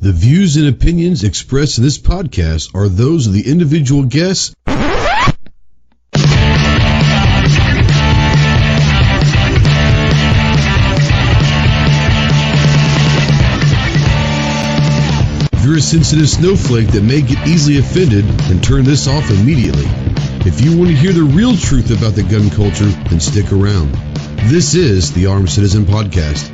The views and opinions expressed in this podcast are those of the individual guests. If you're a sensitive snowflake that may get easily offended, then turn this off immediately. If you want to hear the real truth about the gun culture, then stick around. This is the Armed Citizen Podcast.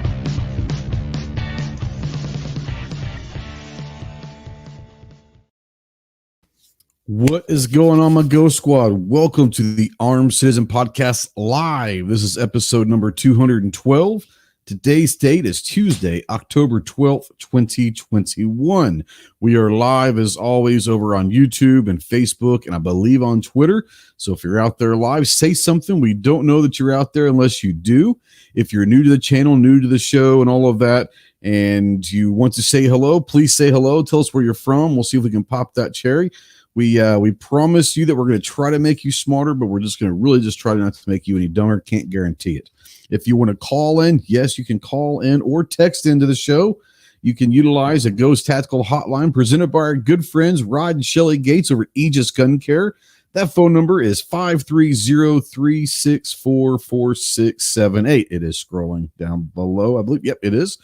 What is going on, my Ghost Squad? Welcome to the Armed Citizen Podcast Live. This is episode number 212. Today's date is Tuesday, October 12th, 2021. We are live, as always, over on YouTube and Facebook, and I believe on Twitter. So if you're out there live, say something. We don't know that you're out there unless you do. If you're new to the channel, new to the show, and all of that, and you want to say hello, please say hello. Tell us where you're from. We'll see if we can pop that cherry. We promise you that we're going to try to make you smarter, but we're just going to really just try not to make you any dumber. Can't guarantee it. If you want to call in, yes, you can call in or text into the show. You can utilize a Ghost Tactical Hotline presented by our good friends Rod and Shelly Gates over at Aegis Gun Care. That phone number is 530-364-4678. It is scrolling down below, I believe. Yep, it is.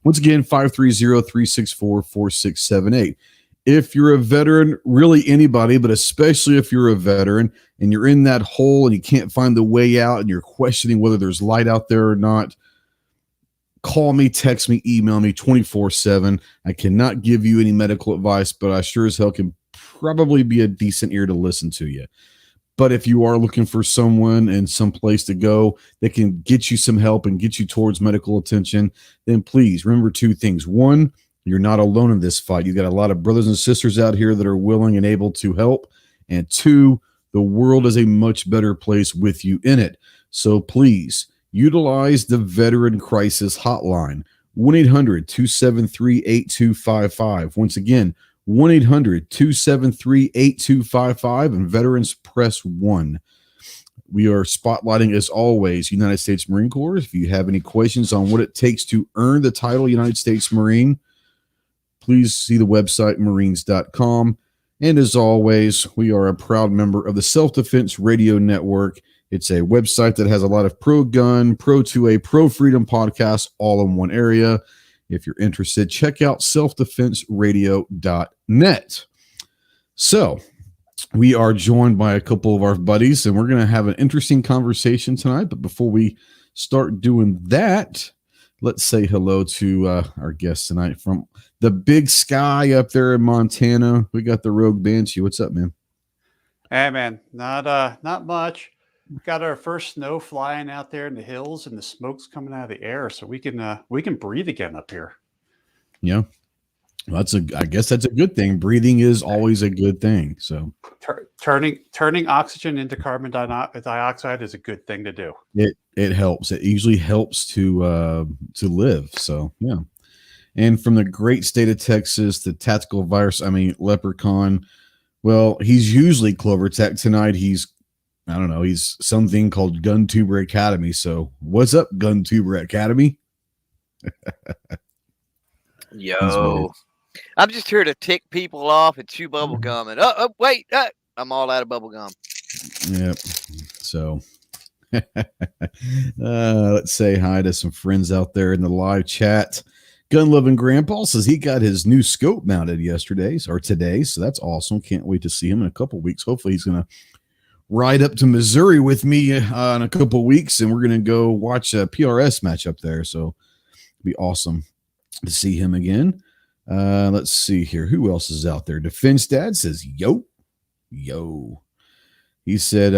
Once again, 530-364-4678. If you're a veteran, really anybody, but especially if you're a veteran and you're in that hole and you can't find the way out and you're questioning whether there's light out there or not, call me, text me, email me 24/7. I cannot give you any medical advice, but I sure as hell can probably be a decent ear to listen to you. But if you are looking for someone and some place to go that can get you some help and get you towards medical attention, then please remember two things. One, you're not alone in this fight. You got a lot of brothers and sisters out here that are willing and able to help. And two, the world is a much better place with you in it. So please utilize the Veteran Crisis Hotline, 1-800-273-8255. Once again, 1-800-273-8255, and veterans press 1. We are spotlighting, as always, United States Marine Corps. If you have any questions on what it takes to earn the title United States Marine, please see the website, marines.com. And as always, we are a proud member of the Self-Defense Radio Network. It's a website that has a lot of pro-gun, pro-2A, pro-freedom podcasts all in one area. If you're interested, check out selfdefenseradio.net. So we are joined by a couple of our buddies, and we're going to have an interesting conversation tonight. But before we start doing that, let's say hello to our guest tonight from the big sky up there in Montana. We got the Rogue Banshee. What's up, man? Hey, man, not much. Got our first snow flying out there in the hills, and the smoke's coming out of the air, so we can breathe again up here. Yeah, well, I guess that's a good thing. Breathing is always a good thing. So turning oxygen into carbon dioxide is a good thing to do. It helps. It usually helps to live. So yeah. And from the great state of Texas, the tactical virus, Leprechaun. Well, he's usually Clover Tech. Tonight he's something called GunTuber Academy. So what's up, GunTuber Academy? Yo, I'm just here to tick people off and chew bubble gum. And wait, I'm all out of bubble gum. Yep. So let's say hi to some friends out there in the live chat. Gun Loving Grandpa says he got his new scope mounted today. So that's awesome. Can't wait to see him in a couple weeks. Hopefully he's going to ride up to Missouri with me in a couple weeks, and we're going to go watch a PRS match up there. So it'll be awesome to see him again. Let's see here. Who else is out there? Defense Dad says, yo. He said,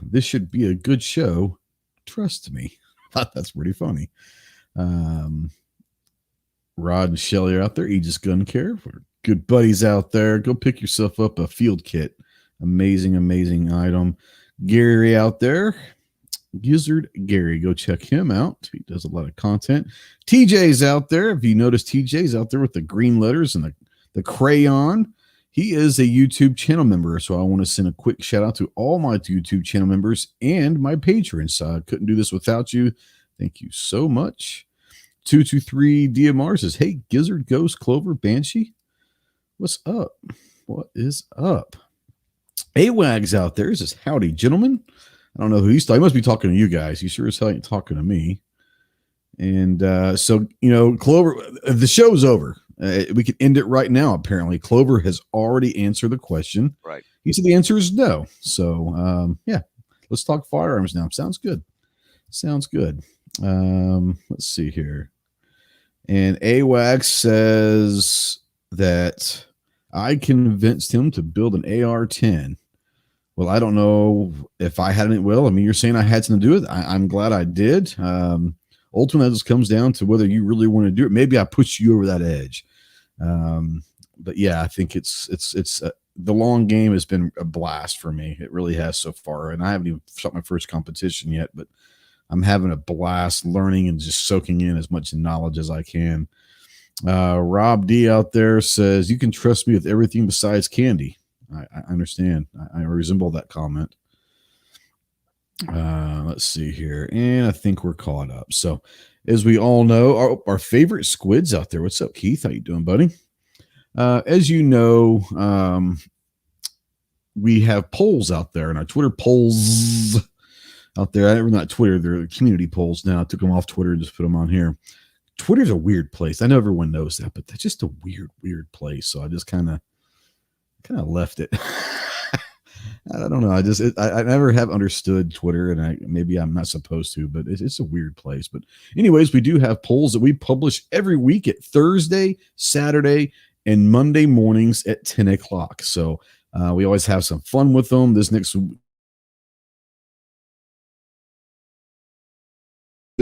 this should be a good show. Trust me. Thought that's pretty funny. Rod and Shelly are out there. Aegis Gun Care. We're good buddies out there. Go pick yourself up a field kit. Amazing item. Gary out there. Gizzard Gary. Go check him out. He does a lot of content. TJ's out there. If you notice, TJ's out there with the green letters and the crayon. He is a YouTube channel member. So I want to send a quick shout out to all my YouTube channel members and my patrons. I couldn't do this without you. Thank you so much. 223 DMR says, hey, Gizzard, Ghost, Clover, Banshee. What's up? What is up? AWAG's out there. Says, howdy, gentlemen. I don't know who he's talking. He must be talking to you guys. He sure as hell ain't talking to me. And so, Clover, the show's over. We can end it right now, apparently. Clover has already answered the question. Right. He said the answer is no. So, yeah, let's talk firearms now. Sounds good. Let's see here. And AWAG says that I convinced him to build an AR-10. Well, I don't know if I had it. Well, I mean, you're saying I had something to do with it. I'm glad I did. Ultimately, this comes down to whether you really want to do it. Maybe I pushed you over that edge. But yeah, I think it's the long game has been a blast for me. It really has so far. And I haven't even shot my first competition yet, but I'm having a blast learning and just soaking in as much knowledge as I can. Rob D out there says, you can trust me with everything besides candy. I understand. I resemble that comment. Let's see here. And I think we're caught up. So as we all know, our favorite squids out there. What's up, Keith? How you doing, buddy? As you know, we have polls out there, and our Twitter polls out there. Not Twitter, they're community polls now. I took them off Twitter and just put them on here. Twitter's a weird place. I know everyone knows that, but that's just a weird place. So I just kind of left it. I don't know. I never have understood Twitter, and maybe I'm not supposed to, but it's a weird place. But anyways, we do have polls that we publish every week at Thursday, Saturday, and Monday mornings at 10 o'clock. So we always have some fun with them. This next in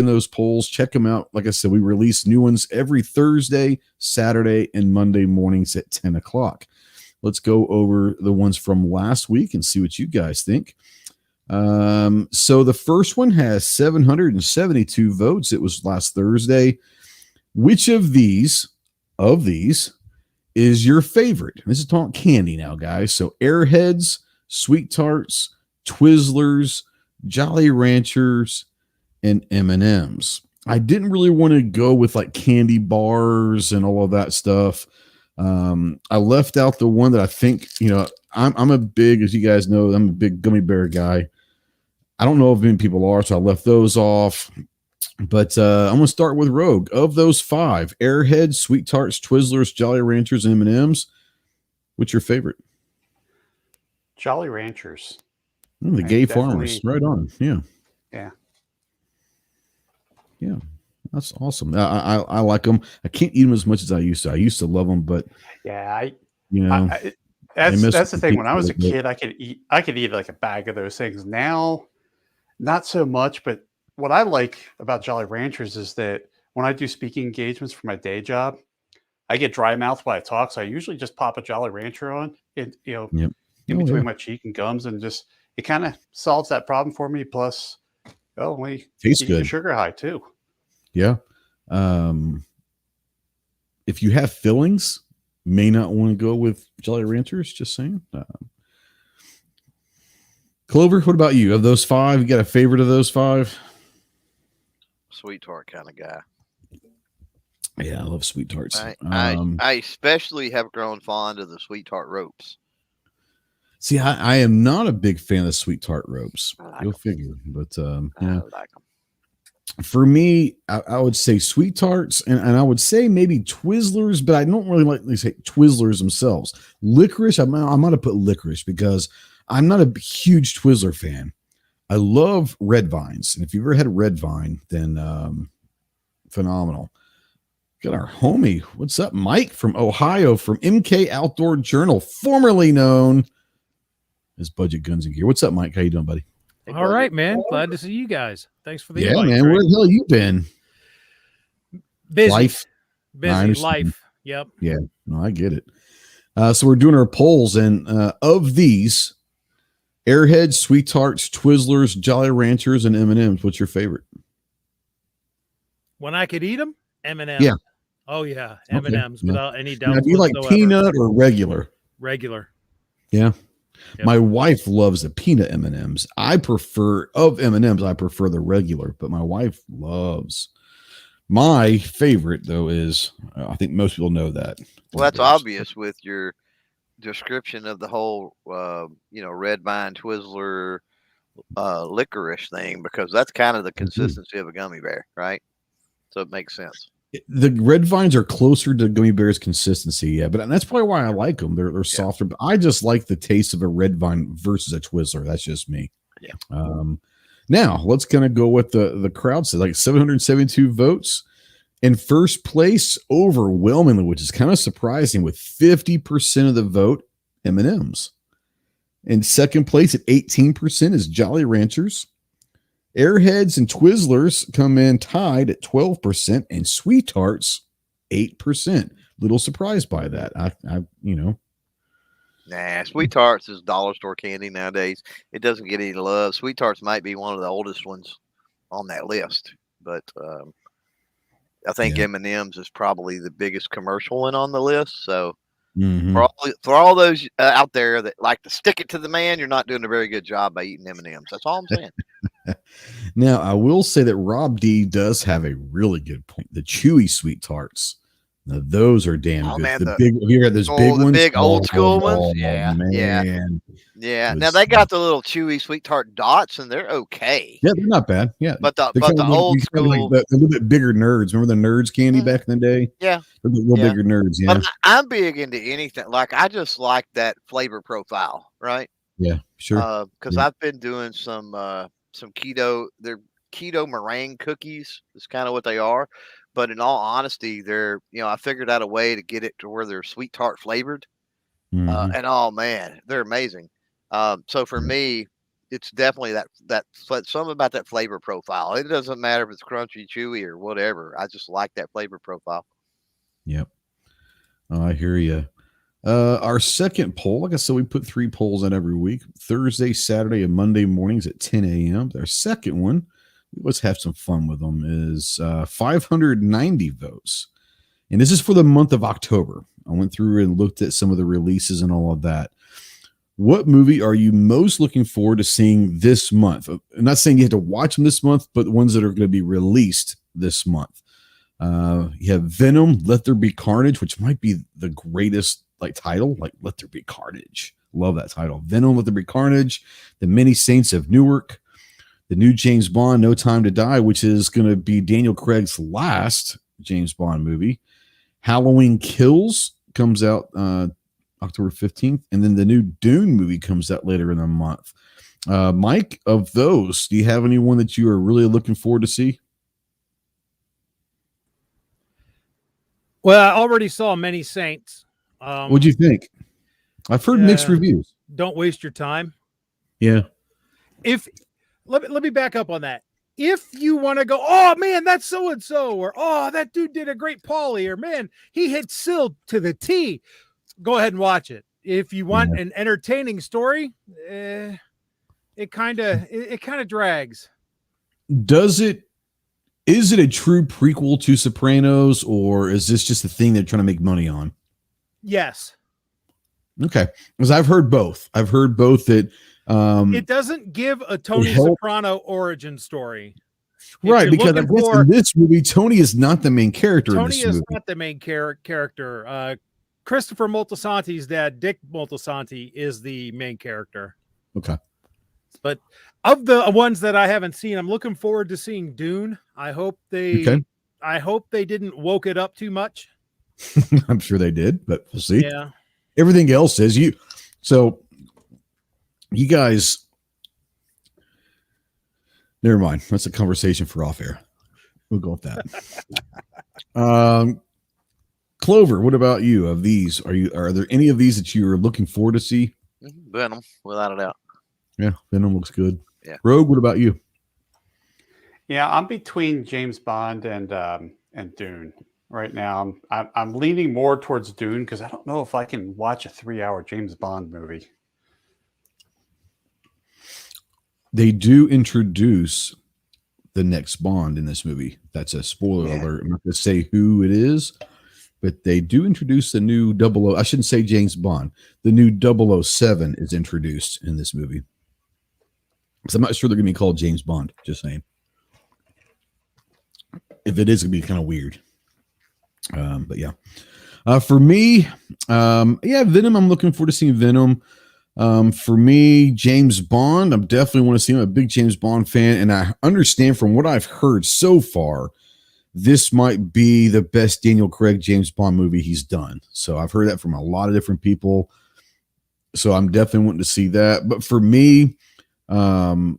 those polls, check them out. Like I said, we release new ones every Thursday, Saturday, and Monday mornings at 10 o'clock. Let's go over the ones from last week and see what you guys think. So the first one has 772 votes. It was last Thursday. Which of these is your favorite? This is talking candy now, guys. So Airheads, Sweet Tarts, Twizzlers, Jolly Ranchers, and M&Ms. I didn't really want to go with like candy bars and all of that stuff. I left out the one that I think, I'm a big, as you guys know, I'm a big gummy bear guy. I don't know if many people are, so I left those off. But I'm going to start with Rogue. Of those 5, Airheads, Sweet Tarts, Twizzlers, Jolly Ranchers, and M&Ms, what's your favorite? Jolly Ranchers. The gay farmers. Right on. Yeah. Yeah. That's awesome. I like them. I can't eat them as much as I used to. I used to love them, but yeah, that's the thing. When I was a kid, I could eat like a bag of those things. Now, not so much. But what I like about Jolly Ranchers is that when I do speaking engagements for my day job, I get dry mouth while I talk. So I usually just pop a Jolly Rancher on, in between my cheek and gums, and just it kind of solves that problem for me. Plus, we tastes good. Sugar high too. Yeah. If you have fillings, may not want to go with Jolly Ranchers, just saying. Clover, what about you? Of those 5, you got a favorite of those 5? Sweet tart kind of guy. Yeah, I love Sweet Tarts. I especially have grown fond of the Sweet Tart ropes. See, I am not a big fan of Sweet Tart ropes. You'll figure. But I like them. For me, I would say Sweet Tarts, and I would say maybe Twizzlers, but I don't really like to say Twizzlers themselves. Licorice, I might have put licorice because I'm not a huge Twizzler fan. I love Red Vines, and if you've ever had a Red Vine, then phenomenal. Got our homie, what's up, Mike from Ohio, from MK Outdoor Journal, formerly known as Budget Guns and Gear. What's up, Mike? How you doing, buddy? All right, man. Glad to see you guys. Thanks for the invite, man. Trey. Where the hell you been? Busy. Life. Life. Yep. Yeah. No, I get it. So we're doing our polls, and of these, Airheads, Sweet Tarts, Twizzlers, Jolly Ranchers, and M&Ms, what's your favorite? When I could eat them, M&Ms. Yeah. Oh yeah, M&Ms without any doubt. Now, do you like peanut or regular? Regular. Yeah. Yep. My wife loves the peanut M&Ms. I prefer the regular, but my wife loves My favorite, though, is I think most people know that. Well, that's obvious with your description of the whole, red vine Twizzler licorice thing, because that's kind of the consistency of a gummy bear, right? So it makes sense. The red vines are closer to gummy bears consistency, yeah, but that's probably why I like them. They're softer, but I just like the taste of a red vine versus a Twizzler. That's just me. Yeah. Now let's kind of go with the crowd says, like 772 votes. In first place, overwhelmingly, which is kind of surprising, with 50% of the vote, M&M's. In second place at 18% is Jolly Ranchers. Airheads and Twizzlers come in tied at 12%, and Sweet Tarts 8%. Little surprised by that. Nah, Sweet Tarts is dollar store candy nowadays. It doesn't get any love. Sweet Tarts might be one of the oldest ones on that list, but I think M&M's is probably the biggest commercial one on the list. So for all those out there that like to stick it to the man, you're not doing a very good job by eating M&M's. That's all I'm saying. Now, I will say that Rob D does have a really good point. The chewy Sweet Tarts. Now, those are damn good. Man, you got those big ones. Big old school ones. Yeah. Now they got the little chewy Sweet Tart dots, and they're okay. Yeah, they're not bad. Yeah, but the old school, like the little bit bigger nerds. Remember the nerds candy back in the day? Yeah, the little bigger nerds. Yeah, but I'm big into anything. Like I just like that flavor profile, right? Yeah, sure. Because I've been doing some keto. They're keto meringue cookies. Is kind of what they are. But in all honesty, I figured out a way to get it to where they're Sweet Tart flavored. And oh man, they're amazing. So for me, it's definitely that something about that flavor profile. It doesn't matter if it's crunchy, chewy, or whatever. I just like that flavor profile. Yep. Oh, I hear you. Our second poll, like I said, we put 3 polls on every week: Thursday, Saturday, and Monday mornings at 10 a.m. Our second one, let's have some fun with them, is 590 votes. And this is for the month of October. I went through and looked at some of the releases and all of that. What movie are you most looking forward to seeing this month? I'm not saying you have to watch them this month, but the ones that are going to be released this month. You have Venom, Let There Be Carnage, which might be the greatest title, Let There Be Carnage. Love that title. Venom, Let There Be Carnage, The Many Saints of Newark, the new James Bond, No Time to Die, which is going to be Daniel Craig's last James Bond movie. Halloween Kills comes out October 15th. And then the new Dune movie comes out later in the month. Mike, of those, do you have anyone that you are really looking forward to see? Well, I already saw Many Saints. What'd you think? I've heard mixed reviews. Don't waste your time. Yeah. Let me back up on that. If you want to go, oh man, that's so and so, or oh, that dude did a great Paulie, or man, he hit Syl to the T, go ahead and watch it. If you want an entertaining story, it kind of drags. Is it a true prequel to Sopranos, or is this just a thing they're trying to make money on? Yes. Okay, because I've heard both. That. It doesn't give a Tony Soprano origin story. Right, because I guess in this movie, Tony is not the main character. Tony is not the main character. Christopher Moltisanti's dad, Dick Moltisanti, is the main character. Okay. But of the ones that I haven't seen, I'm looking forward to seeing Dune. I hope they didn't woke it up too much. I'm sure they did, but we'll see. Yeah. Everything else is you. So you guys, never mind. That's a conversation for off air. We'll go with that. Clover, what about you? Of these, are there any of these that you are looking forward to see? Venom, without a doubt. Yeah, Venom looks good. Yeah. Rogue, what about you? Yeah, I'm between James Bond and Dune right now. I'm leaning more towards Dune because I don't know if I can watch a 3-hour James Bond movie. They do introduce the next Bond in this movie. That's a spoiler alert. I'm not going to say who it is, but they do introduce the new 00. I shouldn't say James Bond. The new 007 is introduced in this movie. Because I'm not sure they're going to be called James Bond. Just saying. if it is, it'll be kind of weird. But yeah. For me, Venom. I'm looking forward to seeing Venom. For me, James Bond. I definitely want to see him. I'm a big James Bond fan, and I understand from what I've heard so far, this might be the best Daniel Craig James Bond movie he's done. So I've heard that from a lot of different people. So I'm definitely wanting to see that. But for me, a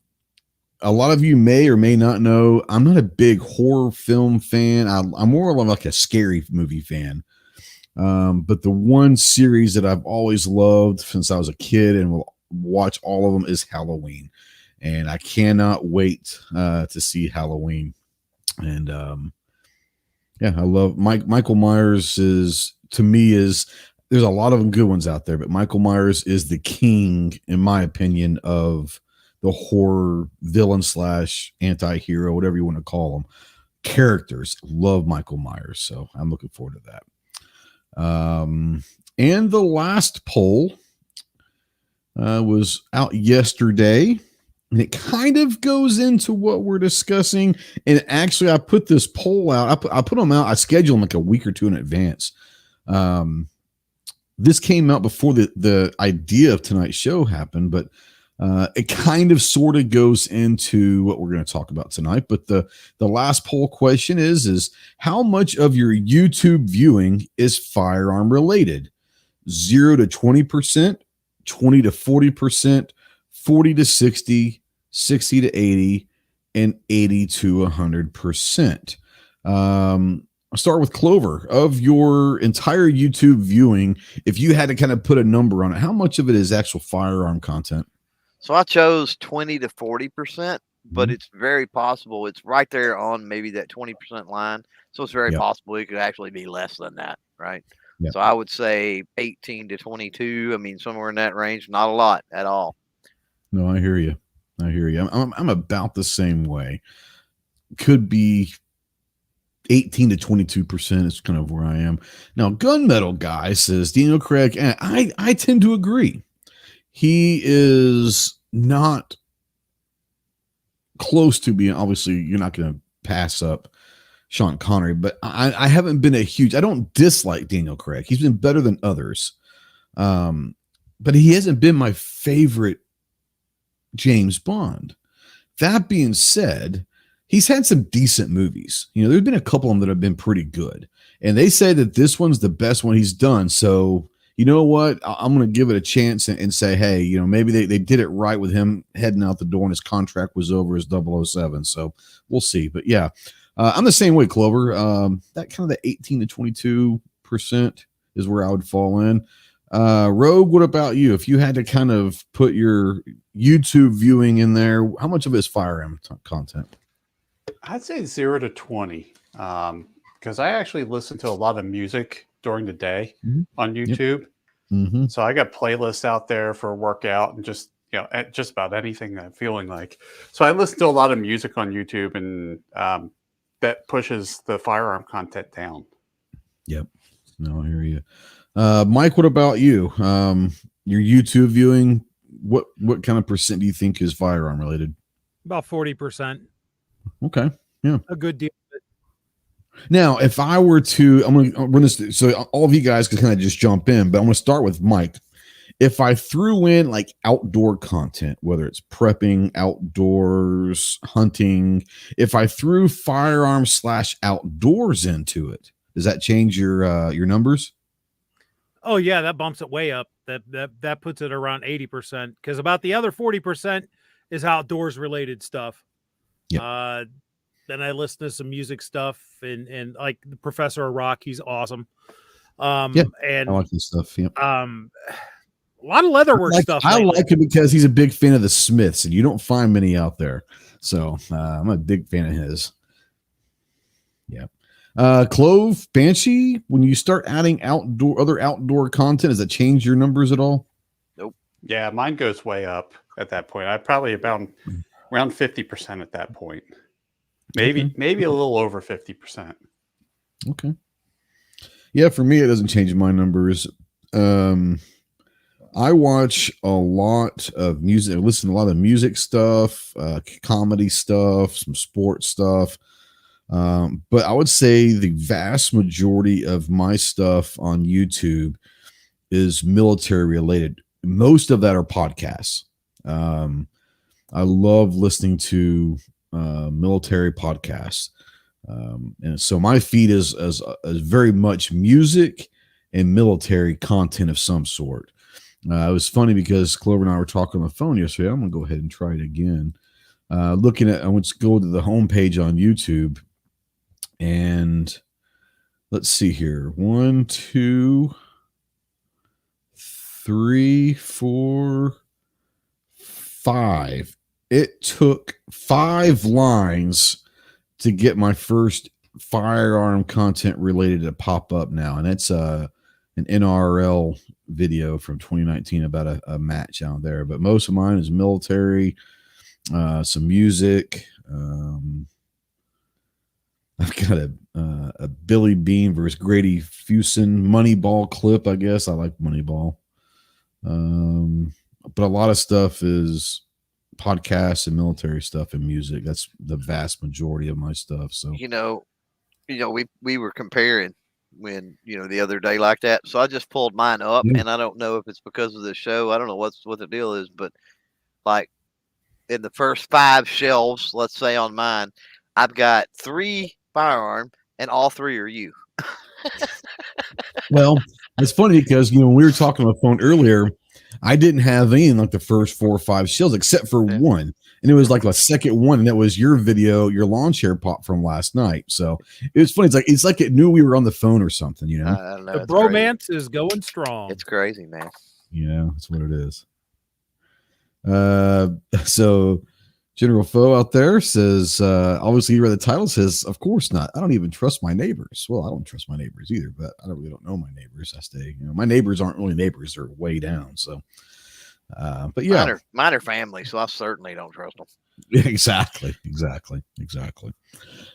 lot of you may or may not know, I'm not a big horror film fan. I'm more of like a scary movie fan. But the one series that I've always loved since I was a kid and will watch all of them is Halloween. And I cannot wait to see Halloween. And I love Michael Myers there's a lot of good ones out there, but Michael Myers is the king, in my opinion, of the horror villain / anti-hero, whatever you want to call them. Characters. Love Michael Myers. So I'm looking forward to that. And the last poll was out yesterday, and it kind of goes into what we're discussing. And actually, I put this poll out. I put them out. I scheduled them like a week or two in advance. This came out before the idea of tonight's show happened, but it kind of sort of goes into what we're going to talk about tonight. But the last poll question is how much of your YouTube viewing is firearm related? 0 to 20%, 20 to 40%, 40 to 60, 60 to 80, and 80 to 100%. I'll start with Clover. Of your entire YouTube viewing, if you had to kind of put a number on it, how much of it is actual firearm content? So I chose 20 to 40%, but it's very possible it's right there on maybe that 20% line. So it's very possible it could actually be less than that, right? So I would say 18 to 22. I mean, somewhere in that range, not a lot at all. No, I hear you. I'm about the same way. Could be 18 to 22% is kind of where I am. Now, Gunmetal Guy says, Daniel Craig, and I tend to agree. He is not close to being, obviously, you're not going to pass up Sean Connery, but I haven't been I don't dislike Daniel Craig. He's been better than others. But he hasn't been my favorite James Bond. That being said, he's had some decent movies. There's been a couple of them that have been pretty good. And they say that this one's the best one he's done. So, you know what? I'm going to give it a chance and say, hey, maybe they did it right with him heading out the door and his contract was over as 007. So we'll see. But yeah, I'm the same way, Clover. That kind of the 18 to 22% is where I would fall in. Rogue, what about you? If you had to kind of put your YouTube viewing in there, how much of it is firearm content? I'd say 0 to 20. Because I actually listen to a lot of music during the day on YouTube. Yep. So I got playlists out there for a workout and just about anything I'm feeling like. So I listen to a lot of music on YouTube, and that pushes the firearm content down. Yep. No, I hear you. Mike, what about you? Your YouTube viewing, what kind of percent do you think is firearm related? About 40%. Okay. Yeah. A good deal. Now, if I were to, I'm going to run this, so all of you guys can kind of just jump in, but I'm going to start with Mike. If I threw in like outdoor content, whether it's prepping, outdoors, hunting, if I threw firearm / outdoors into it, does that change your numbers? Oh yeah, that bumps it way up. That puts it around 80%, because about the other 40% is outdoors related stuff. Yep. Then I listen to some music stuff and like the Professor of Rock, he's awesome. And I like this stuff. Yep. A lot of leatherwork stuff. I like it because he's a big fan of the Smiths, and you don't find many out there. So I'm a big fan of his. Yeah. Clove, Banshee, when you start adding other outdoor content, does that change your numbers at all? Nope. Yeah, mine goes way up at that point. I probably about around 50% at that point. Maybe a little over 50%. Okay. Yeah, for me, it doesn't change my numbers. I watch a lot of music. I listen to a lot of music stuff, comedy stuff, some sports stuff. But I would say the vast majority of my stuff on YouTube is military related. Most of that are podcasts. I love listening to military podcasts. And so my feed is very much music and military content of some sort. It was funny because Clover and I were talking on the phone yesterday. I'm going to go ahead and try it again. I want to go to the homepage on YouTube, and let's see here. 1, 2, 3, 4, 5. It took 5 lines to get my first firearm content related to pop up now. And it's an NRL video from 2019 about a match out there. But most of mine is military, some music. I've got a Billy Bean versus Grady Fuson Moneyball clip, I guess. I like Moneyball. But a lot of stuff is podcasts and military stuff and music. That's the vast majority of my stuff. So we were comparing when the other day like that. So I just pulled mine up, and I don't know if it's because of the show. I don't know what the deal is, but like in the first 5 shelves, let's say on mine, I've got 3 firearm, and all 3 are you. Well, it's funny because when we were talking on the phone earlier, I didn't have any in like the first 4 or 5 shells except for one, and it was like the second one, and that was your video, your lawn chair pop from last night. So it was funny. It's like it knew we were on the phone or something. I don't know. The bromance is going strong. It's crazy, man. Yeah, that's what it is. So General Foe out there says, obviously you read the title, says, of course not. I don't even trust my neighbors. Well, I don't trust my neighbors either, but I really don't know my neighbors. I stay, my neighbors aren't really neighbors. They're way down. So, but yeah. Mine are family, so I certainly don't trust them. Exactly.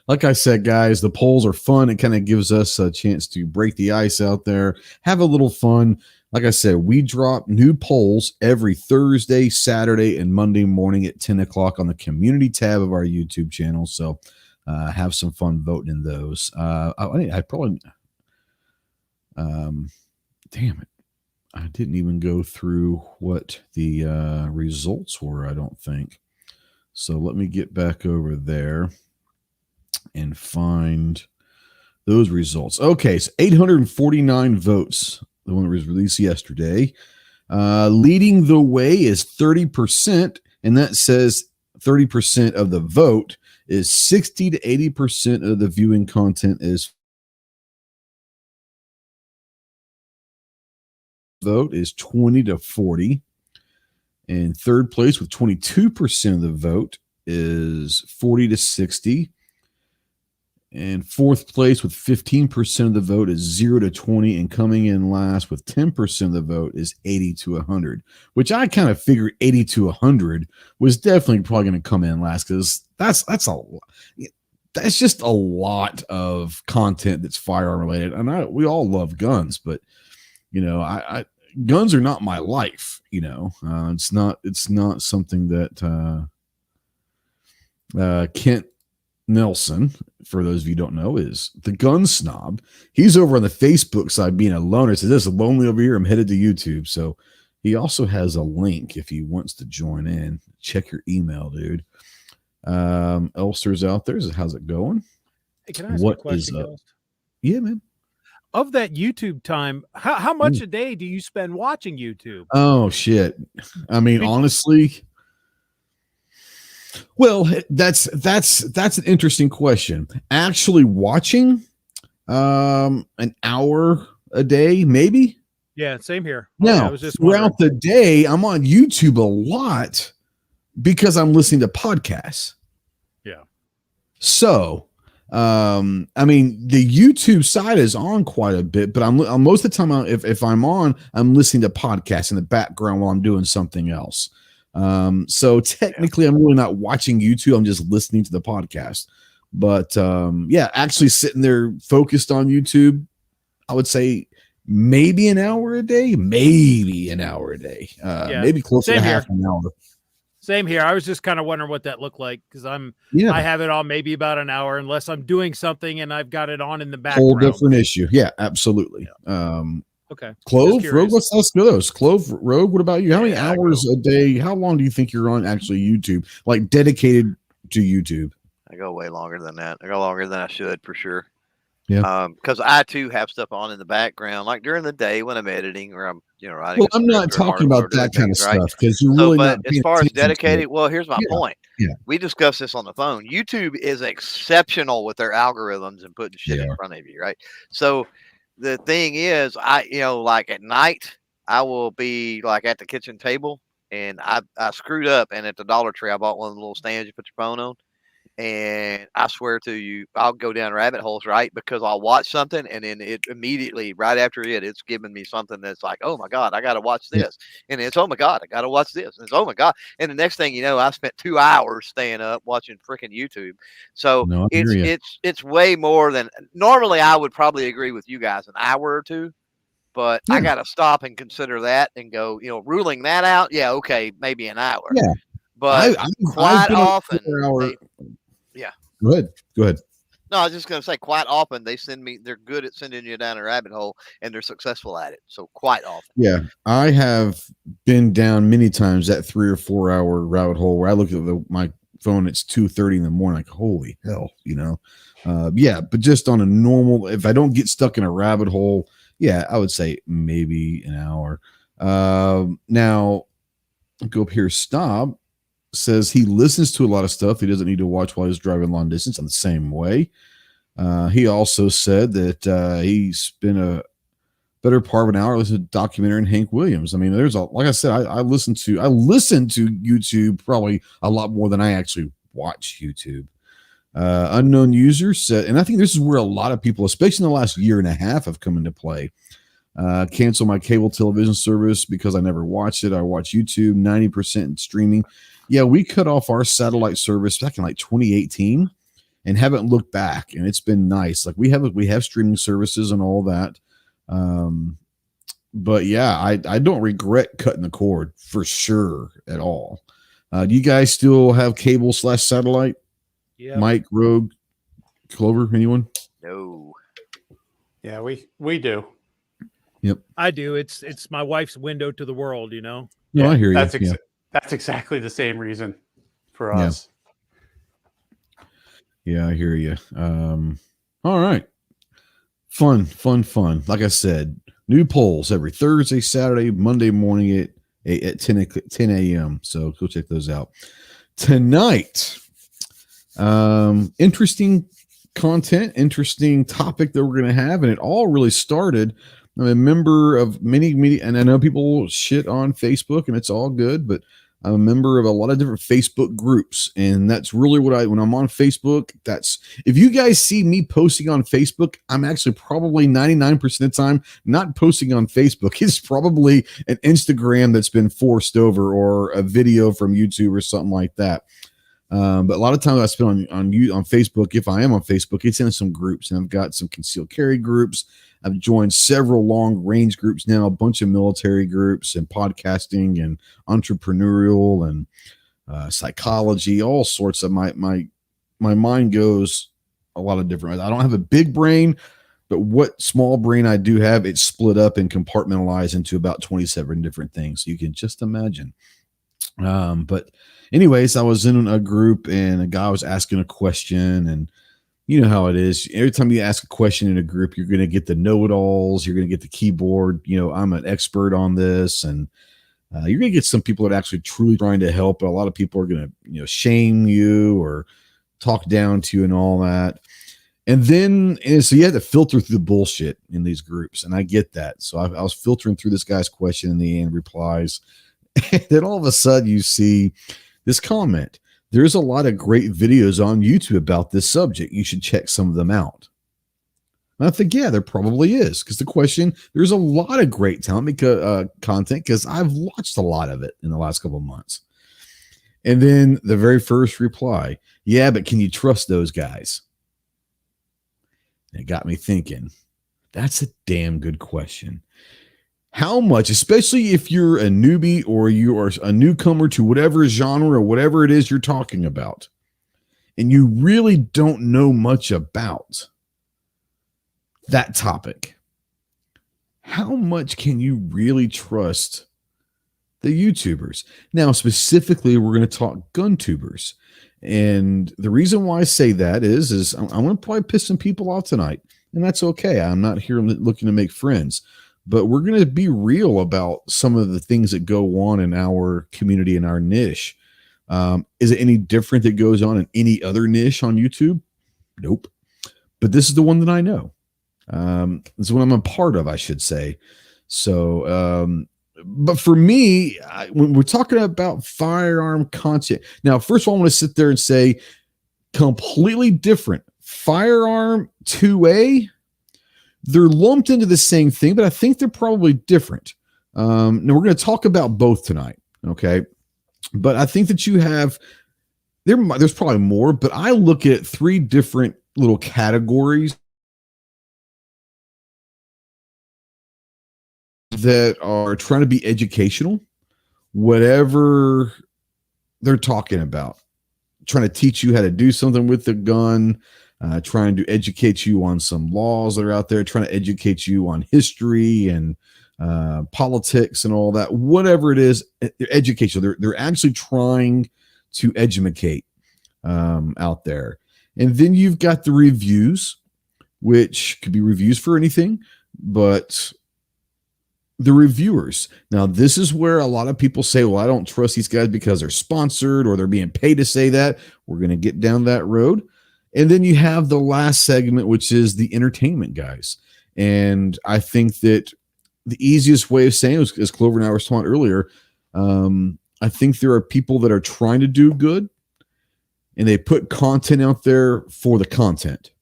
Like I said, guys, the polls are fun. It kind of gives us a chance to break the ice out there, have a little fun. Like I said, we drop new polls every Thursday, Saturday, and Monday morning at 10 o'clock on the community tab of our YouTube channel. So have some fun voting in those. I probably, damn it. I didn't even go through what the results were, I don't think. So let me get back over there and find those results. Okay, so 849 votes. The one that was released yesterday. Leading the way is 30%, and that says 30% of the vote is 60 to 80% of the viewing content is vote is 20 to 40. And third place with 22% of the vote is 40 to 60. And fourth place with 15% of the vote is 0 to 20. And coming in last with 10% of the vote is 80 to 100, which I kind of figured 80 to 100 was definitely probably going to come in last, because that's just a lot of content that's firearm related. And we all love guns, but guns are not my life. It's not something that Kent Nelson, for those of you who don't know, is the gun snob. He's over on the Facebook side being a loner. Says, this is lonely over here. I'm headed to YouTube. So he also has a link if he wants to join in. Check your email, dude. Elster's out there. How's it going? Hey, can I ask you a question? Yeah, man. Of that YouTube time, how much a day do you spend watching YouTube? Oh, shit. I mean, honestly, well, that's an interesting question. Actually watching an hour a day, maybe. Yeah, same here. Now, I was just throughout the day, I'm on YouTube a lot because I'm listening to podcasts. Yeah. So, I mean, the YouTube side is on quite a bit, but I'm most of the time, if I'm on, I'm listening to podcasts in the background while I'm doing something else. So technically I'm really not watching YouTube. I'm just listening to the podcast, but, actually sitting there focused on YouTube, I would say maybe an hour a day, maybe closer to half an hour. Same here. I was just kind of wondering what that looked like because I have it on maybe about an hour unless I'm doing something and I've got it on in the background. Whole different issue. Yeah, absolutely. Yeah. Okay. Clove, Rogue, let's go those. Clove, Rogue, what about you? How many hours a day? How long do you think you're on actually YouTube? Like dedicated to YouTube? I go way longer than that. I go longer than I should for sure. Yeah. Because I too have stuff on in the background, like during the day when I'm editing or I'm, writing. Well, I'm not talking about that kind of stuff because you're really not. But as far as dedicated, well, here's my point. Yeah. We discussed this on the phone. YouTube is exceptional with their algorithms and putting shit in front of you, right? So the thing is, like at night, I will be like at the kitchen table and I screwed up. And at the Dollar Tree, I bought one of the little stands you put your phone on. And I swear to you, I'll go down rabbit holes, right? Because I'll watch something and then it immediately, right after it's giving me something that's like, oh my God, I got to watch this. And it's, oh my God, I got to watch this. And it's, oh my God. And the next thing you know, I spent 2 hours staying up watching freaking YouTube. So it's way more than normally I would probably agree with you guys an hour or two. But I got to stop and consider that and go, ruling that out. Yeah. Okay. Maybe an hour. Yeah. But quite often. Go ahead. No, I was just going to say quite often they're good at sending you down a rabbit hole and they're successful at it. So quite often. Yeah. I have been down many times that 3 or 4 hour rabbit hole where I look at my phone, it's 2:30 in the morning. Like, holy hell, but just on a normal, if I don't get stuck in a rabbit hole, I would say maybe an hour. Now go up here. Stop. Says he listens to a lot of stuff he doesn't need to watch while he's driving long distance. I'm the same way. He also said that he spent a better part of an hour listening to a documentary on Hank Williams. I mean, like I said, I listen to YouTube probably a lot more than I actually watch YouTube. Unknown user said, and I think this is where a lot of people, especially in the last year and a half, have come into play. Cancel my cable television service because I never watched it. I watch YouTube 90% streaming. Yeah, we cut off our satellite service back in like 2018 and haven't looked back, and it's been nice. Like we have streaming services and all that. But yeah, I don't regret cutting the cord for sure at all. Do you guys still have cable / satellite? Yeah. Mike, Rogue, Clover, anyone? No. Yeah, we do. Yep. I do. It's my wife's window to the world, No, I hear you. That's exactly the same reason for us. Yeah, I hear you. All right. Fun. Like I said, new polls every Thursday, Saturday, Monday morning at 10 a.m. So go check those out. Tonight, interesting content, interesting topic that we're going to have. And it all really started. I'm a member of many media, and I know people shit on Facebook, and it's all good, but I'm a member of a lot of different Facebook groups, and that's really when I'm on Facebook, if you guys see me posting on Facebook, I'm actually probably 99% of the time not posting on Facebook. It's probably an Instagram that's been forced over or a video from YouTube or something like that. But a lot of times I spend on Facebook. If I am on Facebook, it's in some groups, and I've got some concealed carry groups. I've joined several long range groups now, a bunch of military groups and podcasting and entrepreneurial and psychology, all sorts of my mind goes a lot of different ways. I don't have a big brain, but what small brain I do have, it's split up and compartmentalized into about 27 different things. So you can just imagine. But anyways, I was in a group and a guy was asking a question, and you know how it is. Every time you ask a question in a group, you're going to get the know-it-alls. You're going to get the keyboard. I'm an expert on this. And you're going to get some people that are actually truly trying to help. But a lot of people are going to, shame you or talk down to you and all that. And so you had to filter through the bullshit in these groups. And I get that. So I was filtering through this guy's question in the end, replies. And then all of a sudden you see this comment. There's a lot of great videos on YouTube about this subject. You should check some of them out. And I think, yeah, there probably is. Because there's a lot of great content because I've watched a lot of it in the last couple of months. And then the very first reply, yeah, but can you trust those guys? And it got me thinking, that's a damn good question. how much, especially if you're a newbie or you are a newcomer to whatever genre or whatever it is you're talking about, and you really don't know much about that topic, how much can you really trust the YouTubers? Now, specifically, we're going to talk GunTubers. And the reason why I say that is I'm going to probably piss some people off tonight, and that's okay. I'm not here looking to make friends, but we're going to be real about some of the things that go on in our community and our niche. Is it any different that goes on in any other niche on YouTube? Nope. But this is the one that I know. This is what I'm a part of, I should say. So, but for me, when we're talking about firearm content, now, first of all, I want to sit there and say completely different. Firearm 2A, they're lumped into the same thing, but I think they're probably different. Now, we're going to talk about both tonight, okay? But I think that you have, there's probably more, but I look at 3 different little categories that are trying to be educational, whatever they're talking about, trying to teach you how to do something with the gun, trying to educate you on some laws that are out there, trying to educate you on history and politics and all that, whatever it is, they're educational. They're actually trying to educate out there. And then you've got the reviews, which could be reviews for anything, but the reviewers. Now, this is where a lot of people say, well, I don't trust these guys because they're sponsored or they're being paid to say that. We're going to get down that road. And then you have the last segment, which is the entertainment guys. And I think that the easiest way of saying it, as Clover and I were talking earlier, I think there are people that are trying to do good and they put content out there for the content.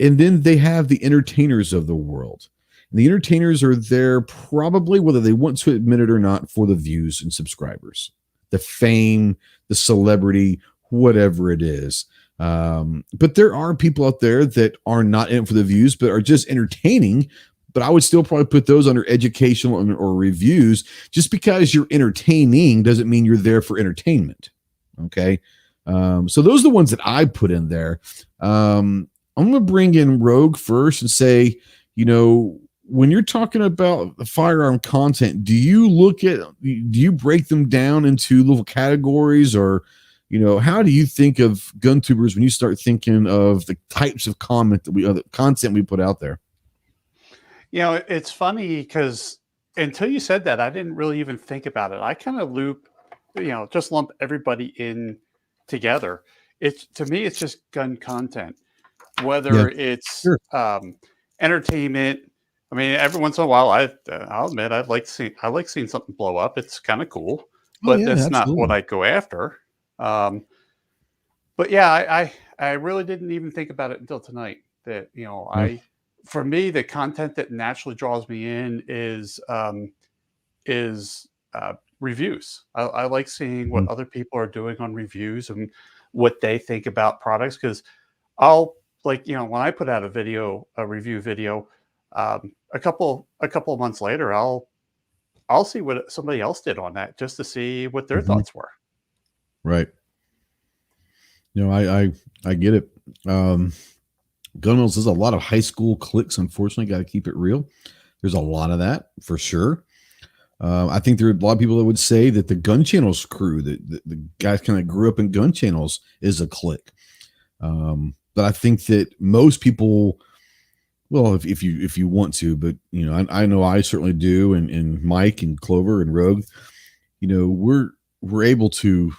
And then they have the entertainers of the world. And the entertainers are there probably, whether they want to admit it or not, for the views and subscribers, the fame, the celebrity, whatever it is. But there are people out there that are not in it for the views, but are just entertaining. But I would still probably put those under educational or reviews. Just because you're entertaining doesn't mean you're there for entertainment. Okay. So those are the ones that I put in there. I'm going to bring in Rogue first and say, when you're talking about the firearm content, do you break them down into little categories, or, how do you think of GunTubers when you start thinking of the types of content we put out there? It's funny because until you said that, I didn't really even think about it. I kind of just lump everybody in together. To me, it's just gun content, whether it's sure. Entertainment. I mean, every once in a while, I'll admit I like seeing something blow up. It's kind of cool, but that's absolutely not what I go after. But yeah, I really didn't even think about it until tonight. That for me, the content that naturally draws me in is reviews. I like seeing what other people are doing on reviews and what they think about products, because I'll when I put out a review video, a couple of months later, I'll see what somebody else did on that just to see what their thoughts were. Right. I get it. Gunwells, there's a lot of high school cliques. Unfortunately, got to keep it real. There's a lot of that for sure. I think there are a lot of people that would say that the gun channels crew, the guys kind of grew up in gun channels, is a clique. But I think that most people, well, if you want to, but I know I certainly do, and Mike and Clover and Rogue, we're able to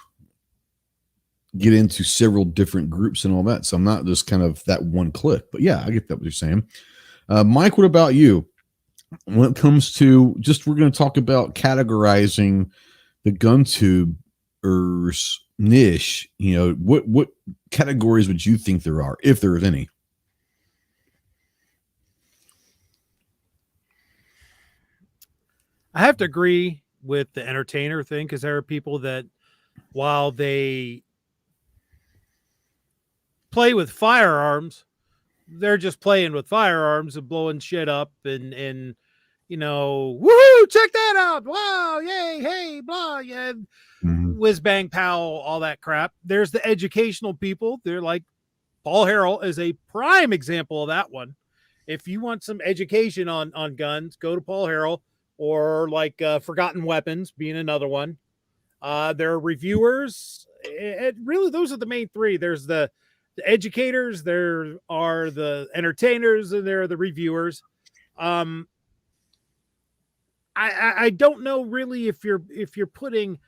get into several different groups and all that. So I'm not just kind of that one clique. But yeah, I get that what you're saying. Mike, what about you? When it comes to we're going to talk about categorizing the GunTubers niche. What categories would you think there are, if there is any? I have to agree with the entertainer thing, because there are people that, while they play with firearms, they're just playing with firearms and blowing shit up and woohoo, check that out. Wow, yay, hey, blah, yeah, whiz bang pow, all that crap. There's the educational people. They're like Paul Harrell is a prime example of that one. If you want some education on guns, go to Paul Harrell, or like Forgotten Weapons being another one. There are reviewers. Really, those are the main three. There's the educators, there are the entertainers, and there are the reviewers. I don't know really if you're putting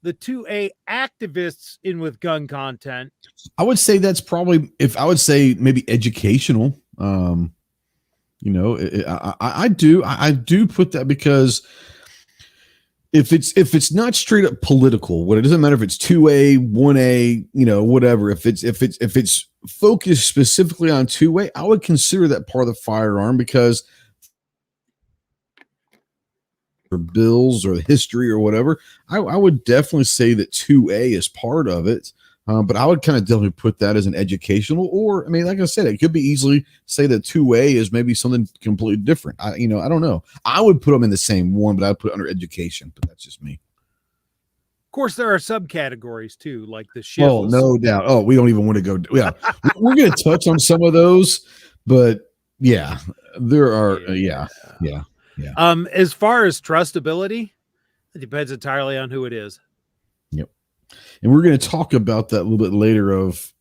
the 2A activists in with gun content. I would say that's probably, if I would say maybe educational. I do put that, because if it's not straight up political, it doesn't matter if it's 2A, 1A, whatever. If it's focused specifically on 2A, I would consider that part of the firearm, because or bills or the history or whatever, I would definitely say that 2A is part of it. But I would kind of definitely put that as an educational, or, I mean, like I said, it could be easily say that 2A is maybe something completely different. I don't know. I would put them in the same one, but I'd put it under education, but that's just me. Of course, there are subcategories too, like the shifts. Oh, no doubt. Oh, we don't even want to go. Yeah. We're going to touch on some of those, but yeah, there are. Yeah. As far as trustability, it depends entirely on who it is. Yep. And we're going to talk about that a little bit later, of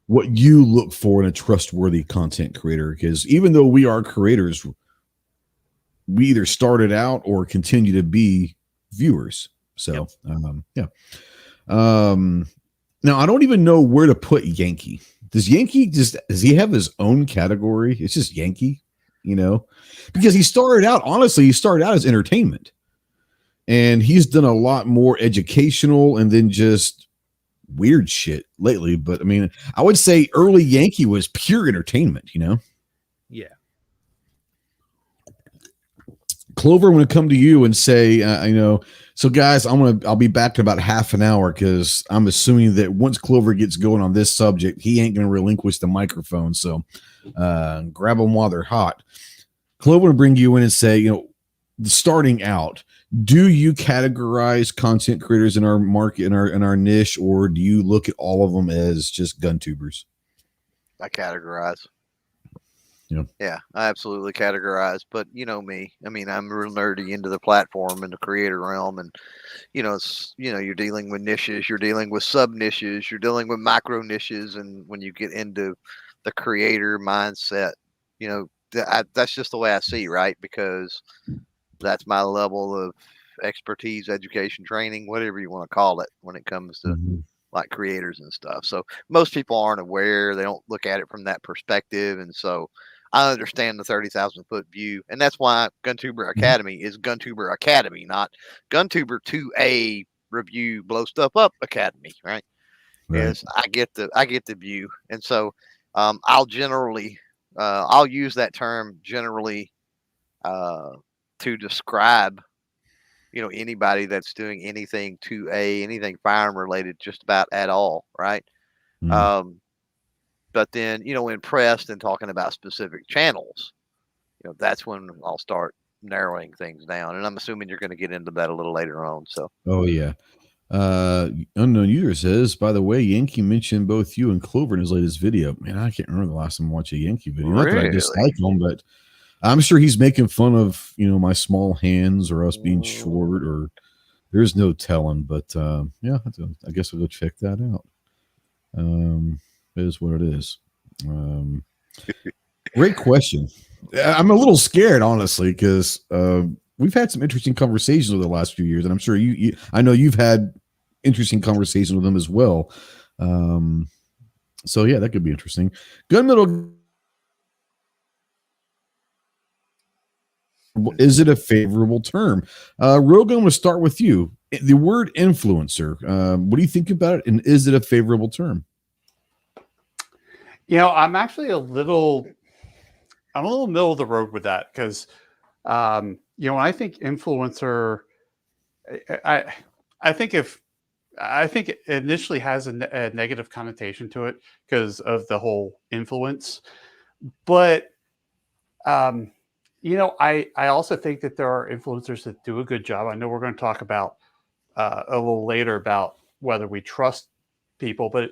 what you look for in a trustworthy content creator, because even though we are creators, we either started out or continue to be viewers. So, yep. Now I don't even know where to put Yankee. Does he have his own category? It's just Yankee, because he started out as entertainment, and he's done a lot more educational and then just weird shit lately. But I mean, I would say early Yankee was pure entertainment, Yeah. Clover, I'm going to come to you and say, so guys, I'll be back in about half an hour, because I'm assuming that once Clover gets going on this subject, he ain't going to relinquish the microphone. So grab them while they're hot. Clover will bring you in and say, starting out, do you categorize content creators in our market, in our niche, or do you look at all of them as just GunTubers? I categorize. Yeah, I absolutely categorize. But me, I mean, I'm real nerdy into the platform and the creator realm, and you're dealing with niches, you're dealing with sub niches, you're dealing with macro niches, and when you get into the creator mindset, that's just the way I see, right? Because that's my level of expertise, education, training, whatever you want to call it, when it comes to like creators and stuff. So most people aren't aware. They don't look at it from that perspective. And so I understand the 30,000 foot view. And that's why GunTuber Academy is GunTuber Academy, not GunTuber 2A review blow stuff up Academy, right? Yes, I get the view. And so I'll use that term generally to describe anybody that's doing anything 2A, anything firearm related, just about at all, right? But then when pressed and talking about specific channels, that's when I'll start narrowing things down, and I'm assuming you're going to get into that a little later on. So unknown user says, by the way, Yankee mentioned both you and Clover in his latest video. Man, I can't remember the last time I watched a Yankee video. Not that I dislike him, but I'm sure he's making fun of my small hands, or us being short, or there's no telling. But I guess we'll go check that out. It is what it is. Great question. I'm a little scared, honestly, because we've had some interesting conversations over the last few years, and I'm sure I know you've had interesting conversations with them as well. So yeah, that could be interesting. Gunmetal. Is it a favorable term? Rogan, I'm going to start with you. The word influencer, what do you think about it? And is it a favorable term? I'm actually a little middle of the road with that, because, when I think influencer, I think it initially has a negative connotation to it because of the whole influence, but, I also think that there are influencers that do a good job. I know we're going to talk about a little later about whether we trust people, but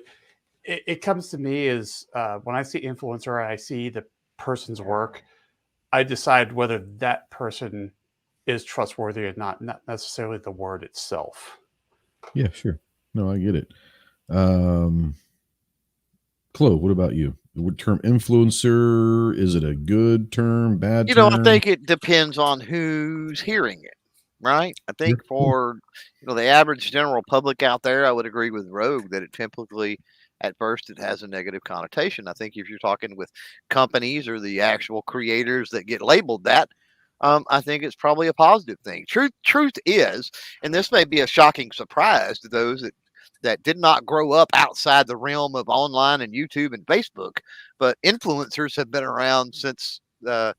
it comes to me as when I see influencer, I see the person's work, I decide whether that person is trustworthy or not necessarily the word itself. Yeah, sure. No, I get it. Chloe, what about you? The term influencer, is it a good term, bad term? I think it depends on who's hearing it, right? I think for, the average general public out there, I would agree with Rogue that it typically, at first, it has a negative connotation. I think if you're talking with companies or the actual creators that get labeled that, I think it's probably a positive thing. Truth is, and this may be a shocking surprise to those that did not grow up outside the realm of online and YouTube and Facebook, but influencers have been around since the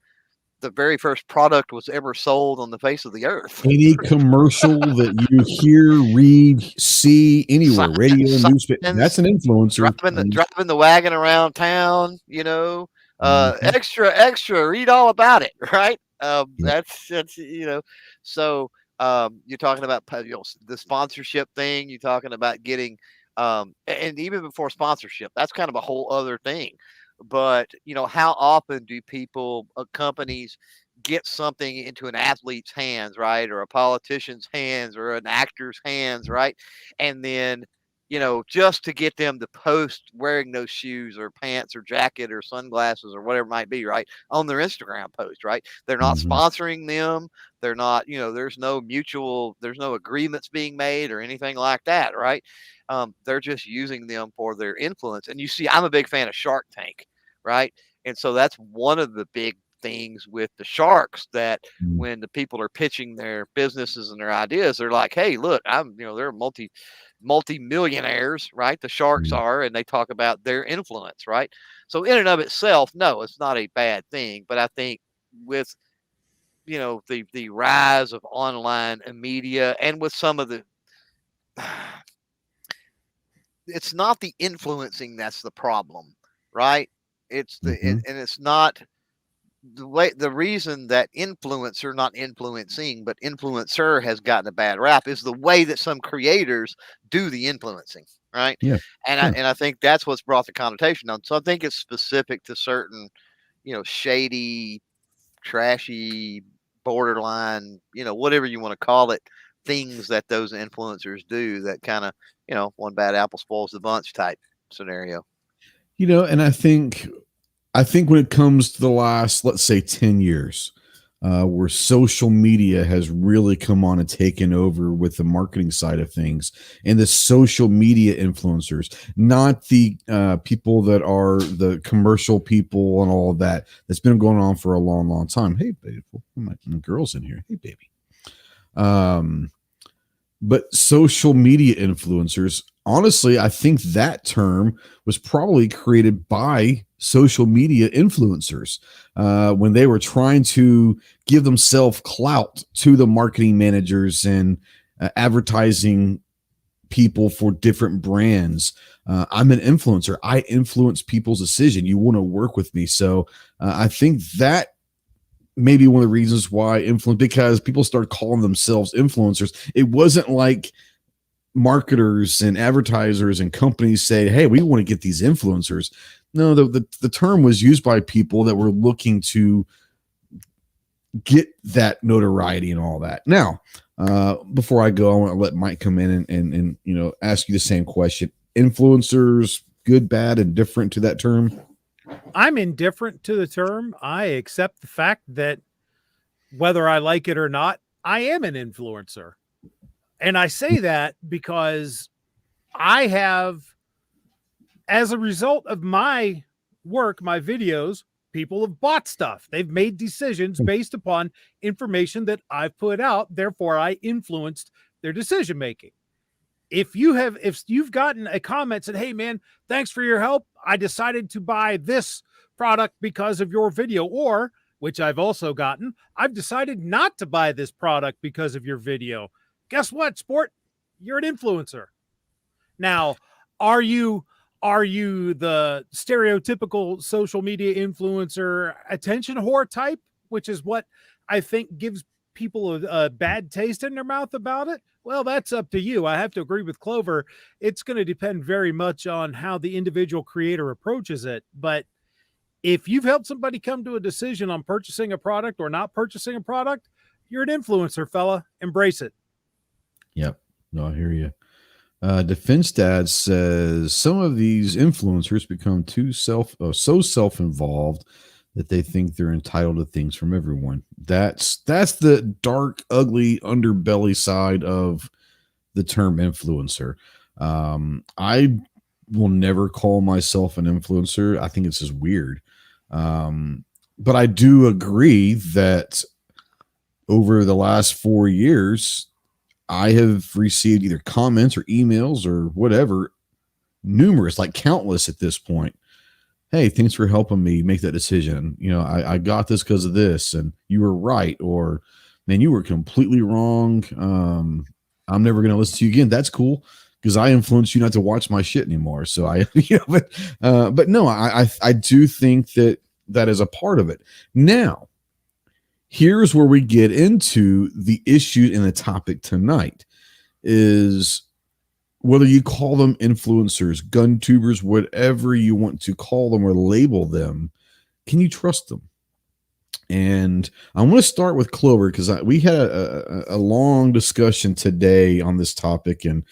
very first product was ever sold on the face of the earth. Any commercial that you hear, read, see anywhere, radio, newspaper, that's an influencer. Driving the wagon around town, extra, read all about it, right? That's so you're talking about the sponsorship thing. You're talking about getting, and even before sponsorship, that's kind of a whole other thing. But how often do companies get something into an athlete's hands, right, or a politician's hands, or an actor's hands, right, and then just to get them to post wearing those shoes or pants or jacket or sunglasses or whatever it might be, right, on their Instagram post, right? They're not sponsoring them. They're not, there's no agreements being made or anything like that, right? They're just using them for their influence. And you see, I'm a big fan of Shark Tank, right? And so that's one of the big things with the sharks, that when the people are pitching their businesses and their ideas, they're like, hey, look, they're multi-millionaires, right? The sharks are, and they talk about their influence, right? So in and of itself, no, it's not a bad thing. But I think with the rise of online media, and with some of the it's not the influencing that's the problem, right? It's and it's not the reason that influencer, not influencing, but influencer has gotten a bad rap is the way that some creators do the influencing, right? Yeah. And I think that's what's brought the connotation on. So I think it's specific to certain, shady, trashy, borderline, whatever you want to call it, things that those influencers do that kind of, one bad apple spoils the bunch type scenario. And I think when it comes to the last, let's say 10 years, where social media has really come on and taken over with the marketing side of things, and the social media influencers, not the people that are the commercial people and all of that. That's been going on for a long, long time. Hey, beautiful, my girl's in here. Hey, baby. But social media influencers, honestly, I think that term was probably created by social media influencers when they were trying to give themselves clout to the marketing managers and advertising people for different brands. I'm an influencer. I influence people's decision. You want to work with me. So I think that maybe one of the reasons why because people started calling themselves influencers. It wasn't like marketers and advertisers and companies say, hey, we want to get these influencers. No, the term was used by people that were looking to get that notoriety and all that. Now, before I go, I want to let Mike come in and ask you the same question. Influencers, good, bad, and different to that term? I'm indifferent to the term. I accept the fact that whether I like it or not, I am an influencer. And I say that because I have, as a result of my work, my videos, people have bought stuff. They've made decisions based upon information that I've put out. Therefore, I influenced their decision making. If you've gotten a comment said, hey man, thanks for your help, I decided to buy this product because of your video, or, which I've also gotten, I've decided not to buy this product because of your video. Guess what, sport? You're an influencer. Now, are you the stereotypical social media influencer attention whore type? which is what I think gives people a bad taste in their mouth about it, well, that's up to you. I have to agree with Clover. It's going to depend very much on how the individual creator approaches it. But if you've helped somebody come to a decision on purchasing a product or not purchasing a product, you're an influencer, fella. Embrace it. Yep. No, I hear you. Defense Dad says some of these influencers become so self-involved that they think they're entitled to things from everyone. That's the dark, ugly underbelly side of the term influencer. I will never call myself an influencer. I think it's just weird. But I do agree that over the last 4 years, I have received either comments or emails or whatever, numerous, like countless at this point. Hey, thanks for helping me make that decision. You know, I got this because of this, and you were right, or man, you were completely wrong. I'm never going to listen to you again. That's cool because I influenced you not to watch my shit anymore. So but no, I do think that is a part of it. Now, here's where we get into the issue in the topic tonight is whether you call them influencers, GunTubers, whatever you want to call them or label them, can you trust them? And I want to start with Clover because we had a long discussion today on this topic, and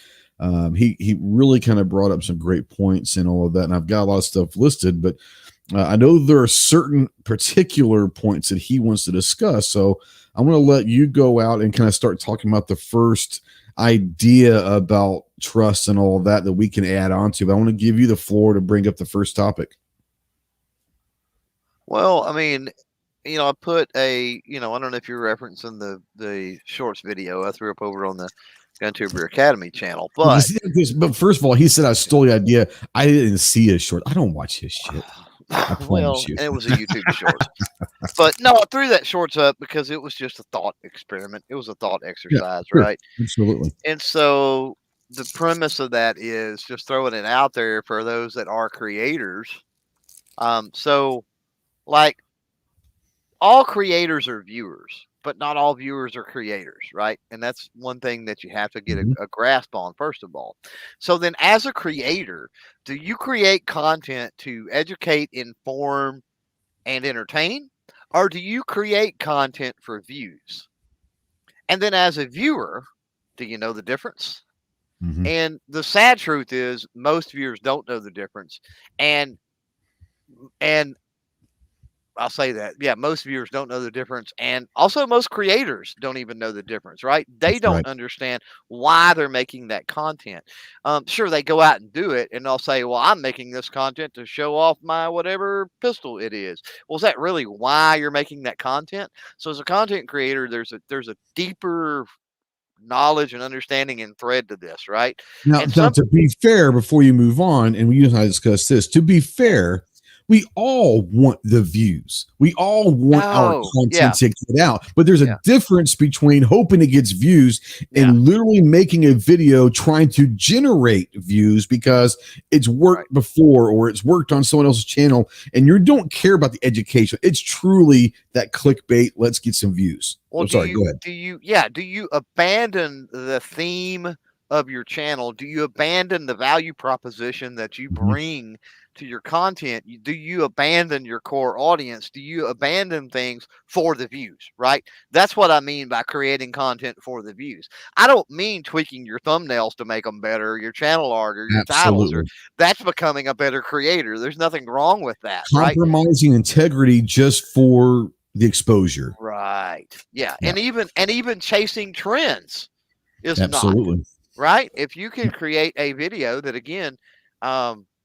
he really kind of brought up some great points and all of that. And I've got a lot of stuff listed, but I know there are certain particular points that he wants to discuss. So I'm going to let you go out and kind of start talking about the first idea about trust and all of that we can add on to. But I want to give you the floor to bring up the first topic. Well, I mean, I put I don't know if you're referencing the shorts video I threw up over on the GunTuber Academy channel, but first of all, he said I stole the idea. I didn't see his short. I don't watch his shit. Well, and it was a YouTube short. But no, I threw that shorts up because it was just a thought experiment. It was a thought exercise, sure. right? Absolutely. And so the premise of that is just throwing it out there for those that are creators. So like all creators are viewers, but not all viewers are creators, right? And that's one thing that you have to get a grasp on, first of all. So then as a creator, do you create content to educate, inform, and entertain? Or do you create content for views? And then as a viewer, do you know the difference? Mm-hmm. And the sad truth is most viewers don't know the difference. And I'll say that. Yeah, most viewers don't know the difference. And also most creators don't even know the difference, right? They don't understand why they're making that content. Sure, they go out and do it and they'll say, well, I'm making this content to show off my whatever pistol it is. Well, is that really why you're making that content? So as a content creator, there's a deeper knowledge and understanding and thread to this, right? Now, to be fair, before you move on, and we usually discuss this, to be fair, we all want the views. We all want our content to get out. But there's a difference between hoping it gets views and literally making a video trying to generate views because it's worked before or it's worked on someone else's channel and you don't care about the education. It's truly that clickbait. Let's get some views. Well, go ahead. Do you abandon the theme of your channel? Do you abandon the value proposition that you bring to your content? Do you abandon your core audience? Do you abandon things for the views, right? That's what I mean by creating content for the views. I don't mean tweaking your thumbnails to make them better, your channel art or your titles. That's becoming a better creator. There's nothing wrong with that. Compromising integrity just for the exposure. Right. Yeah. And even chasing trends is not. Right? If you can create a video that again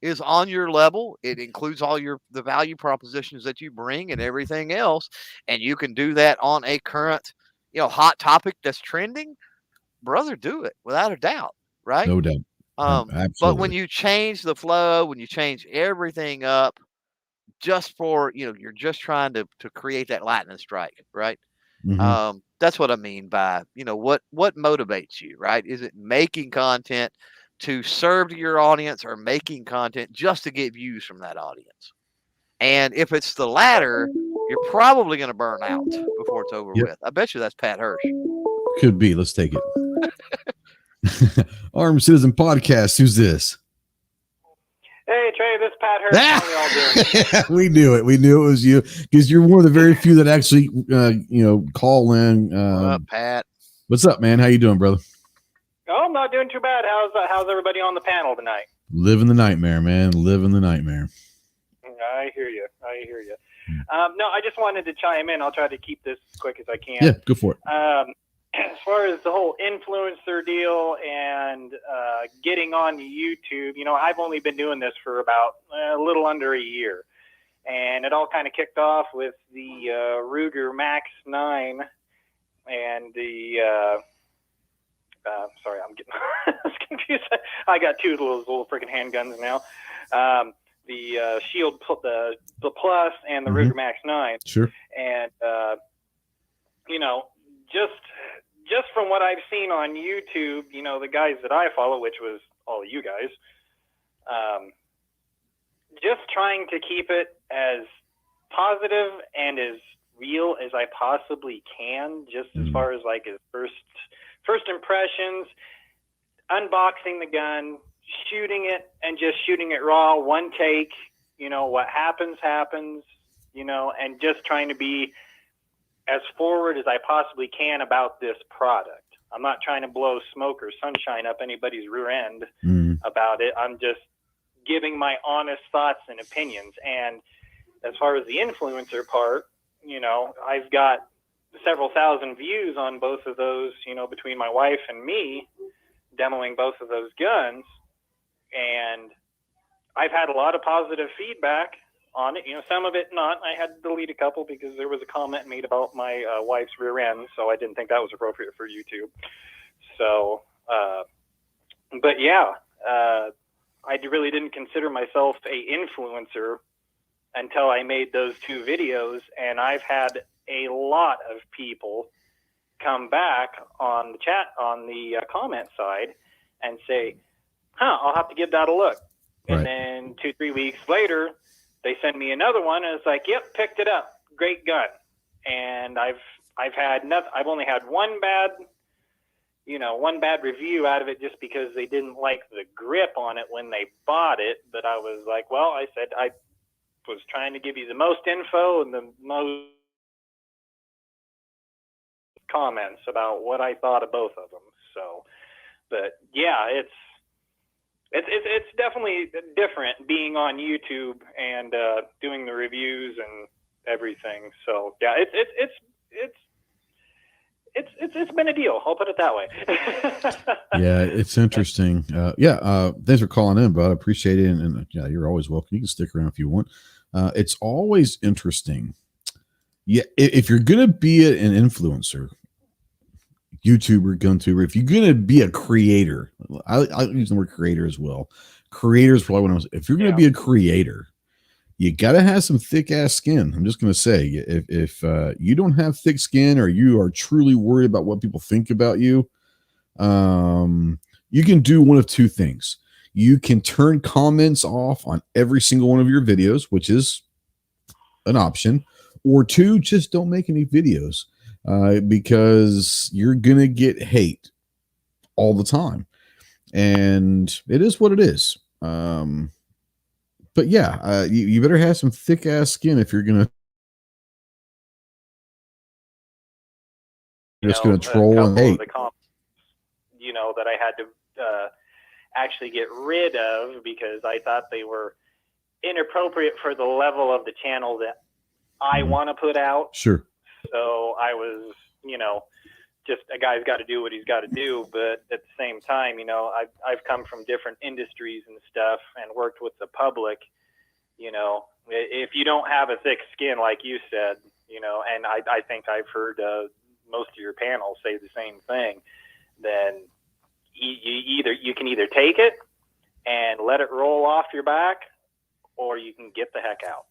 is on your level, it includes all the value propositions that you bring and everything else, and you can do that on a current, hot topic that's trending, brother, do it without a doubt, right? No doubt. But when you change the flow, when you change everything up just for, you're just trying to create that lightning strike, right? Mm-hmm. That's what I mean by, what motivates you, right? Is it making content to serve to your audience or making content just to get views from that audience? And if it's the latter, you're probably going to burn out before it's over with. I bet you that's Pat Hirsch. Could be. Let's take it. Armed Citizen Podcast. Who's this? Hey, Trey, this is Pat Hirsch. How we all doing? We knew it. We knew it was you because you're one of the very few that actually, call in. What up, Pat? What's up, man? How you doing, brother? Oh, I'm not doing too bad. How's everybody on the panel tonight? Living the nightmare, man. Living the nightmare. I hear you. No, I just wanted to chime in. I'll try to keep this as quick as I can. Yeah, go for it. As far as the whole influencer deal and getting on YouTube, I've only been doing this for about a little under a year. And it all kind of kicked off with the Ruger Max 9 and the sorry, I'm getting confused. I got two of those little freaking handguns now. The Shield, the Plus, and the Ruger Max 9. Sure. And just from what I've seen on YouTube, the guys that I follow, which was all of you guys, just trying to keep it as positive and as real as I possibly can, just as far as like his first impressions, unboxing the gun, shooting it, and just shooting it raw, one take. What happens, and just trying to be as forward as I possibly can about this product. I'm not trying to blow smoke or sunshine up anybody's rear end about it. I'm just giving my honest thoughts and opinions. And as far as the influencer part, I've got several thousand views on both of those, between my wife and me demoing both of those guns. And I've had a lot of positive feedback on it, some of it not. I had to delete a couple because there was a comment made about my wife's rear end, so I didn't think that was appropriate for YouTube. So, but yeah, I really didn't consider myself a influencer until I made those two videos, and I've had a lot of people come back on the chat, on the comment side, and say, I'll have to give that a look. Right. And then 2-3 weeks later, they send me another one, and it's like, yep, picked it up. Great gun. And I've only had one bad review out of it, just because they didn't like the grip on it when they bought it. But I was like, well, I said I was trying to give you the most info and the most comments about what I thought of both of them. So, but yeah, it's definitely different being on YouTube and doing the reviews and everything. So yeah, it's been a deal. I'll put it that way. Yeah, it's interesting. Thanks for calling in, bud. I appreciate it. And yeah, you're always welcome. You can stick around if you want. It's always interesting. Yeah, if you're gonna be an influencer, YouTuber, GunTuber, if you're gonna be a creator, I use the word creator as well. Creator is probably what I was. If you're gonna be a creator, you gotta have some thick ass skin. I'm just gonna say, if you don't have thick skin, or you are truly worried about what people think about you, you can do one of two things. You can turn comments off on every single one of your videos, which is an option, or two, just don't make any videos. Because you're gonna get hate all the time, and it is what it is. But yeah, you better have some thick ass skin if you're gonna gonna troll and hate. That I had to actually get rid of because I thought they were inappropriate for the level of the channel that I want to put out. Sure. So I was, just a guy's got to do what he's got to do. But at the same time, I've come from different industries and stuff and worked with the public. If you don't have a thick skin, like you said, and I think I've heard most of your panel say the same thing, then you can either take it and let it roll off your back, or you can get the heck out.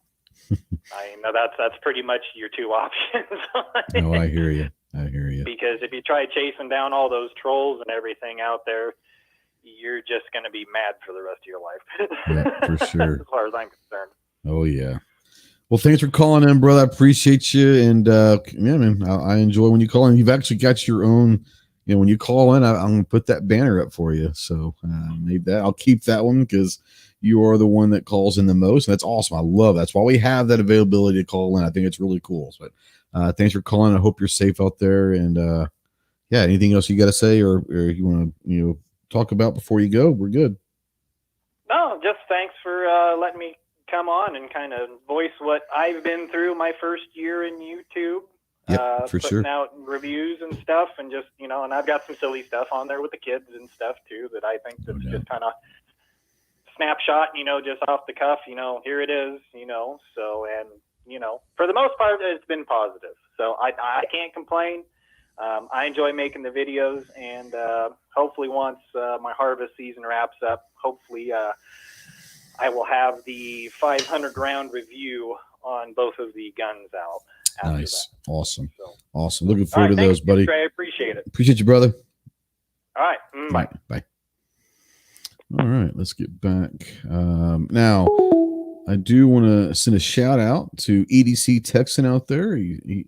I know that's pretty much your two options. Oh, I hear you. Because if you try chasing down all those trolls and everything out there, you're just going to be mad for the rest of your life. Yeah, for sure. As far as I'm concerned. Oh yeah. Well, thanks for calling in, brother. I appreciate you. And yeah, man, I enjoy when you call in. You've actually got your own, when you call in, I'm going to put that banner up for you. So maybe that I'll keep that one because you are the one that calls in the most. And that's awesome. I love that. That's why we have that availability to call in. I think it's really cool. But thanks for calling. I hope you're safe out there. And yeah, anything else you got to say or you want to, talk about before you go? We're good. No, just thanks for letting me come on and kind of voice what I've been through my first year in YouTube. Yep, for sure. Putting out reviews and stuff, and just and I've got some silly stuff on there with the kids and stuff too that I think that's just kind of snapshot, just off the cuff, here it is, So and for the most part, it's been positive. So I can't complain. I enjoy making the videos, and hopefully once my harvest season wraps up, hopefully I will have the 500 round review on both of the guns out. Nice. That. Awesome. So, awesome. Looking forward to those, buddy. Trey, I appreciate it. Appreciate you, brother. All right. Bye. Bye. All right. Let's get back. Now, I do want to send a shout out to EDC Texan out there. He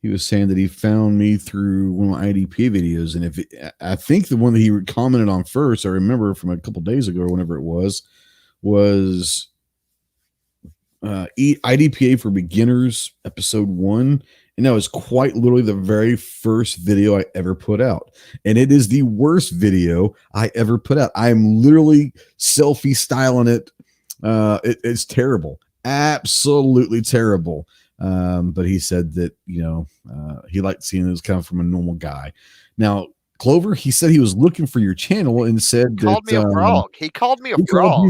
was saying that he found me through one of my IDPA videos. And I think the one that he commented on first, I remember from a couple days ago or whenever it was IDPA for Beginners, episode 1. And that was quite literally the very first video I ever put out. And it is the worst video I ever put out. I am literally selfie styling it. It's terrible. Absolutely terrible. But he said that, he liked seeing this come from a normal guy. Now, Clover, he said he was looking for your channel and said he called me a frog. He called me a frog.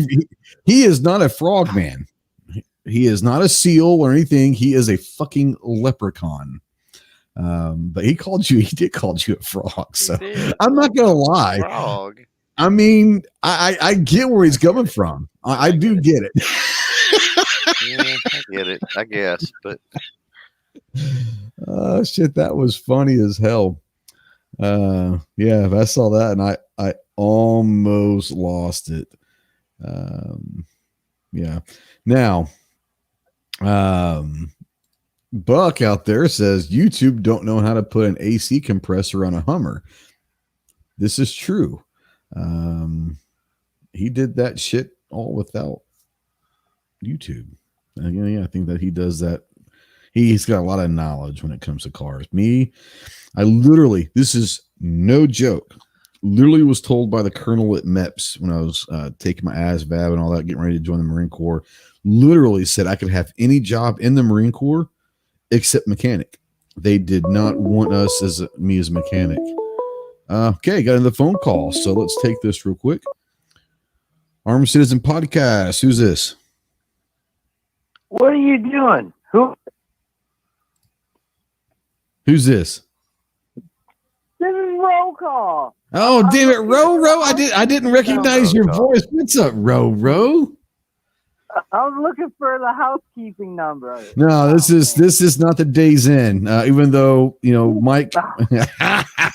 He is not a frog man. He is not a seal or anything. He is a fucking leprechaun. But he did call you a frog. So I'm not going to lie. Frog. I mean, I get where he's coming from. I do get it. Yeah, I get it, I guess, but oh shit, that was funny as hell. Yeah, I saw that and I almost lost it. Yeah. Now, Buck out there says YouTube don't know how to put an AC compressor on a Hummer. This is true. He did that shit all without YouTube. Yeah, I think that he does that. He's got a lot of knowledge when it comes to cars. I literally, this is no joke, literally was told by the colonel at MEPS when I was taking my ASVAB and all that, getting ready to join the Marine Corps, literally said I could have any job in the Marine Corps except mechanic. They did not want me as a mechanic. Okay, got another phone call. So let's take this real quick. Armed Citizen Podcast. Who's this? What are you doing? Who's this? This is roll call. Oh, damn it, Ro. I didn't recognize your voice. What's up, Ro? I was looking for the housekeeping number. No, this is not the Days Inn. Even though Mike.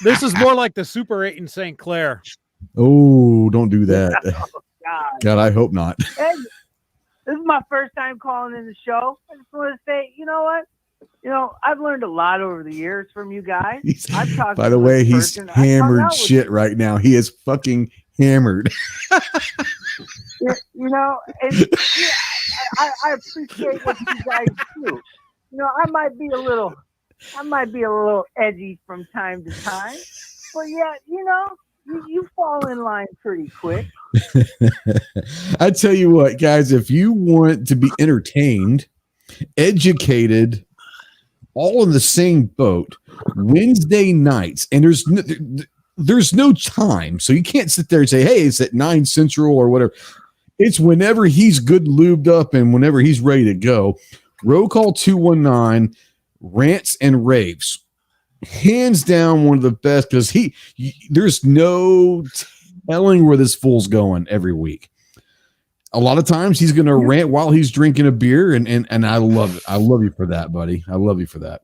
This is more like the Super 8 in St. Clair. Oh, don't do that. Oh, God, I hope not. Hey, this is my first time calling in the show. I just want to say, you know what? I've learned a lot over the years from you guys. By the way, he's hammered shit right now. He is fucking hammered. And I appreciate what you guys do. I might be a little edgy from time to time, but yeah, you fall in line pretty quick. I tell you what, guys, if you want to be entertained, educated, all in the same boat, Wednesday nights, and there's no time, so you can't sit there and say, hey, it's at 9 Central or whatever. It's whenever he's good lubed up and whenever he's ready to go. Roll Call 219 rants and raves. Hands down one of the best, because there's no telling where this fool's going every week. A lot of times he's going to rant while he's drinking a beer, and I love it. I love you for that, buddy. I love you for that.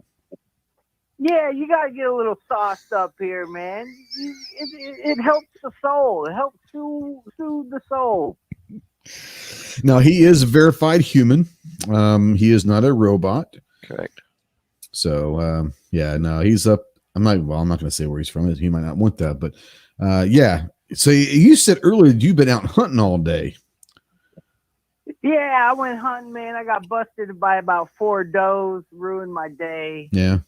Yeah, you got to get a little sauced up here, man. It helps the soul. It helps soothe the soul. Now he is a verified human. He is not a robot. Correct. So no, he's up. I'm not going to say where he's from. He might not want that, but yeah. So you said earlier you've been out hunting all day. Yeah, I went hunting, man. I got busted by about 4 does, ruined my day. Yeah.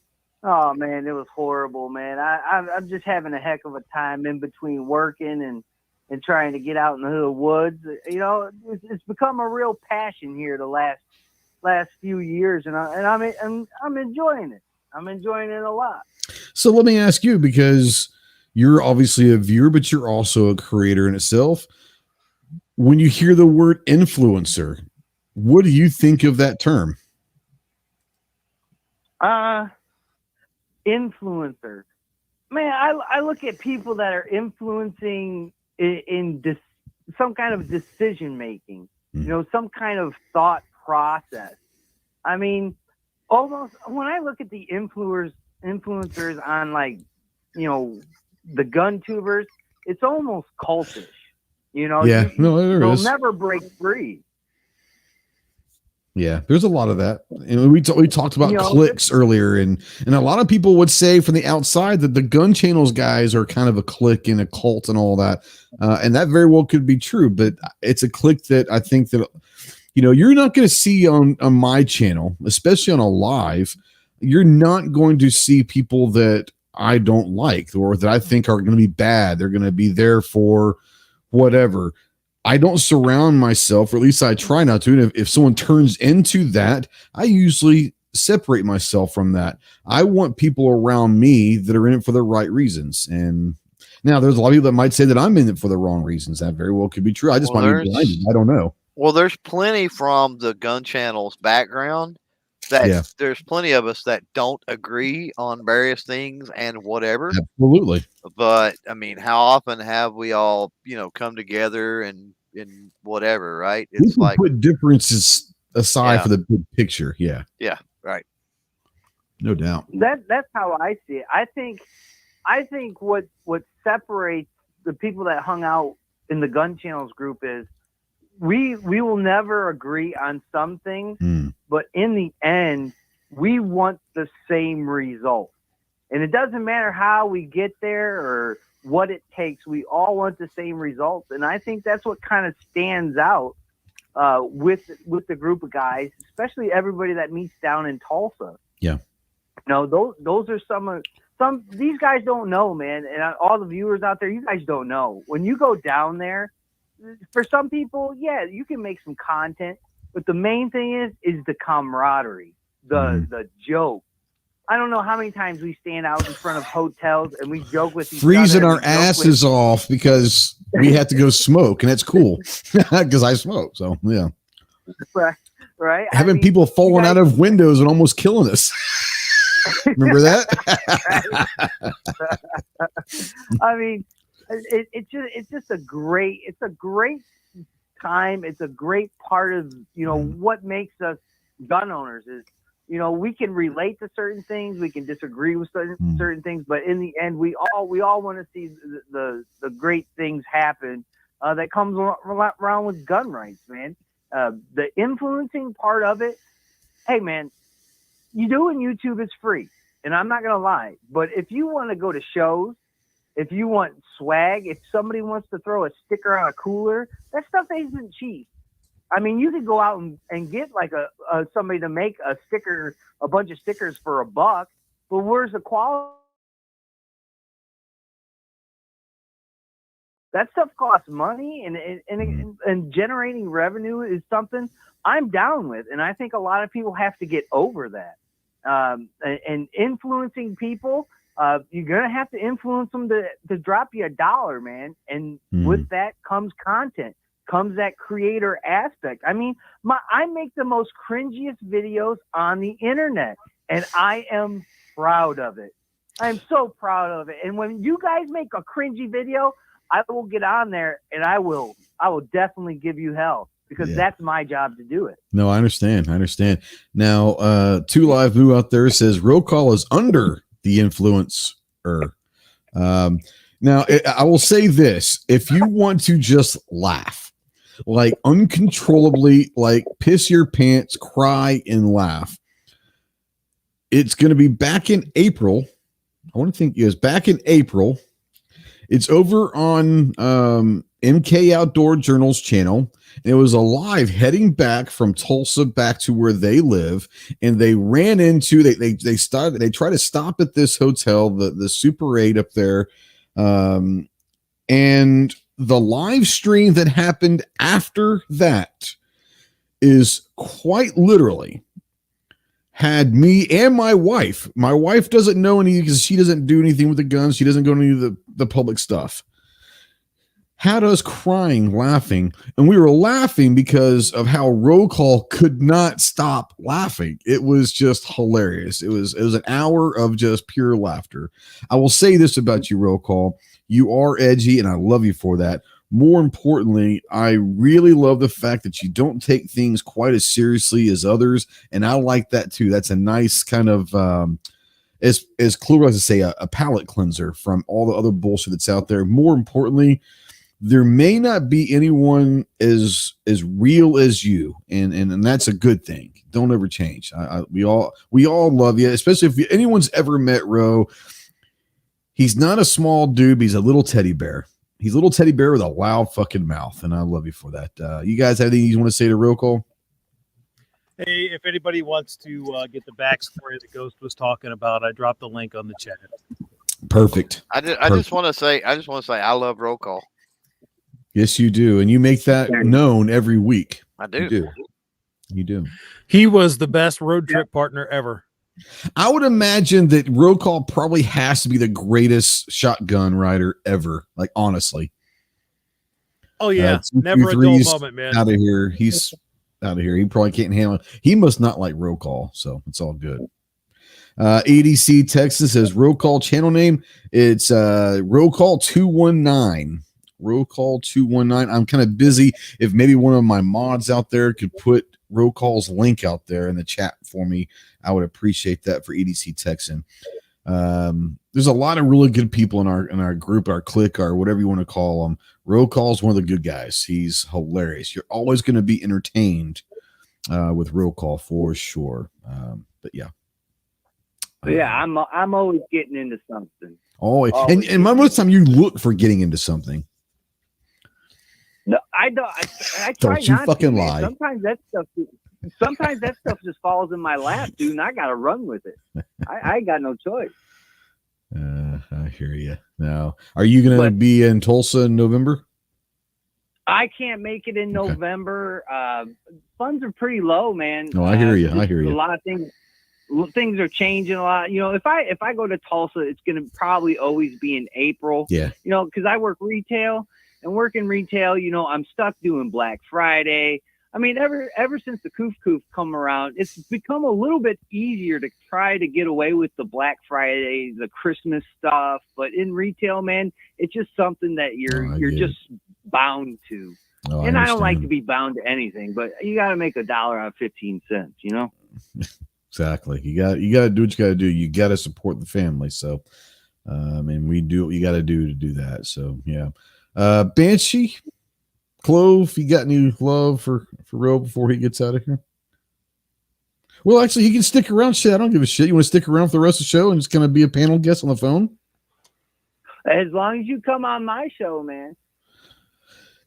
Oh man, it was horrible, man. I'm just having a heck of a time in between working and trying to get out in the woods. You know, it's become a real passion here the last few years, and I'm enjoying it. I'm enjoying it a lot. So let me ask you, because you're obviously a viewer, but you're also a creator in itself. When you hear the word influencer, what do you think of that term? Influencer. Man, I look at people that are influencing in some kind of decision making, you know, some kind of thought process. I mean, almost when I look at the influencers on, like, you know, the GunTubers, it's almost cultish. You know, they'll never break free. Yeah, there's a lot of that. And we talked about cliques earlier, and a lot of people would say from the outside that the gun channels guys are kind of a clique and a cult and all that. And that very well could be true, but it's a clique that I think that, you know, you're not going to see on my channel, especially on a live. You're not going to see people that I don't like or that I think are going to be bad. They're going to be there for whatever. I don't surround myself, or at least I try not to. And if someone turns into that, I usually separate myself from that. I want people around me that are in it for the right reasons. And now there's a lot of people that might say that I'm in it for the wrong reasons. That very well could be true. I just might be blinded. I don't know. Well, there's plenty from the gun channel's background that there's plenty of us that don't agree on various things and whatever. Absolutely. But I mean, how often have we all, you know, come together and whatever, right? It's we like put differences aside for the big picture. Yeah. Yeah. Right. No doubt. That's how I see it. I think what separates the people that hung out in the gun channels group is we will never agree on some things, but in the end, we want the same result. And it doesn't matter how we get there or what it takes. We all want the same results. And I think that's what kind of stands out with the group of guys, especially everybody that meets down in Tulsa. Yeah. You know, those are some these guys don't know, man. And all the viewers out there, you guys don't know. When you go down there, for some people, yeah, you can make some content, but the main thing is the camaraderie, the joke. I don't know how many times we stand out in front of hotels and we joke with each other. Freezing our asses off because we have to go smoke, and it's cool because I smoke. So, yeah. Right. Having people falling out of windows and almost killing us. Remember that? I mean, it's just a great time. It's a great part of, you know, what makes us gun owners is, you know, we can relate to certain things, we can disagree with certain things, but in the end, we all want to see the great things happen that comes around with gun rights, man. The influencing part of it, hey, man, you doing YouTube is free, and I'm not gonna lie, but if you want to go to shows, if you want swag, if somebody wants to throw a sticker on a cooler, that stuff isn't cheap. I mean, you could go out and get like somebody to make a bunch of stickers for $1, but where's the quality? That stuff costs money, and generating revenue is something I'm down with, and I think a lot of people have to get over that. And influencing people, you're gonna have to influence them to drop you $1, man. And with that comes content. Comes that creator aspect. I mean, I make the most cringiest videos on the internet, and I am proud of it. I'm so proud of it. And when you guys make a cringy video, I will get on there and I will definitely give you hell, because that's my job to do it. No, I understand. Now, 2 Live Moo out there says roll call is under the influencer. Now, I will say this: if you want to just laugh, like uncontrollably, like piss your pants, cry, and laugh. It's going to be back in April. I want to think it was back in April. It's over on MK Outdoor Journal's channel. And it was a live heading back from Tulsa back to where they live. And they ran into, they tried to stop at this hotel, the Super 8 up there. And the live stream that happened after that is quite literally had me and my wife. My wife doesn't know any because she doesn't do anything with the guns. She doesn't go to any of the public stuff. Had us crying, laughing, and we were laughing because of how Roll Call could not stop laughing. It was just hilarious. It was an hour of just pure laughter. I will say this about you, Roll Call. You are edgy, and I love you for that. More importantly, I really love the fact that you don't take things quite as seriously as others, and I like that too. That's a nice kind of, as Clue likes to say, a palate cleanser from all the other bullshit that's out there. More importantly, there may not be anyone as real as you, and that's a good thing. Don't ever change. We all love you, especially if anyone's ever met Ro. He's not a small dude, but he's a little teddy bear. He's a little teddy bear with a loud fucking mouth, and I love you for that. You guys have anything you want to say to Roll Call? Hey, if anybody wants to get the backstory that Ghost was talking about, I dropped the link on the chat. Perfect. I just want to say, I love Roll Call. Yes, you do, and you make that known every week. I do. You do. He was the best road trip partner ever. I would imagine that Roll Call probably has to be the greatest shotgun rider ever. Like, honestly. Oh, yeah. Never a dull moment, man. Out of here. He's out of here. He probably can't handle it. He must not like Roll Call, so it's all good. EDC Texas says Roll Call channel name. It's Roll Call 219. Roll Call 219. I'm kind of busy. If maybe one of my mods out there could put Roll Call's link out there in the chat for me, I would appreciate that for EDC Texan. There's a lot of really good people in our group, our clique, or whatever you want to call them. Roll Call's one of the good guys. He's hilarious. You're always going to be entertained with Roll Call for sure. But yeah. Yeah, I'm always getting into something. Always. And most of the time you look for getting into something. No, I don't. I try don't you not fucking to, lie. Sometimes that stuff just falls in my lap, dude, and I got to run with it. I ain't got no choice. I hear you. Now, are you going to be in Tulsa in November? I can't make it in November. Funds are pretty low, man. Oh, I hear you. I hear you. A lot of things are changing a lot. You know, if I go to Tulsa, it's going to probably always be in April. Yeah. You know, because I work retail. And working retail, you know, I'm stuck doing Black Friday. I mean, ever since the Coof come around, it's become a little bit easier to try to get away with the Black Friday, the Christmas stuff. But in retail, man, it's just something that you're just bound to. Oh, and I don't like to be bound to anything, but you got to make $1 out of 15 cents, you know? Exactly. You got to do what you got to do. You got to support the family. So, and we do what you got to do that. So, yeah. Banshee, Clove, you got any love for Ro before he gets out of here? Well, actually, he can stick around. Shit, I don't give a shit. You want to stick around for the rest of the show and just kind of be a panel guest on the phone? As long as you come on my show, man.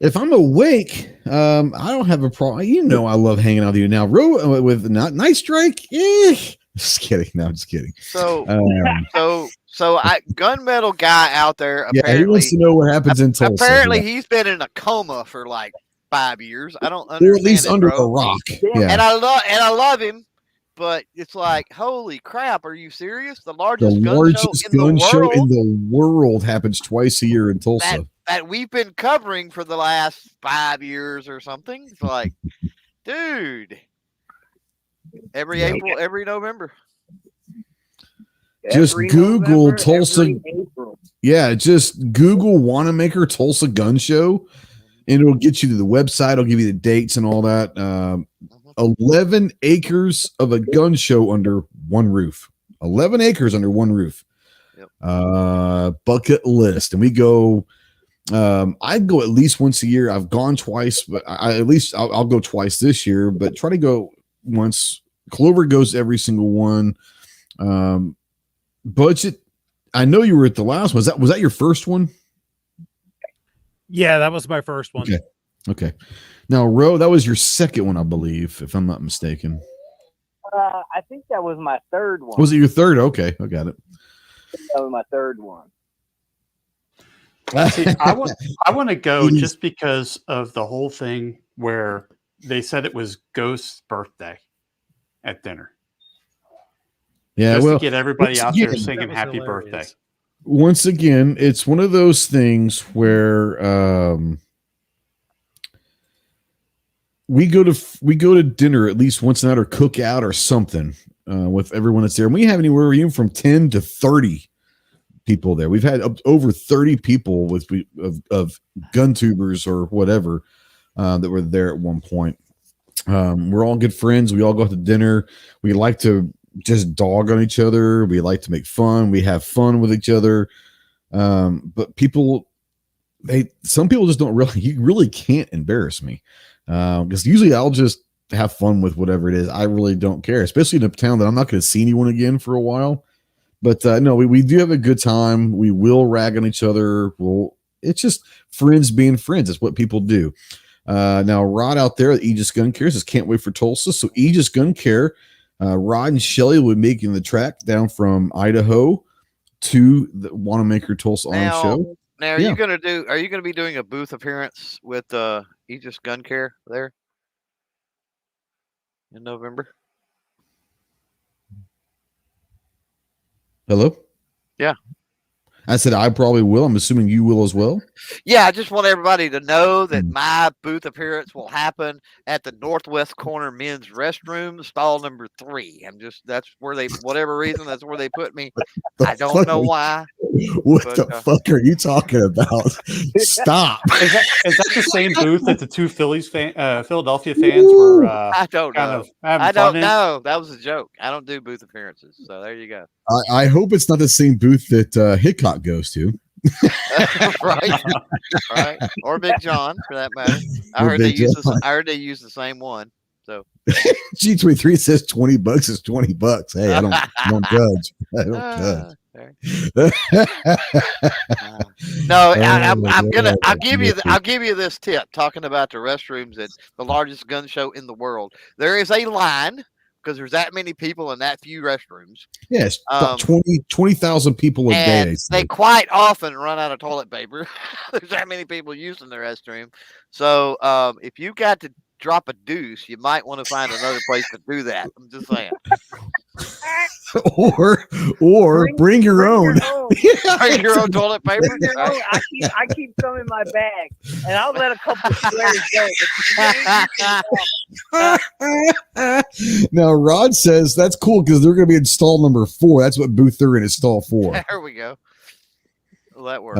If I'm awake, I don't have a problem. You know I love hanging out with you. Now, Ro with Night Strike, just kidding. No, I'm just kidding. So gunmetal guy out there. Apparently, he wants to know what happens in Tulsa. Apparently, he's been in a coma for like 5 years. I don't understand. Or at least under a rock. Yeah. And I love him, but it's like, holy crap! Are you serious? The largest gun show in the world happens twice a year in Tulsa. That we've been covering for the last 5 years or something. It's like, dude, every April, every November. Just Google Tulsa. Yeah, just Google Wanamaker Tulsa Gun Show, and it'll get you to the website. It'll give you the dates and all that. 11 acres of a gun show under one roof. 11 acres under one roof. Yep. Bucket list, and we go I go at least once a year. I've gone twice, but I'll go twice this year, but try to go once. Clover goes every single one. Budget. I know you were at the last one. Was that your first one? Yeah, that was my first one. Okay. Now, Ro, that was your second one, I believe, if I'm not mistaken. I think that was my third one. Was it your third? Okay, I got it. That was my third one. See, I want to go just because of the whole thing where they said it was Ghost's birthday at dinner. Yeah, just well, to get everybody out there singing That was happy hilarious. birthday. Once again, it's one of those things where we go to dinner at least once a night or cook out or something with everyone that's there. And we have anywhere even from 10 to 30 people there. We've had over 30 people of GunTubers or whatever that were there at one point. We're all good friends. We all go out to dinner. We like to just dog on each other. We like to make fun. We have fun with each other. But some people just don't really, you really can't embarrass me. Because usually I'll just have fun with whatever it is. I really don't care, especially in a town that I'm not going to see anyone again for a while. But no, we do have a good time. We will rag on each other. It's just friends being friends. It's what people do. Now, Rod out there at Aegis Gun Care says, can't wait for Tulsa. So Aegis Gun Care, Rod and Shelly will be making the track down from Idaho to the Wanamaker Tulsa Arms Show. Now, are you gonna be doing a booth appearance with Aegis Gun Care there in November? Hello? Yeah. I said I probably will. I'm assuming you will as well. Yeah, I just want everybody to know that my booth appearance will happen at the northwest corner men's restroom, stall number 3. That's where whatever reason, that's where they put me. I don't know why. What the fuck are you talking about? Stop. Is that the same booth that the two Philadelphia fans were? I don't know. I don't know. That was a joke. I don't do booth appearances. So there you go. I hope it's not the same booth that Hickok goes to. right. Or Big John, for that matter. I heard they use the same one. So G23 says $20 is $20. Hey, I don't judge. I don't judge. No, I'll give you this tip. Talking about the restrooms at the largest gun show in the world, there is a line because there's that many people in that few restrooms. Yes, 20,000 people a day. They quite often run out of toilet paper. There's that many people using the restroom. So if you got to drop a deuce, you might want to find another place to do that. I'm just saying. or bring your own. Bring your own toilet paper. I keep some in my bag, and I'll let a couple squares go. Now Rod says that's cool because they're going to be in stall number 4. That's what booth they're in is stall 4. There we go. Well, that works.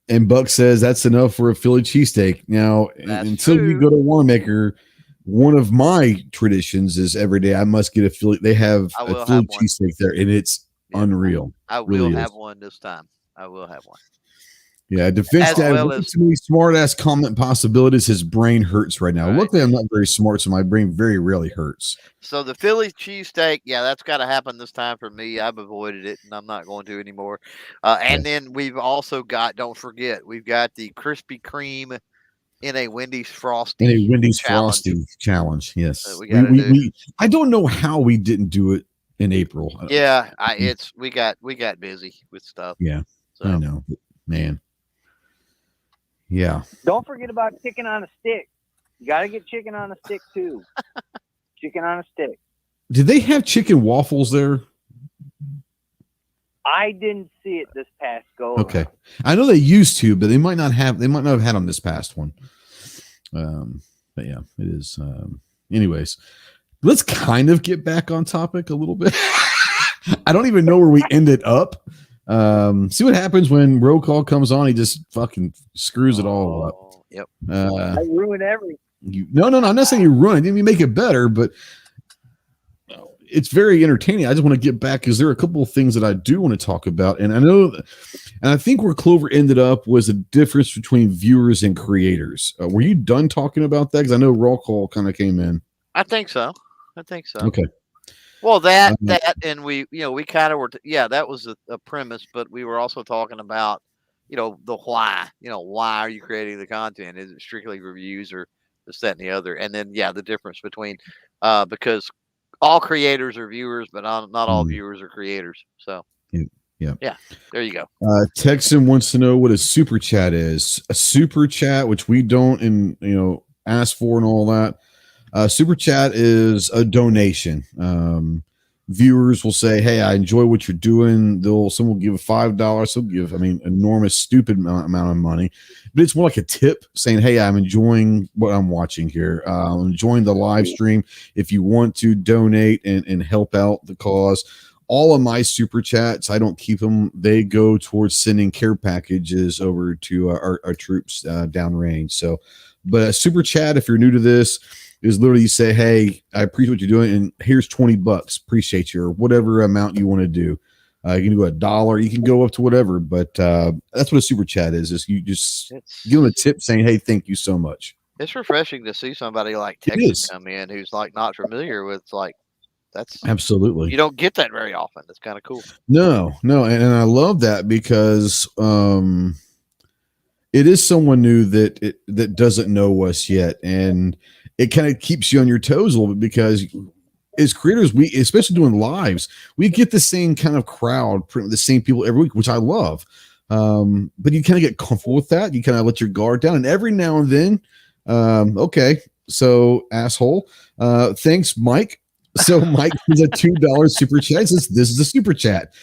And Buck says that's enough for a Philly cheesesteak. Now, until you go to Wanamaker, one of my traditions is every day I must get a Philly. They have a Philly cheesesteak there, and it's unreal. I will have one this time. I will have one. Yeah, Defense Dad, too many smart-ass comment possibilities. His brain hurts right now. Right. Luckily, I'm not very smart, so my brain very rarely hurts. So the Philly cheesesteak, yeah, that's got to happen this time for me. I've avoided it, and I'm not going to anymore. And then we've also got, don't forget, we've got the Krispy Kreme in a Wendy's Frosty. In a Wendy's Frosty challenge, yes. I don't know how we didn't do it in April. Yeah, we got busy with stuff. Yeah, so. I know, man. Yeah. Don't forget about chicken on a stick. You got to get chicken on a stick too. Chicken on a stick. Did they have chicken waffles there? I didn't see it this past go. Okay. Around. I know they used to, but they might not have had on this past one. But yeah, it is. Anyways, let's kind of get back on topic a little bit. I don't even know where we ended up. See what happens when roll call comes on. He just fucking screws it all up. Yep. I ruin everything. No. I'm not saying you ruin it. You make it better, but it's very entertaining. I just want to get back because there are a couple of things that I do want to talk about, and I know, and I think where Clover ended up was the difference between viewers and creators. Were you done talking about that? Because I know roll call kind of came in. I think so. Okay. Well, that and we kind of were that was a premise, but we were also talking about the why. Why are you creating the content? Is it strictly reviews or this, that, and the other? And then the difference between because all creators are viewers, but not all viewers are creators. So yeah, there you go. Texan wants to know what a super chat is. A super chat, which we don't ask for and all that. Super chat is a donation. Viewers will say, "Hey, I enjoy what you're doing." Some will give $5. Some give, enormous, stupid amount of money, but it's more like a tip saying, "Hey, I'm enjoying what I'm watching here. I'm enjoying the live stream. If you want to donate and help out the cause." All of my super chats, I don't keep them. They go towards sending care packages over to our troops downrange. So, but a super chat, if you're new to this, is literally you say, "Hey, I appreciate what you're doing, and here's $20. Appreciate you," or whatever amount you want to do. You can do $1, you can go up to whatever, but that's what a super chat is. Is you just give them a tip saying, "Hey, thank you so much." It's refreshing to see somebody like Texas come in who's like not familiar with that's absolutely, you don't get that very often. That's kind of cool. No, and I love that because it is someone new that doesn't know us yet, and it kind of keeps you on your toes a little bit because as creators, we, especially doing lives, we get the same kind of crowd, the same people every week, which I love. But you kind of get comfortable with that. You kind of let your guard down, and every now and then, okay, so asshole, thanks, Mike. So Mike is a $2 super chat. This is a super chat.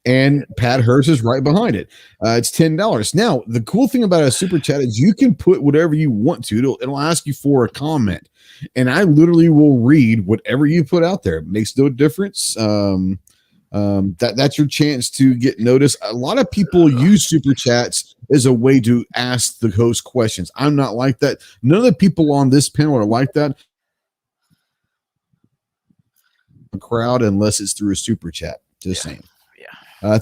And Pat Hurst is right behind it. It's $10. Now, the cool thing about a super chat is you can put whatever you want to. It'll ask you for a comment, and I literally will read whatever you put out there. It makes no difference. That's your chance to get noticed. A lot of people use super chats as a way to ask the host questions. I'm not like that. None of the people on this panel are like that. Crowd unless it's through a super chat. Just saying.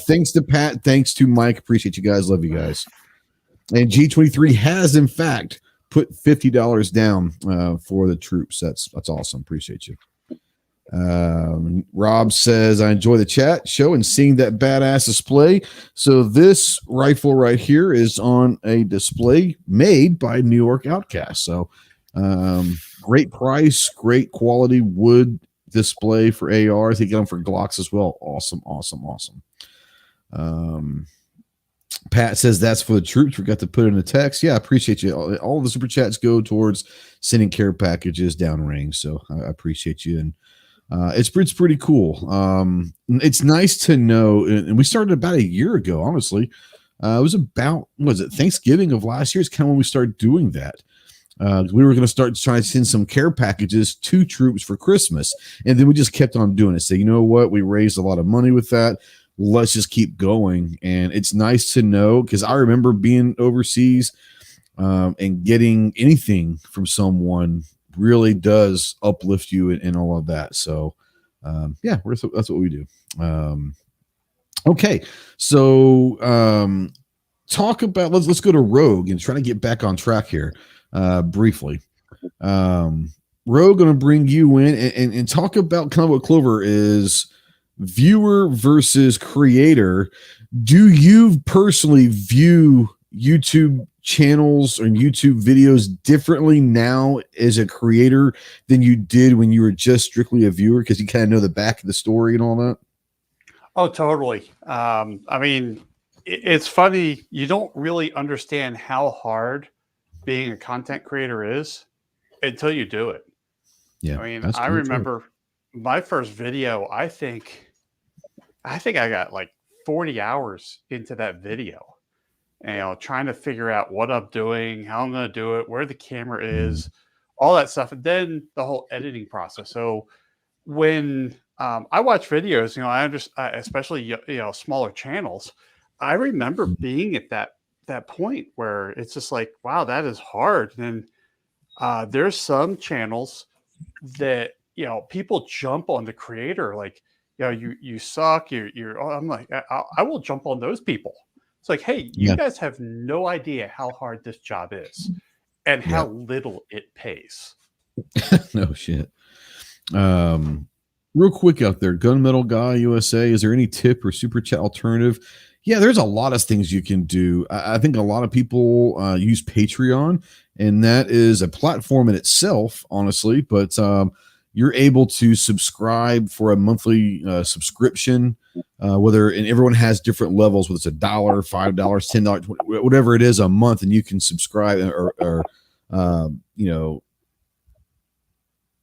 Thanks to Pat. Thanks to Mike. Appreciate you guys. Love you guys. And G23 has, in fact, put $50 down for the troops. That's awesome. Appreciate you. Rob says, "I enjoy the chat show and seeing that badass display." So this rifle right here is on a display made by New York Outcast. So great price, great quality wood display for ARs. They get them for Glocks as well. Awesome. Pat says that's for the troops. Forgot to put in the text. Yeah, I appreciate you. All the super chats go towards sending care packages downrange. So I appreciate you. And it's pretty cool. It's nice to know. And we started about a year ago, honestly. It was about, Thanksgiving of last year is kind of when we started doing that. We were going to start trying to send some care packages to troops for Christmas. And then we just kept on doing it. So, you know what? We raised a lot of money with that. Let's just keep going. And it's nice to know because I remember being overseas and getting anything from someone really does uplift you and all of that. So, that's what we do. Okay. So talk about, let's go to Rogue and try to get back on track here. Briefly, Rogue, going to bring you in and talk about kind of what Clover is, viewer versus creator. Do you personally view YouTube channels or YouTube videos differently now as a creator than you did when you were just strictly a viewer, because you kind of know the back of the story and all that? Oh, totally. It's funny. You don't really understand how hard being a content creator is until you do it. Yeah. I remember my first video, I think I got like 40 hours into that video, trying to figure out what I'm doing, how I'm going to do it, where the camera is, all that stuff. And then the whole editing process. So when I watch videos, I understand, especially, smaller channels, I remember being at that point where it's just like, wow, that is hard. And then there's some channels that people jump on the creator like, you suck. I'm like, I will jump on those people. It's like, hey, you guys have no idea how hard this job is and how little it pays. No shit. Real quick out there, Gunmetal Guy USA, is there any tip or super chat alternative? Yeah, there's a lot of things you can do. I think a lot of people use Patreon, and that is a platform in itself, honestly, but you're able to subscribe for a monthly subscription, and everyone has different levels, whether it's $1, $5, $10, whatever it is a month, and you can subscribe or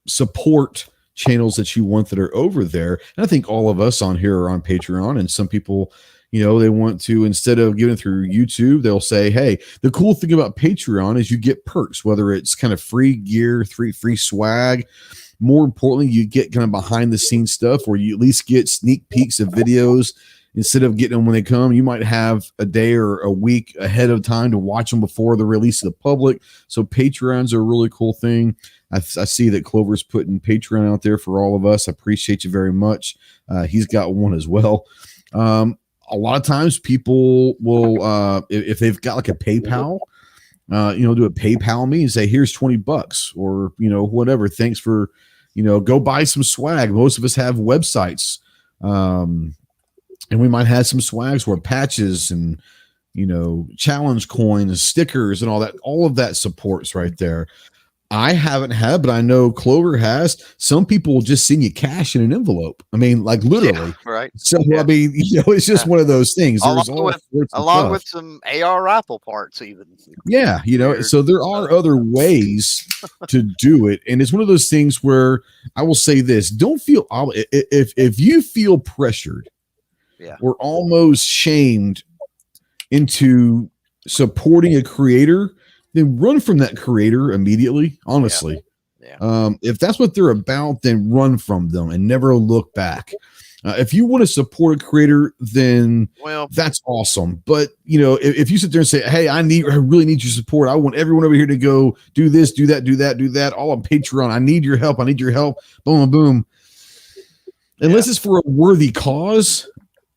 support channels that you want that are over there. And I think all of us on here are on Patreon, and some people, they want to, instead of giving it through YouTube, they'll say, hey, the cool thing about Patreon is you get perks, whether it's kind of free gear, free swag. More importantly, you get kind of behind the scenes stuff where you at least get sneak peeks of videos. Instead of getting them when they come, you might have a day or a week ahead of time to watch them before the release of the public. So Patreons are a really cool thing. I see that Clover's putting Patreon out there for all of us. I appreciate you very much. He's got one as well. A lot of times people will, if they've got like a PayPal, do a PayPal me and say, here's $20 or, whatever. Thanks for, go buy some swag. Most of us have websites. And we might have some swags or patches and, challenge coins, stickers and all that. All of that supports right there. I haven't had, but I know Clover has. Some people will just send you cash in an envelope. I mean, like literally. Yeah, right. So, I mean, it's just one of those things. There's along with some AR rifle parts even. Yeah, so there are other ways to do it. And it's one of those things where I will say this, don't feel, if you feel pressured or almost shamed into supporting a creator, then run from that creator immediately, honestly. If that's what they're about, then run from them and never look back. If you want to support a creator, then that's awesome. But if you sit there and say, hey, I really need your support. I want everyone over here to go do this, do that, all on Patreon. I need your help. Boom, boom, boom. Unless it's for a worthy cause,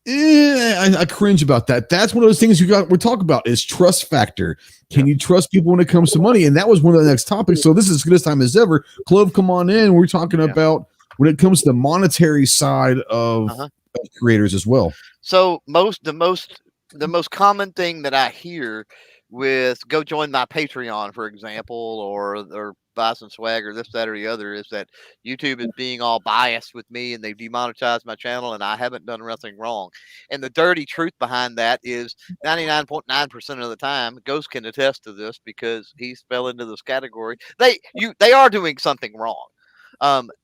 I cringe about that. That's one of those things we're talking about is trust factor. Can you trust people when it comes to money? And that was one of the next topics. So this is as good a time as ever. Clove, come on in. We're talking about when it comes to the monetary side of creators as well. So the most common thing that I hear with go join my Patreon, for example, or buy some swag or this, that, or the other is that YouTube is being all biased with me and they've demonetized my channel and I haven't done nothing wrong. And the dirty truth behind that is 99.9% of the time, Ghost can attest to this because he's fell into this category. They are doing something wrong.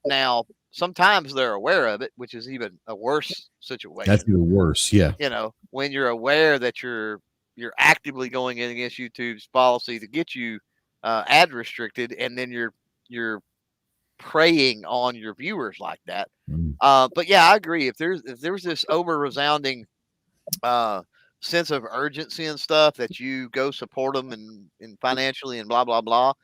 Now, sometimes they're aware of it, which is even a worse situation. That's even worse. Yeah. When you're aware that you're actively going in against YouTube's policy to get you ad restricted, and then you're preying on your viewers like that. But yeah, I agree. If there's this over resounding sense of urgency and stuff that you go support them and financially and blah blah blah,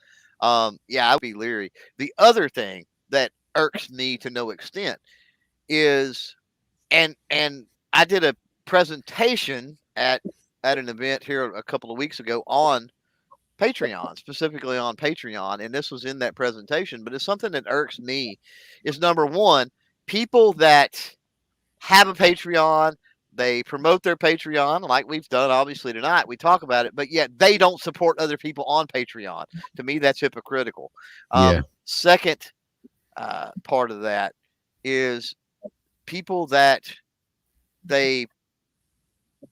I'd be leery. The other thing that irks me to no extent is, and I did a presentation at an event here a couple of weeks ago on Patreon, specifically on Patreon, and this was in that presentation, but it's something that irks me is number one, people that have a Patreon, they promote their Patreon like we've done obviously tonight. We talk about it, but yet they don't support other people on Patreon. To me, that's hypocritical. Second part of that is people that they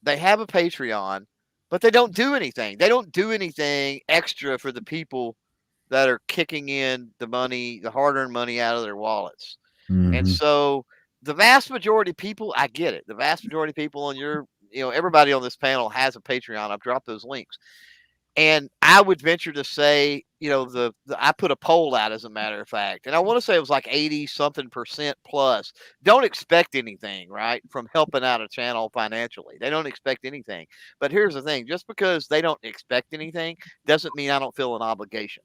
have a Patreon, but they don't do anything. They don't do anything extra for the people that are kicking in the money, the hard-earned money out of their wallets. And so the vast majority of people, I get it. The vast majority of people on everybody on this panel has a Patreon. I've dropped those links. And I would venture to say, I put a poll out as a matter of fact, and I want to say it was like 80-something% plus. Don't expect anything, right, from helping out a channel financially. They don't expect anything. But here's the thing. Just because they don't expect anything doesn't mean I don't feel an obligation.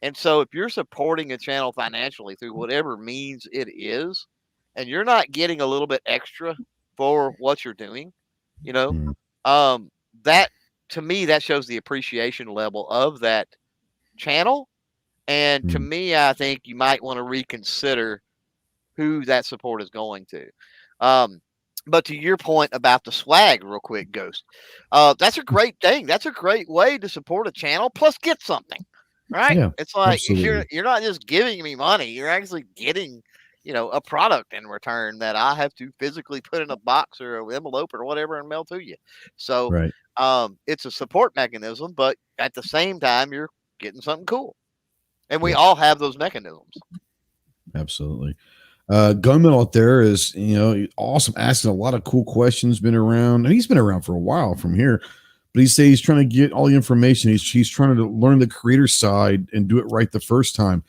And so if you're supporting a channel financially through whatever means it is, and you're not getting a little bit extra for what you're doing, you know, that to me, that shows the appreciation level of that channel. And to me, I think you might want to reconsider who that support is going to. But to your point about the swag, real quick, Ghost, that's a great thing. That's a great way to support a channel, plus get something, right? Yeah, it's like absolutely. you're not just giving me money; you're actually getting, you know, a product in return that I have to physically put in a box or an envelope or whatever and mail to you. So, Right. it's a support mechanism, but at the same time, you're getting something cool, and we all have those mechanisms. Absolutely. Gunman out there is, you know, awesome, asking a lot of cool questions, been around, and he's been around for a while from here, but he says he's trying to get all the information. He's trying to learn the creator side and do it right the first time.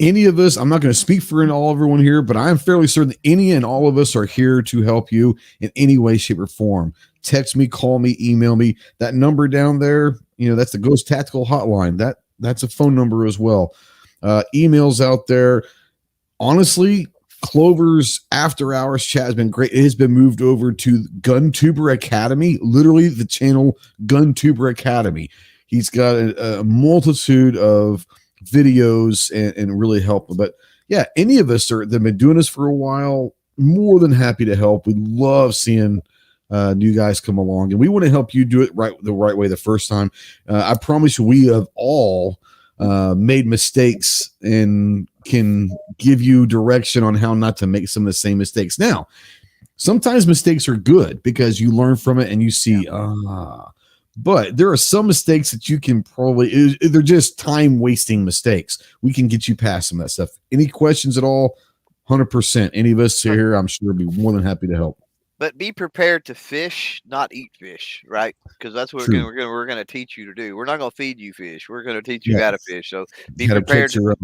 Any of us, I'm not going to speak for everyone here, but I'm fairly certain that any and all of us are here to help you in any way, shape, or form. Text me, call me, email me. That number down there, you know, that's the Ghost Tactical Hotline. That's a phone number as well. Emails out there. Honestly, Clover's after hours chat has been great. It has been moved over to GunTuber Academy, literally the channel GunTuber Academy. He's got a multitude of videos and really help. But yeah, any of us that have been doing this for a while, more than happy to help. We love seeing new guys come along, and we want to help you do it the right way the first time. I promise you, we have all made mistakes and can give you direction on how not to make some of the same mistakes. Now, sometimes mistakes are good because you learn from it and you see, but there are some mistakes that you can probably, they're just time wasting mistakes. We can get you past some of that stuff. Any questions at all? 100%. Any of us here, I'm sure, would be more than happy to help. But be prepared to fish, not eat fish, right? Because that's what we're going to teach you to do. We're not going to feed you fish. We're going to teach you how to fish. So be prepared to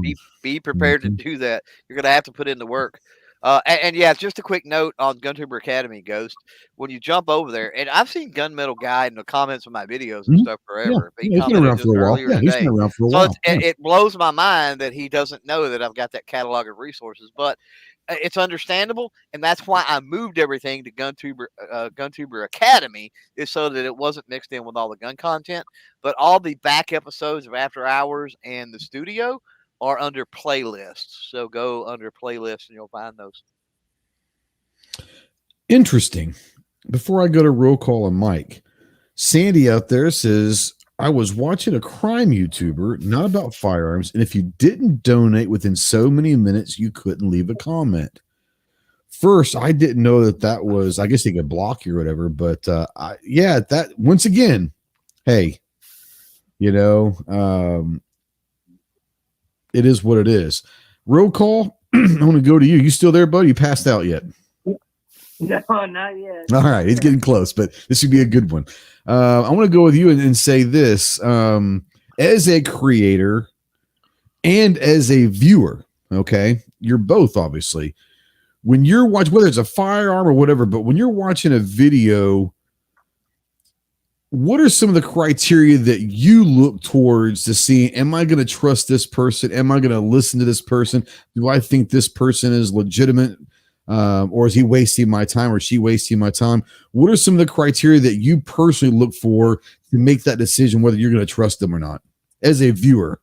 be prepared to do that. You're going to have to put in the work. And yeah, just a quick note on GunTuber Academy, Ghost. When you jump over there, and I've seen Gunmetal Guy in the comments of my videos and stuff forever. Yeah. He's been around for a while. Yeah, he's been around for a while. It blows my mind that he doesn't know that I've got that catalog of resources, but it's understandable, and that's why I moved everything to GunTuber Academy, is so that it wasn't mixed in with all the gun content. But all the back episodes of After Hours and the studio are under playlists. So go under playlists, and you'll find those. Interesting. Before I go to roll call on Mike, Sandy out there says, I was watching a crime YouTuber, not about firearms, and if you didn't donate within so many minutes, you couldn't leave a comment. First, I didn't know that was, I guess they could block you or whatever, but that, once again, hey, you know, it is what it is. Roll call, I'm going to go to you. You still there, buddy? You passed out yet? No, not yet. All right, it's getting close, but this would be a good one. I want to go with you and say this. As a creator and as a viewer, okay, you're both obviously. When you're watching, whether it's a firearm or whatever, but when you're watching a video, what are some of the criteria that you look towards to see, am I going to trust this person? Am I going to listen to this person? Do I think this person is legitimate? Or is he wasting my time, or she wasting my time? What are some of the criteria that you personally look for to make that decision whether you're going to trust them or not as a viewer?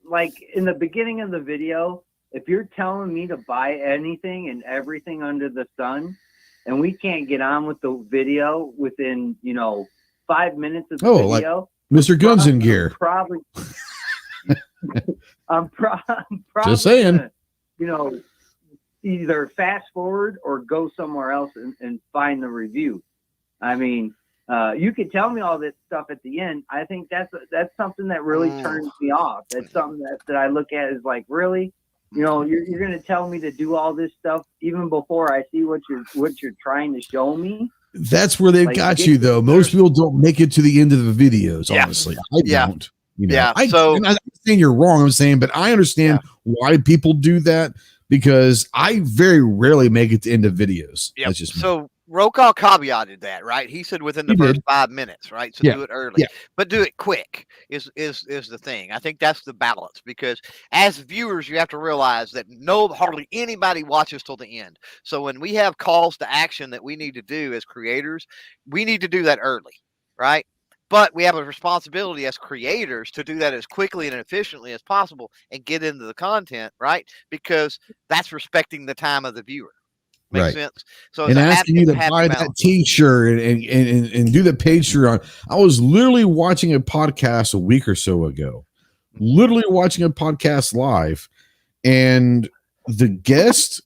Like in the beginning of the video, if you're telling me to buy anything and everything under the sun, and we can't get on with the video within 5 minutes of the video, like Mr. Guns and Gear, I'm probably just saying. Either fast forward or go somewhere else and find the review. I mean, you could tell me all this stuff at the end. I think that's something that really turns me off. That's something that I look at as like, really, you're going to tell me to do all this stuff even before I see what you're trying to show me. That's where they've got you, though. Most people don't make it to the end of the videos. Honestly, I don't. I'm not saying you're wrong. I'm saying, but I understand why people do that, because I very rarely make it to end of videos. Yep. That's just so Roll call caveated that, right? He said within the first 5 minutes, right? So do it early, but do it quick is the thing. I think that's the balance, because as viewers, you have to realize that hardly anybody watches till the end. So when we have calls to action that we need to do as creators, we need to do that early, right? But we have a responsibility as creators to do that as quickly and efficiently as possible and get into the content, right? Because that's respecting the time of the viewer. Makes sense. So and asking you to buy that T-shirt and do the Patreon. I was literally watching a podcast a week or so ago, literally watching a podcast live, and the guest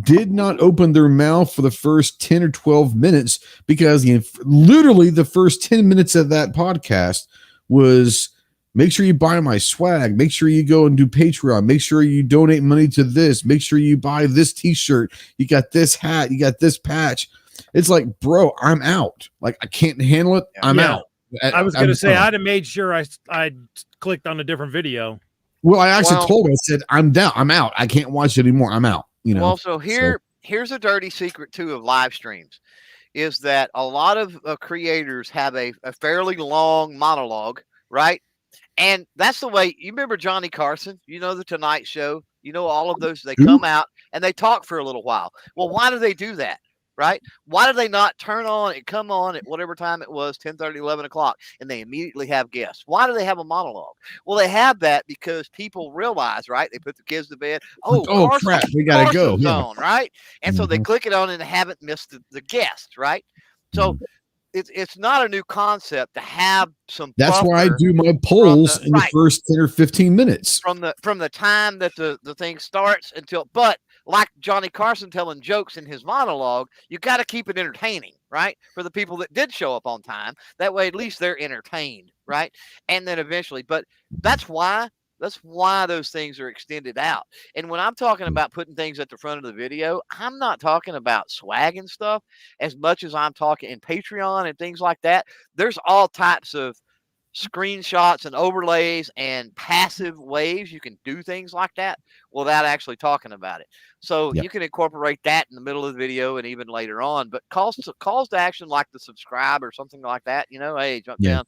did not open their mouth for the first 10 or 12 minutes because literally the first 10 minutes of that podcast was, make sure you buy my swag. Make sure you go and do Patreon. Make sure you donate money to this. Make sure you buy this T-shirt. You got this hat. You got this patch. It's like, bro, I'm out. Like, I can't handle it. I'm out. I was going to say, I'd have made sure I clicked on a different video. Well, I actually told her, I said, I'm down. I'm out. I can't watch it anymore. I'm out. Well, so here's a dirty secret too of live streams, is that a lot of creators have a fairly long monologue, right? And that's the way, you remember Johnny Carson, the Tonight Show, all of those, they come out and they talk for a little while. Well, why do they do that? Right? Why do they not turn on and come on at whatever time it was, 10:30, 11 o'clock, and they immediately have guests? Why do they have a monologue? Well, they have that because people realize, right? They put the kids to bed. Oh, crap, we got to go. Zone, right? And so they click it on and haven't missed the guest, right? So it's not a new concept to have some. That's why I do my polls in the first 10 or 15 minutes from the time that the thing starts until. But like Johnny Carson telling jokes in his monologue, you got to keep it entertaining, right? For the people that did show up on time, that way at least they're entertained, right? And then eventually, but that's why those things are extended out. And when I'm talking about putting things at the front of the video, I'm not talking about swag and stuff as much as I'm talking in Patreon and things like that. There's all types of screenshots and overlays and passive ways you can do things like that without actually talking about it. So you can incorporate that in the middle of the video and even later on. But calls to action like the subscribe or something like that, hey, jump down,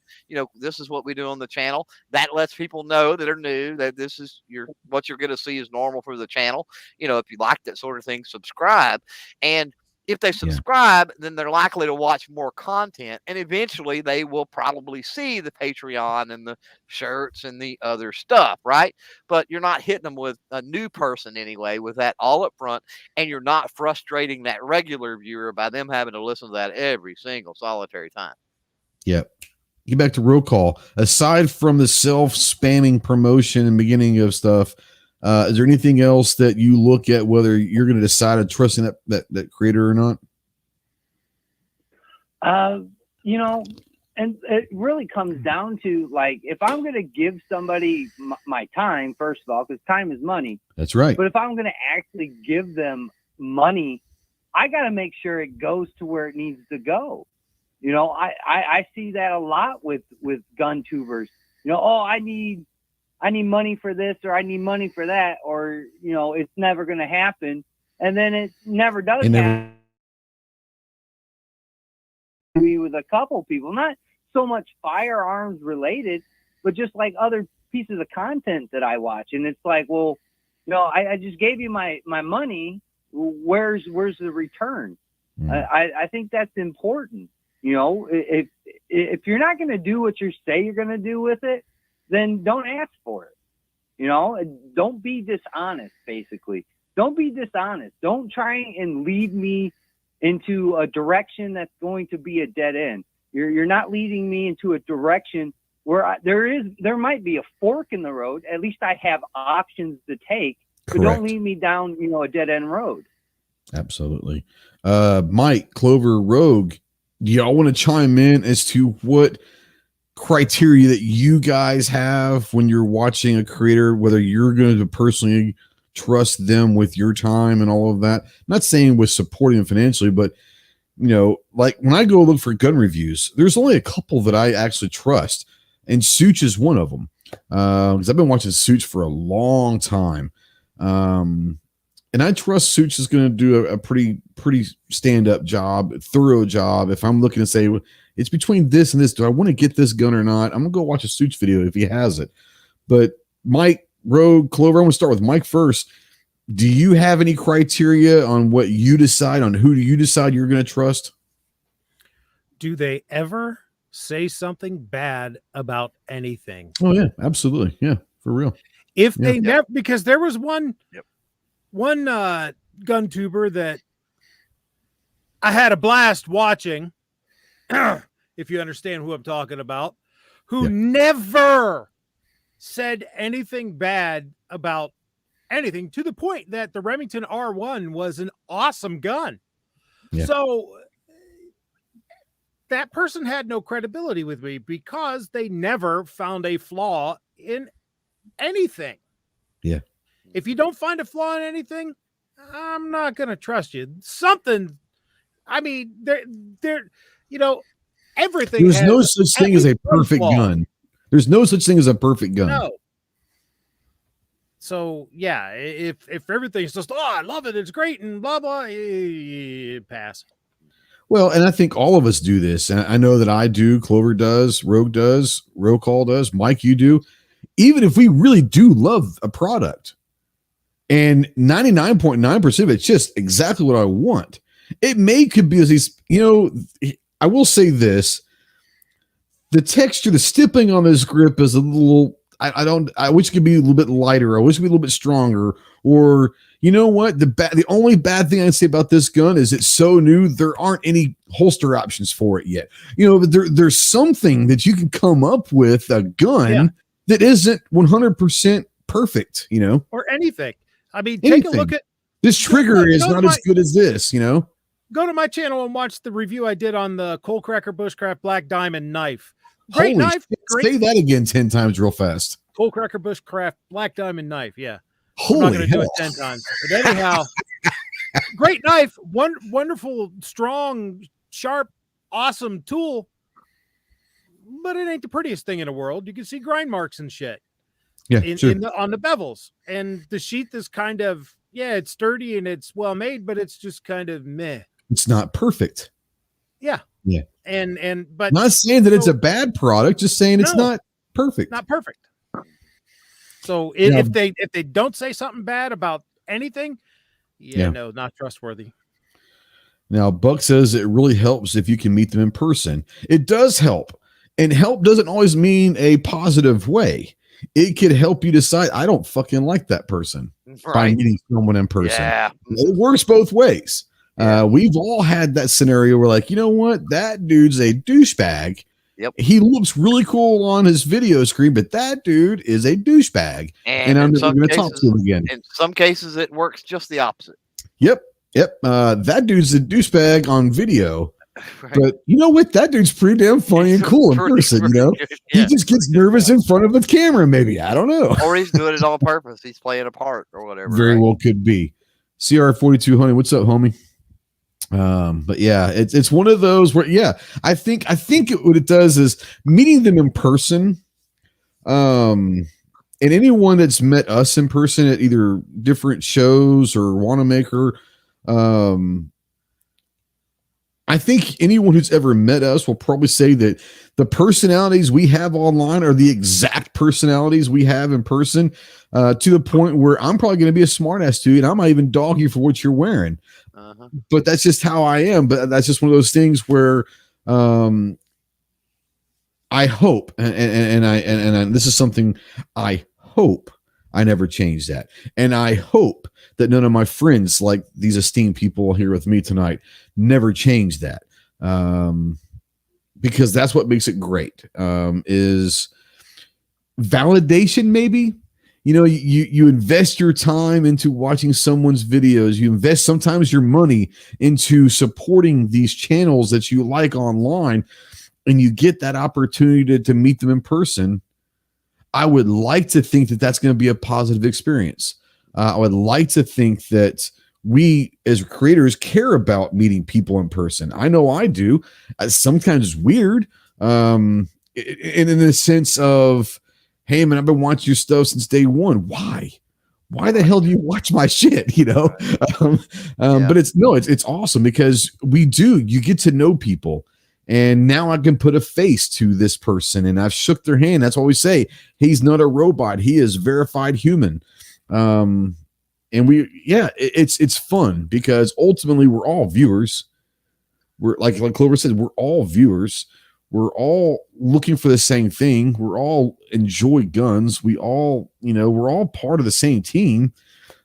this is what we do on the channel. That lets people know that are new that this is what you're going to see is normal for the channel. If you like that sort of thing, subscribe. And if they subscribe, then they're likely to watch more content, and eventually they will probably see the Patreon and the shirts and the other stuff, right? But you're not hitting them with a new person anyway with that all up front, and you're not frustrating that regular viewer by them having to listen to that every single solitary time. Yep. Get back to roll call. Aside from the self-spamming promotion and beginning of stuff, is there anything else that you look at whether you're going to decide to trust in that creator or not? And it really comes down to, like, if I'm going to give somebody my time, first of all, because time is money. That's right. But if I'm going to actually give them money, I got to make sure it goes to where it needs to go. I see that a lot with GunTubers. I need money for this, or I need money for that, or, it's never going to happen. And then it never does happen. With a couple people, not so much firearms related, but just like other pieces of content that I watch. And it's like, well, I just gave you my money. Where's the return? I think that's important. If you're not going to do what you say you're going to do with it, then don't ask for it. Don't be dishonest, basically. Don't be dishonest. Don't try and lead me into a direction that's going to be a dead end. You're not leading me into a direction where there might be a fork in the road. At least I have options to take. Correct. But don't lead me down, a dead end road. Absolutely. Mike, Clover, Rogue, do y'all want to chime in as to what criteria that you guys have when you're watching a creator, whether you're going to personally trust them with your time and all of that? I'm not saying with supporting them financially, but like when I go look for gun reviews, there's only a couple that I actually trust, and Such is one of them, because I've been watching Such for a long time. And I trust Suits is going to do a pretty stand-up job, thorough job. If I'm looking to say it's between this and this, do I want to get this gun or not? I'm going to go watch a Suits video if he has it. But Mike, Rogue, Clover, I'm going to start with Mike first. Do you have any criteria on what you decide on who do you decide you're going to trust? Do they ever say something bad about anything? Oh yeah, absolutely. Yeah, for real. If they never, because there was one GunTuber that I had a blast watching, if you understand who I'm talking about, who never said anything bad about anything, to the point that the Remington R1 was an awesome gun. Yeah. So that person had no credibility with me because they never found a flaw in anything. Yeah. If you don't find a flaw in anything, I'm not going to trust you. Something, I mean, there, you know, everything. There's no such thing as a perfect gun. There's no such thing as a perfect gun. No. So yeah, if everything's just, oh, I love it, it's great, and blah blah, pass. Well, and I think all of us do this, and I know that I do. Clover does, Rogue does, Roll Call does, Mike, you do. Even if we really do love a product, and 99.9% of it's just exactly what I want, it could be as these. You know, I will say this: the texture, the stippling on this grip is a little. I wish it could be a little bit lighter. I wish it could be a little bit stronger. Or, you know what? The only bad thing I say about this gun is it's so new, there aren't any holster options for it yet. You know, but there's something that you can come up with a gun that isn't 100% perfect, you know? Or anything. I mean, take a look at this trigger is not as good as this, you know? Go to my channel and watch the review I did on the Cold Cracker Bushcraft Black Diamond knife. Great Holy knife. Shit. Say that again 10 times real fast. Cold Cracker Bushcraft Black Diamond knife. Yeah. Holy I'm not going to do it 10 times. But anyhow, great knife. Wonderful, strong, sharp, awesome tool. But it ain't the prettiest thing in the world. You can see grind marks and shit. Yeah, on the bevels. And the sheath is kind of, it's sturdy and it's well made, but it's just kind of meh. It's not perfect. Yeah. Yeah. But not saying that it's a bad product, just saying it's not perfect. Not perfect. So if they don't say something bad about anything, no, not trustworthy. Now, Buck says it really helps if you can meet them in person. It does help. And help doesn't always mean a positive way. It could help you decide, I don't fucking like that person by meeting someone in person. Yeah. It works both ways. We've all had that scenario where, like, you know what? That dude's a douchebag. Yep. He looks really cool on his video screen, but that dude is a douchebag. And I'm never going to talk to him again. In some cases, it works just the opposite. Yep. That dude's a douchebag on video. Right. But you know what? That dude's pretty damn funny and cool in person, you know? He just gets nervous in front of the camera, maybe. I don't know. Or he's doing it on purpose. He's playing a part or whatever. Very well could be. CR4200, what's up, homie? But yeah, it's one of those where I think what it does is meeting them in person. And anyone that's met us in person at either different shows or Wanamaker, I think anyone who's ever met us will probably say that the personalities we have online are the exact personalities we have in person, to the point where I'm probably going to be a smartass to you, and I might even dog you for what you're wearing. But that's just how I am. But that's just one of those things where I hope, and this is something I hope I never change that. And I hope that none of my friends, like these esteemed people here with me tonight, never change that. Because that's what makes it great, is validation, maybe. You know, you invest your time into watching someone's videos. You invest sometimes your money into supporting these channels that you like online, and you get that opportunity to meet them in person. I would like to think that that's going to be a positive experience. I would like to think that we as creators care about meeting people in person. I know I do. Sometimes it's weird, and in the sense of, hey man, I've been watching your stuff since day one. Why? why the hell do you watch my shit? But it's awesome because you get to know people, and now I can put a face to this person, and I've shook their hand. That's why we say he's not a robot. He is verified human. And it's fun because ultimately we're all viewers. We're like Clover said, we're all viewers. We're all looking for the same thing. We're all enjoy guns. We're all part of the same team.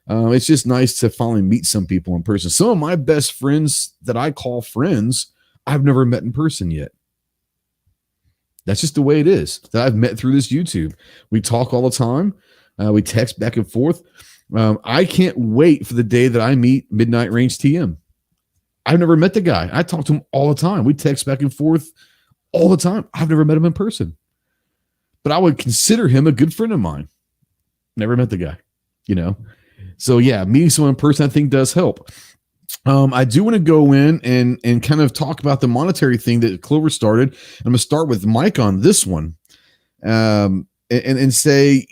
It's just nice to finally meet some people in person. Some of my best friends that I call friends, I've never met in person yet. That's just the way it is that I've met through this YouTube. We talk all the time. We text back and forth. I can't wait for the day that I meet Midnight Range TM. I've never met the guy. I talk to him all the time. We text back and forth all the time. I've never met him in person, but I would consider him a good friend of mine. Never met the guy, So yeah, meeting someone in person I think does help. I do want to go in and kind of talk about the monetary thing that Clover started. I'm going to start with Mike on this one, and say,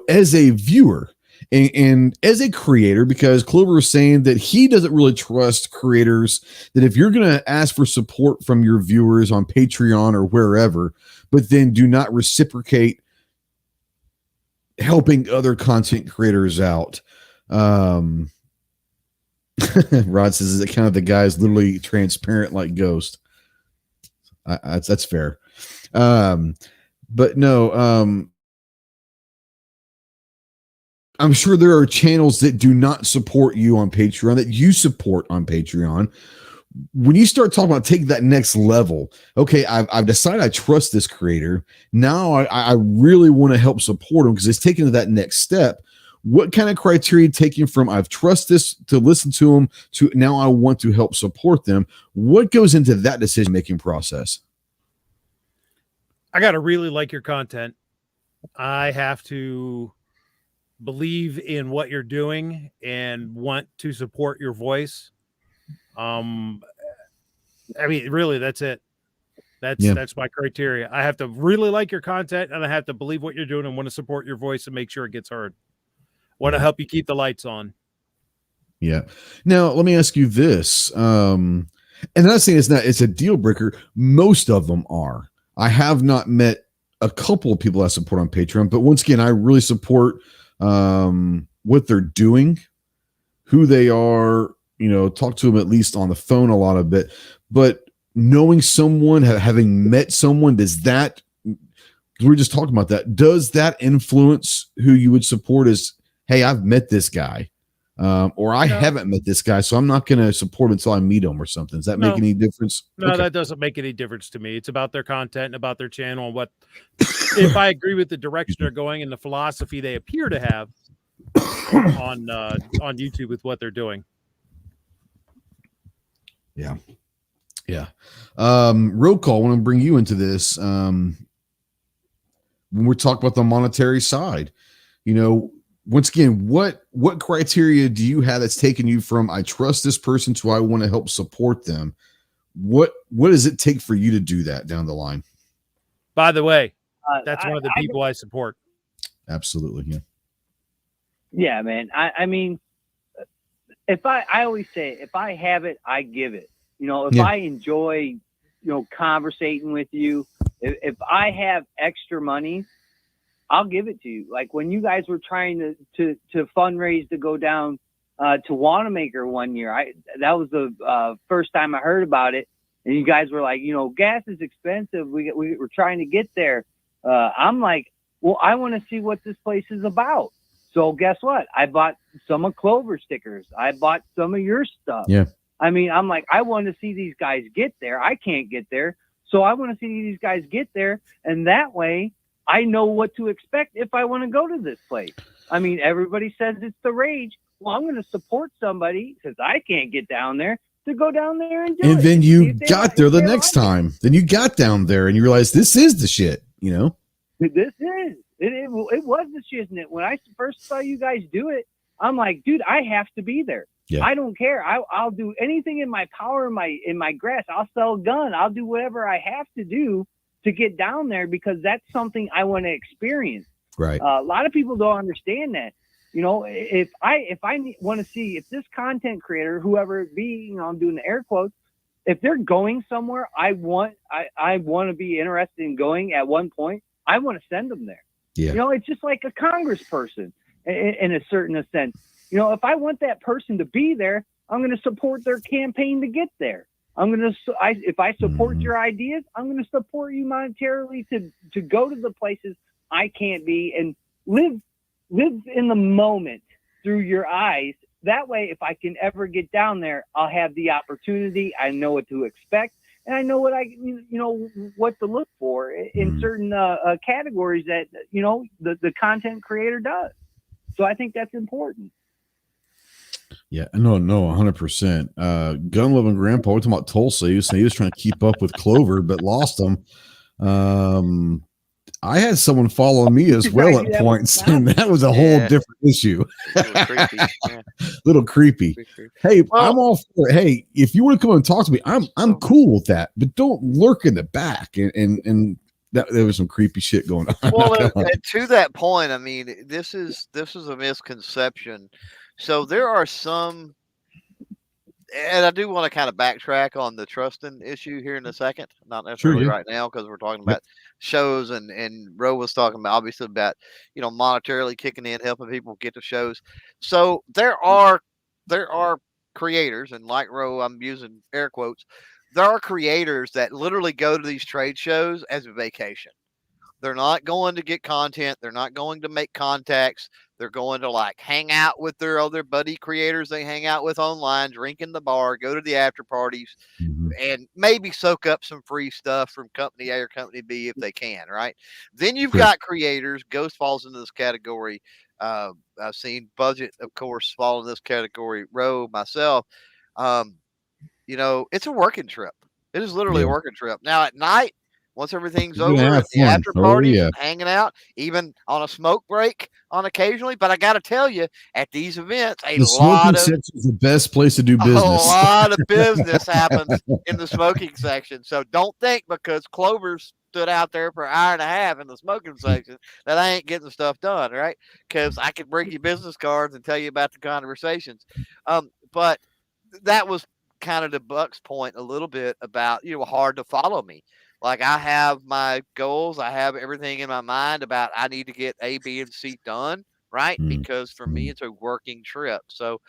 as a viewer and as a creator, because Clover was saying that he doesn't really trust creators, that if you're going to ask for support from your viewers on Patreon or wherever, but then do not reciprocate helping other content creators out. Rod says, is it kind of the guy's literally transparent like Ghost? That's fair. But no, I'm sure there are channels that do not support you on Patreon that you support on Patreon. When you start talking about taking that next level, okay, I've decided I trust this creator. Now I really want to help support him because it's taken to that next step. What kind of criteria taking from I've trust this to listen to them to now I want to help support them? What goes into that decision-making process? I got to really like your content. I have to believe in what you're doing and want to support your voice. Really, that's it. That's my criteria. I have to really like your content, and I have to believe what you're doing and want to support your voice and make sure it gets heard. Want to help you keep the lights on. Yeah. Now, let me ask you this. And I'm not saying it's a deal breaker. Most of them are. I have not met a couple of people I support on Patreon, but once again, I really support what they're doing, who they are, talk to them at least on the phone a lot of bit, but knowing someone, having met someone, we're just talking about that. Does that influence who you would support as, hey, I've met this guy, or I haven't met this guy, so I'm not going to support until I meet him or something. Does that make any difference? No, okay. That doesn't make any difference to me. It's about their content and about their channel and if I agree with the direction they're going and the philosophy they appear to have on YouTube with what they're doing. Yeah. Yeah. Road call, I want to bring you into this. When we're talking about the monetary side, once again, what criteria do you have that's taken you from I trust this person to I want to help support them? What does it take for you to do that down the line? By the way, that's one of the people I support. Absolutely. Yeah. Yeah, man. I mean, I always say, if I have it, I give it. I enjoy, conversating with you, if I have extra money, I'll give it to you. Like when you guys were trying to fundraise to go down to Wanamaker one year, that was the first time I heard about it. And you guys were like, gas is expensive. We're trying to get there. I'm like, well, I want to see what this place is about. So guess what? I bought some of Clover stickers. I bought some of your stuff. Yeah. I mean, I'm like, I want to see these guys get there. I can't get there. So I want to see these guys get there. And that way I know what to expect if I want to go to this place. I mean, everybody says it's the rage. Well, I'm going to support somebody because I can't get down there to go down there and do it. And then you got there the next time. Then you got down there and you realized this is the shit, This is. It was the shit, isn't it? When I first saw you guys do it, I'm like, dude, I have to be there. Yeah. I don't care. I'll do anything in my power, in my grasp. I'll sell a gun. I'll do whatever I have to do to get down there because that's something I want to experience. Right. A lot of people don't understand that. You know, if I want to see if this content creator, whoever it be, you know, I'm doing the air quotes, if they're going somewhere, I want to be interested in going at one point. I want to send them there. Yeah. You know, it's just like a congressperson in a certain sense. You know, if I want that person to be there, I'm going to support their campaign to get there. If I support your ideas, I'm going to support you monetarily to go to the places I can't be and live in the moment through your eyes. That way, if I can ever get down there, I'll have the opportunity. I know what to expect, and I know what to look for in certain categories that, you know, the content creator does. So I think that's important. Yeah, no, 100%. Gun loving grandpa, we're talking about Tulsa. He was trying to keep up with Clover, but lost him. I had someone follow me as well at points, and that was a whole different issue. Little creepy. Hey, well, I'm all for it. Hey, if you want to come and talk to me, I'm cool with that, but don't lurk in the back. And that there was some creepy shit going on. Well, to that point, I mean, this is a misconception. So there are some, and I do want to kind of backtrack on the trusting issue here in a second, not necessarily right now, because we're talking about shows, and Ro was talking about, obviously, about, you know, monetarily kicking in, helping people get to shows. So there are creators, and like Ro, I'm using air quotes, there are creators that literally go to these trade shows as a vacation. They're not going to get content. They're not going to make contacts. They're going to like hang out with their other buddy creators they hang out with online, drink in the bar, go to the after parties, and maybe soak up some free stuff from company A or company B if they can, right? Then you've got creators. Ghost falls into this category. I've seen Budget, of course, fall in this category. Ro, myself. You know, it's a working trip. It is literally a working trip. Now at night, once everything's over at the after parties, hanging out, even on a smoke break on occasionally. But I got to tell you, at these events, the smoking section is the best place to do business. A lot of business happens in the smoking section. So don't think because Clover stood out there for an hour and a half in the smoking section that I ain't getting stuff done, right? Because I could bring you business cards and tell you about the conversations. But that was kind of to Buck's point a little bit about, you know, hard to follow me. Like I have my goals. I have everything in my mind about I need to get A, B, and C done, right? Because for me, it's a working trip. So,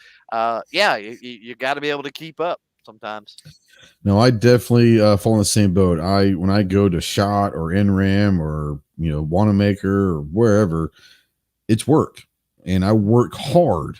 you got to be able to keep up sometimes. No, I definitely fall in the same boat. When I go to SHOT or NRAM or, you know, Wanamaker or wherever, it's work. And I work hard.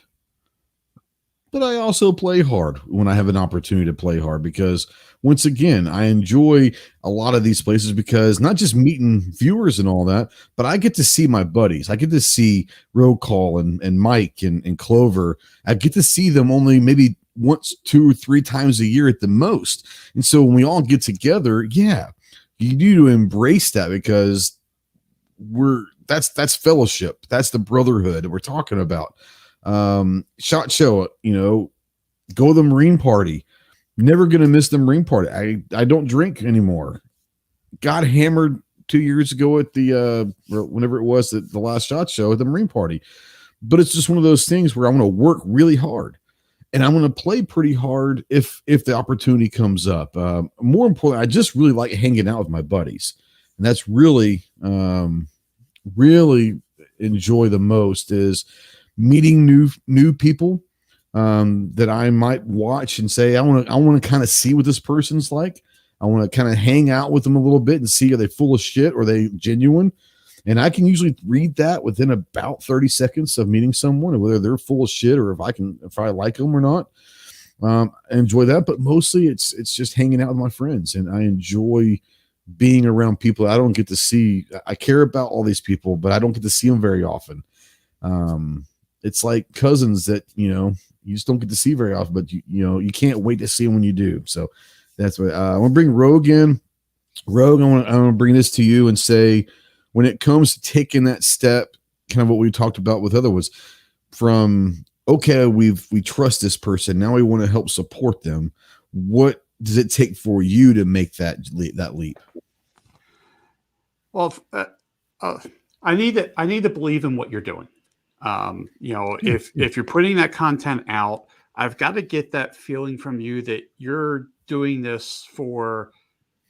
But I also play hard when I have an opportunity to play hard because, once again, I enjoy a lot of these places because not just meeting viewers and all that, but I get to see my buddies. I get to see Roll Call and Mike and Clover. I get to see them only maybe once, 2 or 3 times a year at the most. And so when we all get together, you need to embrace that because that's fellowship. That's the brotherhood that we're talking about. SHOT Show, you know, go to the Marine party. Never gonna miss the Marine party. I don't drink anymore. Got hammered 2 years ago at the whenever it was the last SHOT Show at the Marine party. But it's just one of those things where I'm gonna work really hard and I'm gonna play pretty hard if the opportunity comes up. More importantly, I just really like hanging out with my buddies. And that's really really enjoy the most is meeting new people that I might watch and say, I want to kind of see what this person's like. I want to kind of hang out with them a little bit and see, are they full of shit or are they genuine? And I can usually read that within about 30 seconds of meeting someone, and whether they're full of shit or if I like them or not. I enjoy that, but mostly it's just hanging out with my friends, and I enjoy being around people I don't get to see. I care about all these people, but I don't get to see them very often. It's like cousins that, you know, you just don't get to see very often, but you can't wait to see them when you do. So that's what I want to bring Rogue in. Rogue, I want to bring this to you and say, when it comes to taking that step, kind of what we talked about with other was from, okay, we trust this person. Now we want to help support them. What does it take for you to make that leap? Well, I need to believe in what you're doing. If you're putting that content out, I've got to get that feeling from you that you're doing this for,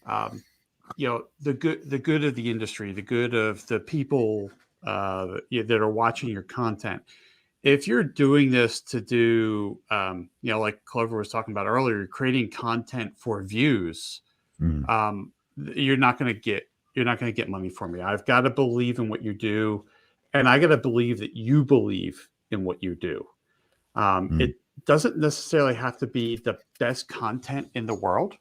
the good of the industry, the good of the people that are watching your content. If you're doing this to do, like Clover was talking about earlier, creating content for views, you're not going to get money from me. I've got to believe in what you do, and I got to believe that you believe in what you do. It doesn't necessarily have to be the best content in the world,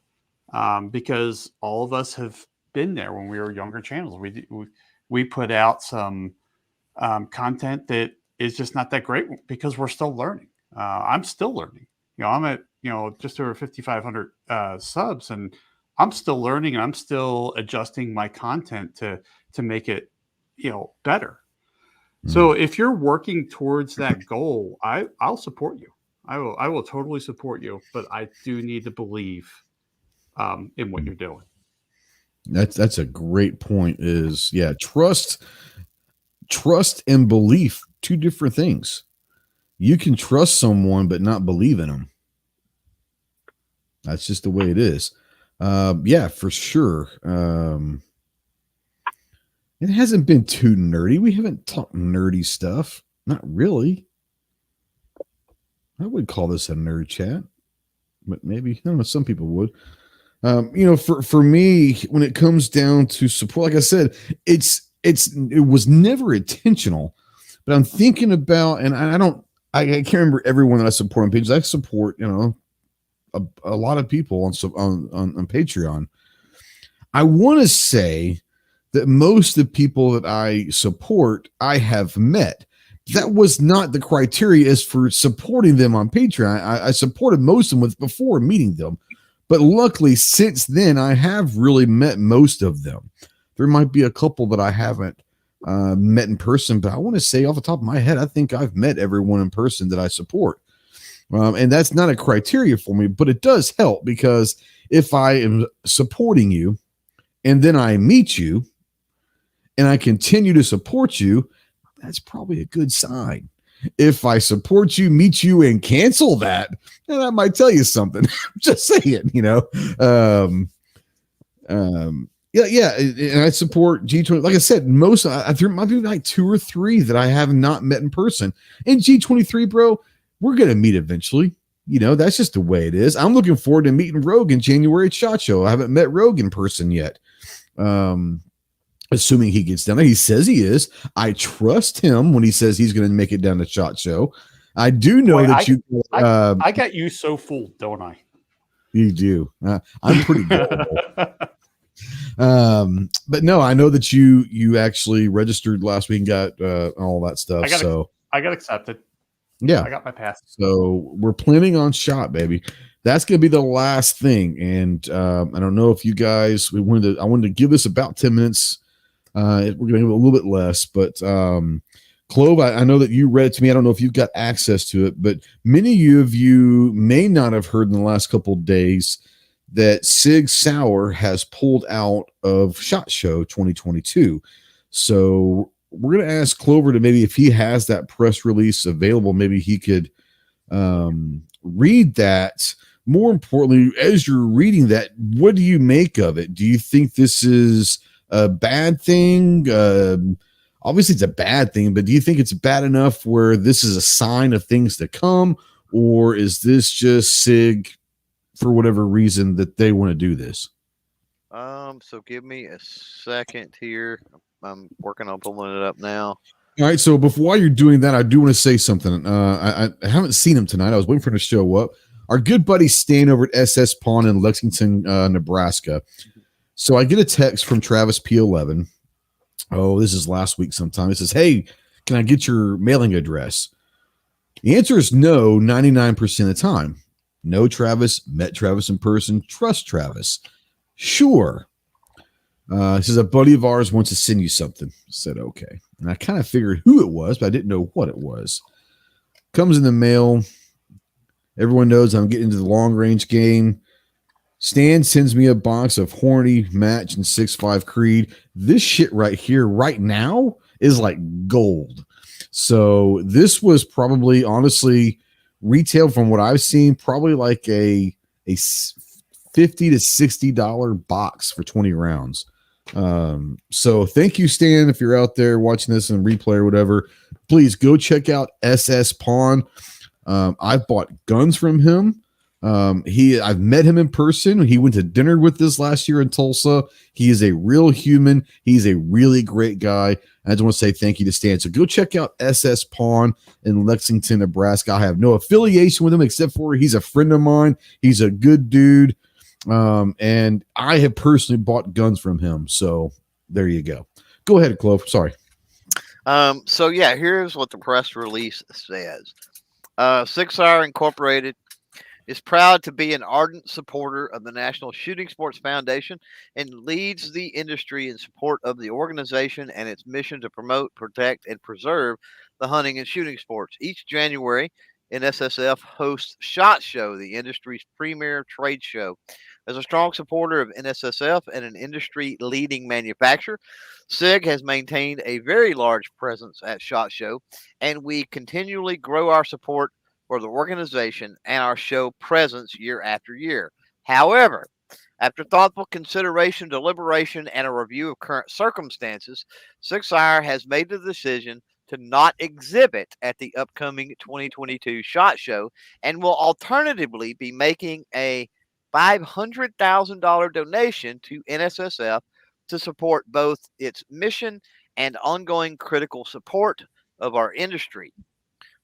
because all of us have been there when we were younger channels. We put out some content that is just not that great because we're still learning. I'm still learning. I'm at just over 5,500 subs, and I'm still learning, and I'm still adjusting my content to make it better. So if you're working towards that goal, I'll support you. I will totally support you, but I do need to believe in what you're doing. That's a great point. Trust and belief, two different things. You can trust someone but not believe in them. That's just the way it is. For sure. It hasn't been too nerdy. We haven't talked nerdy stuff. Not really. I would call this a nerd chat, but maybe, I don't know, some people would. For me, when it comes down to support, like I said, it was never intentional, but I'm thinking about, and I can't remember everyone that I support on pages. I support, a lot of people on Patreon. I want to say that most of the people that I support, I have met. That was not the criteria as for supporting them on Patreon. I supported most of them before meeting them. But luckily, since then, I have really met most of them. There might be a couple that I haven't met in person, but I want to say off the top of my head, I think I've met everyone in person that I support. And that's not a criteria for me, but it does help, because if I am supporting you and then I meet you and I continue to support you, that's probably a good sign. If I support you, meet you, and cancel that, then that might tell you something. Just saying, And I support G20. Like I said, there might be like 2 or 3 that I have not met in person. And G23, bro, we're going to meet eventually. That's just the way it is. I'm looking forward to meeting Rogue in January at SHOT Show. I haven't met Rogue in person yet. Assuming he gets down there. He says he is. I trust him when he says he's going to make it down to SHOT Show. I do know I got you so fooled, don't I? You do. I'm pretty gullible. But no, I know that you actually registered last week and got all that stuff. I got accepted. Yeah, I got my pass. So we're planning on SHOT, baby. That's going to be the last thing. And I don't know if you guys, I wanted to give this about 10 minutes. We're going to give it a little bit less, but Clove, I know that you read it to me. I don't know if you've got access to it, but many of you may not have heard in the last couple of days that Sauer has pulled out of SHOT Show 2022. So we're going to ask Clover to maybe, if he has that press release available, maybe he could read that. More importantly, as you're reading that, what do you make of it? Do you think this is a bad thing? Obviously it's a bad thing, but do you think it's bad enough where this is a sign of things to come, or is this just SIG for whatever reason that they want to do this? So give me a second here. I'm working on pulling it up now. All right, so before you're doing that, I do want to say something. I haven't seen him tonight. I was waiting for him to show up. Our good buddy Stan over at SS Pawn in Lexington, Nebraska. So I get a text from Travis P11. Oh, this is last week sometime. It says, "Hey, can I get your mailing address?" The answer is no 99% of the time. No, Travis. Met Travis in person. Trust Travis. Sure. He says, a buddy of ours wants to send you something. I said, okay. And I kind of figured who it was, but I didn't know what it was. Comes in the mail. Everyone knows I'm getting into the long range game. Stan sends me a box of Horny, Match, and 6.5 Creed. This shit right here, right now, is like gold. So this was probably, honestly, retail from what I've seen, probably like a $50 to $60 box for 20 rounds. So thank you, Stan. If you're out there watching this in replay or whatever, please go check out SS Pawn. I've bought guns from him. I've met him in person. He went to dinner with us last year in Tulsa. He is a real human. He's a really great guy. I just want to say thank you to Stan. So go check out SS Pawn in Lexington, Nebraska. I have no affiliation with him except for he's a friend of mine. He's a good dude. And I have personally bought guns from him. So there you go. Go ahead, Clove. Sorry. So yeah, here's what the press release says. Sauer Incorporated is proud to be an ardent supporter of the National Shooting Sports Foundation and leads the industry in support of the organization and its mission to promote, protect, and preserve the hunting and shooting sports. Each January, NSSF hosts SHOT Show, the industry's premier trade show. As a strong supporter of NSSF and an industry-leading manufacturer, SIG has maintained a very large presence at SHOT Show, and we continually grow our support for the organization and our show presence year after year. However, after thoughtful consideration, deliberation, and a review of current circumstances, Sauer has made the decision to not exhibit at the upcoming 2022 SHOT Show and will alternatively be making a $500,000 donation to NSSF to support both its mission and ongoing critical support of our industry.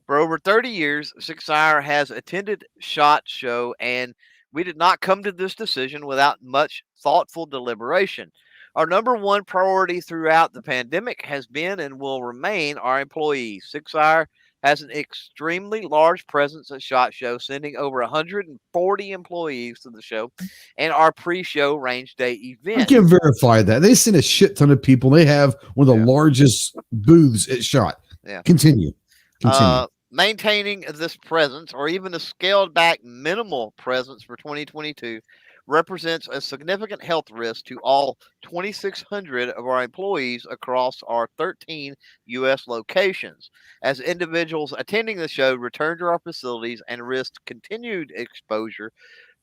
For over 30 years, Sauer has attended SHOT Show, and we did not come to this decision without much thoughtful deliberation. Our number one priority throughout the pandemic has been and will remain our employees. Sauer has an extremely large presence at SHOT Show, sending over 140 employees to the show and our pre-show range day event. I can verify that. They send a shit ton of people. They have one of the largest booths at SHOT. Yeah. Continue. Maintaining this presence or even a scaled back minimal presence for 2022 represents a significant health risk to all 2,600 of our employees across our 13 U.S. locations, as individuals attending the show return to our facilities and risk continued exposure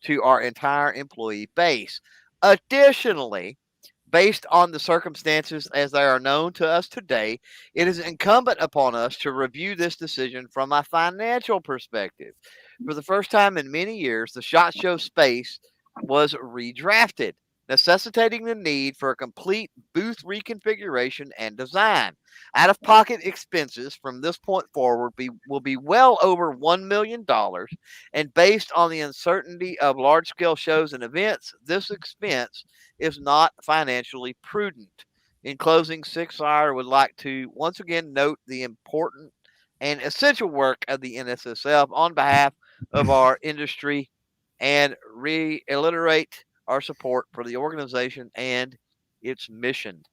to our entire employee base. Additionally, based on the circumstances as they are known to us today, it is incumbent upon us to review this decision from a financial perspective. For the first time in many years, the SHOT Show space was redrafted, necessitating the need for a complete booth reconfiguration and design. Out-of-pocket expenses from this point forward will be well over $1 million, and based on the uncertainty of large-scale shows and events, this expense is not financially prudent. In closing, Sauer would like to once again note the important and essential work of the NSSF on behalf of our industry and reiterate our support for the organization and its mission.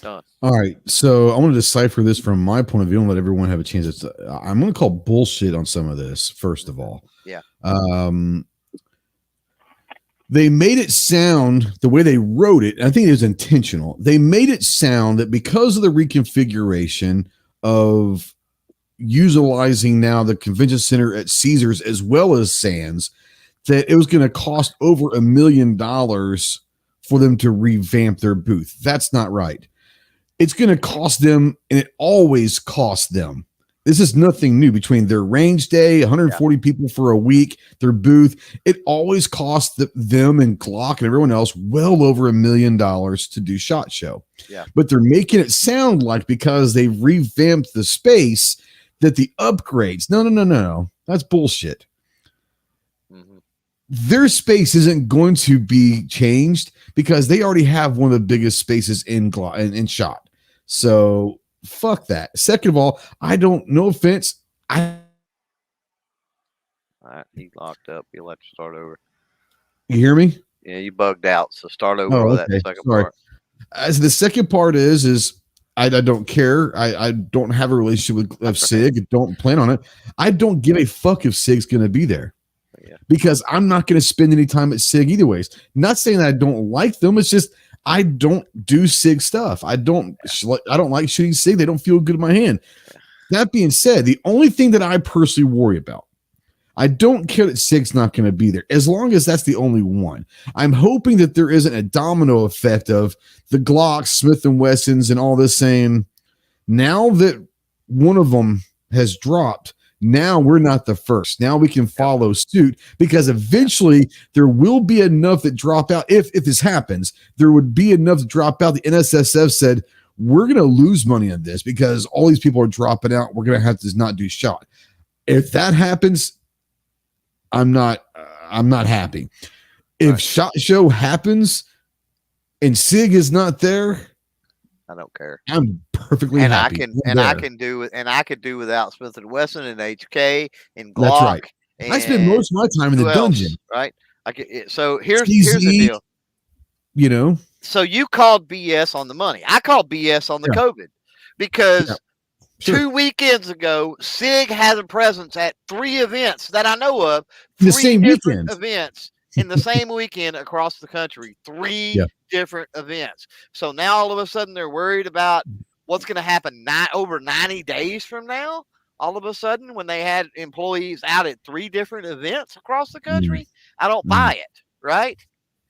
Done. All right. So I want to decipher this from my point of view and let everyone have a chance. I'm going to call bullshit on some of this, first of all. Yeah. They made it sound the way they wrote it. I think it was intentional. They made it sound that because of the reconfiguration of utilizing now the convention center at Caesars as well as Sands, that it was going to cost over $1 million for them to revamp their booth. That's not right. It's going to cost them, and it always costs them. This is nothing new between their range day, 140 people for a week, their booth. It always costs them and Glock and everyone else well over $1 million to do SHOT Show. Yeah. But they're making it sound like because they revamped the space that the upgrades. No. That's bullshit. Mm-hmm. Their space isn't going to be changed because they already have one of the biggest spaces in SHOT. So fuck that. Second of all, no offense. All right, he locked up. You'll have to start over. You hear me? Yeah, you bugged out. So start over that second part. As the second part is I don't care. I don't have a relationship with SIG. I don't plan on it. I don't give a fuck if SIG's going to be there. Yeah. Because I'm not going to spend any time at SIG either ways. Not saying that I don't like them. It's just I don't do SIG stuff. I don't like shooting SIG. They don't feel good in my hand. That being said, the only thing that I personally worry about, I don't care that SIG's not going to be there, as long as that's the only one. I'm hoping that there isn't a domino effect of the Glocks, Smith & Wessons, and all this saying, now that one of them has dropped, now we're not the first. Now we can follow suit, because eventually there will be enough that drop out. If this happens, there would be enough to drop out. The NSSF said, we're going to lose money on this because all these people are dropping out. We're going to have to not do SHOT. If that happens, I'm not happy. If SHOT Show happens and SIG is not there, I don't care. I'm perfectly happy. I can do without Smith & Wesson and HK and Glock. That's right. I spend most of my time in the dungeon. Right. So here's the deal. So you called BS on the money. I called BS on the COVID, because 2 weekends ago, SIG has a presence at 3 events that I know of. The same weekend. Events in the same weekend across the country. 3 different events. So now all of a sudden they're worried about what's going to happen over 90 days from now. All of a sudden, when they had employees out at 3 different events across the country, I don't buy it, right?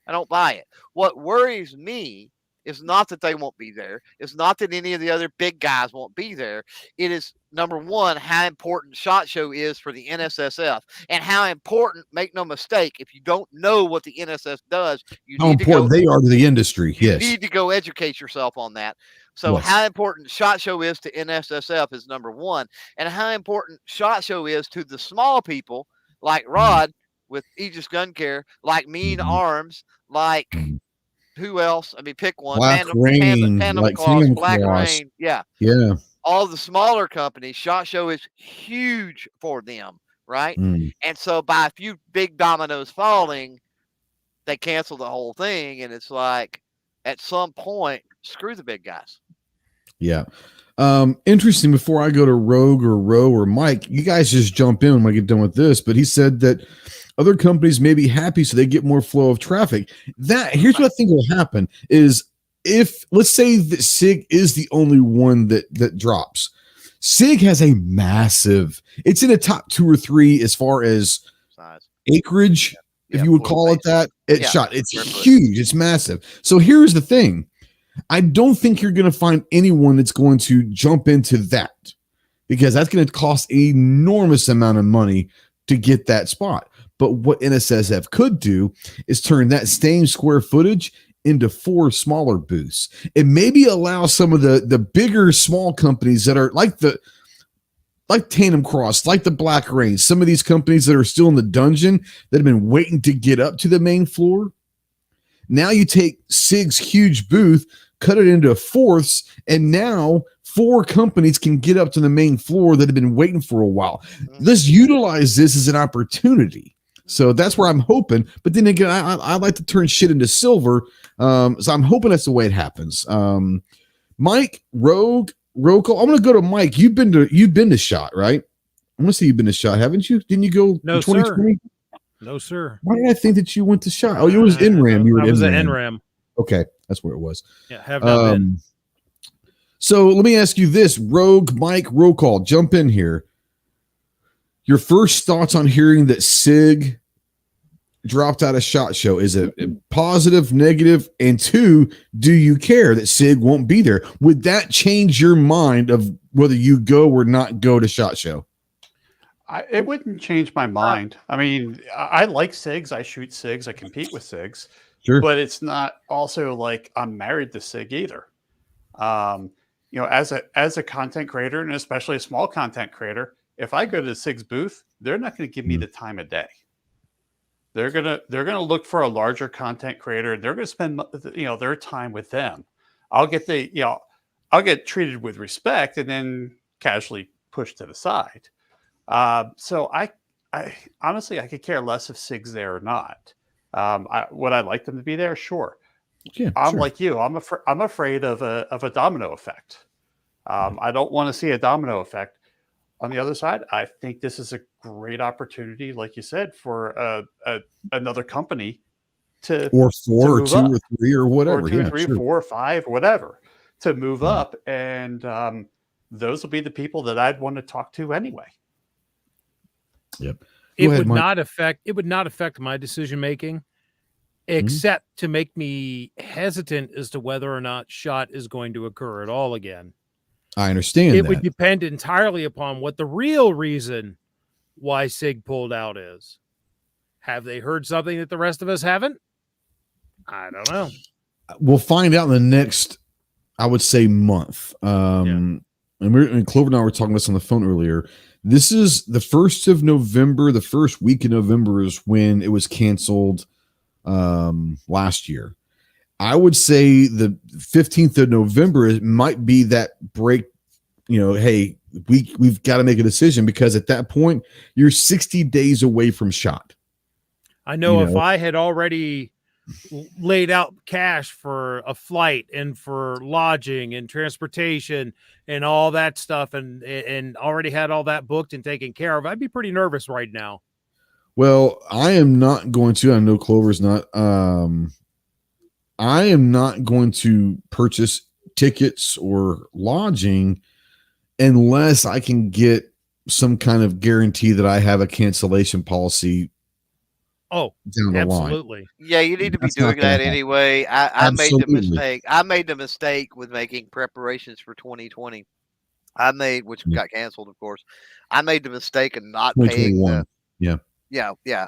I don't buy it. What worries me is not that they won't be there. It's not that any of the other big guys won't be there. It is, number one, how important SHOT Show is for the NSSF, and how important, make no mistake, if you don't know what the NSS does, how important they are to the industry. You need to go educate yourself on that. So how important SHOT Show is to NSSF is number one, and how important SHOT Show is to the small people like Rod with Aegis Gun Care, like Mean Arms, like who else? I mean, pick one. Black Rain, Black Rain. Yeah. All the smaller companies, SHOT Show is huge for them, right? And so by a few big dominoes falling, they cancel the whole thing, and it's like, at some point, screw the big guys. Yeah. Interesting. Before I go to Rogue or Roe or Mike, you guys just jump in when I get done with this. But he said that other companies may be happy so they get more flow of traffic. Here's what I think will happen is, if let's say that SIG is the only one that drops. SIG has a massive, it's in the top 2 or 3 as far as size, acreage, if you would call it that. It's huge. It's massive. So here's the thing. I don't think you're going to find anyone that's going to jump into that, because that's going to cost an enormous amount of money to get that spot. But what NSSF could do is turn that same square footage into 4 smaller booths, and maybe allow some of the bigger small companies that are like Tandem Cross, like the Black Rain, some of these companies that are still in the dungeon that have been waiting to get up to the main floor. Now you take SIG's huge booth, cut it into 4ths, and now 4 companies can get up to the main floor that have been waiting for a while. Let's utilize this as an opportunity. So that's where I'm hoping. But then again, I like to turn shit into silver. So I'm hoping that's the way it happens. Mike, Rogue, Roko. I'm going to go to Mike. You've been to SHOT, right? I'm going to say you've been to SHOT, haven't you? Didn't you go in 2020? No, sir. Why did I think that you went to SHOT? Oh, you was NRAM. You were I was at NRAM. Okay, that's where it was. Yeah, have not been. So let me ask you this, Rogue, Mike, roll call, jump in here. Your first thoughts on hearing that SIG dropped out of SHOT Show? Is it positive, negative? And 2, do you care that SIG won't be there? Would that change your mind of whether you go or not go to SHOT Show? It wouldn't change my mind. I mean, I like SIGs. I shoot SIGs. I compete with SIGs. Sure. But it's not also like I'm married to SIG either. As a content creator, and especially a small content creator, if I go to the SIG's booth, they're not going to give me the time of day. They're gonna look for a larger content creator. They're going to spend their time with them. I'll get treated with respect and then casually pushed to the side. So I honestly, I could care less if SIG's there or not. Would I like them to be there? Sure. Yeah, I'm like you. I'm afraid of a domino effect. I don't want to see a domino effect. On the other side, I think this is a great opportunity, like you said, for another company to or 4 or 2 up, or 3 or whatever, or 2 or yeah, 3 sure. 4 or 5, whatever, to move up, and those will be the people that I'd want to talk to anyway. Yep. It would not affect my decision making, except to make me hesitant as to whether or not shot is going to occur at all again. I understand it that. would depend entirely upon what the real reason why SIG pulled out is. Have they heard something that the rest of us haven't? I don't know. We'll find out in the next, I would say, month. And Clover and I were talking about this on the phone earlier. This is the 1st of November. The first week in November is when it was canceled last year. I would say the 15th of November, it might be that break, hey, we've got to make a decision, because at that point you're 60 days away from shot. I know, if I had already laid out cash for a flight and for lodging and transportation and all that stuff, and already had all that booked and taken care of, I'd be pretty nervous right now. Well, I am not going to. I know Clover's not. I am not going to purchase tickets or lodging unless I can get some kind of guarantee that I have a cancellation policy. Oh, down the absolutely. line. Yeah, you need to be doing that anyway. I made the mistake. I made the mistake with making preparations for 2020. Which got canceled, of course. I made the mistake of not paying the. Yeah.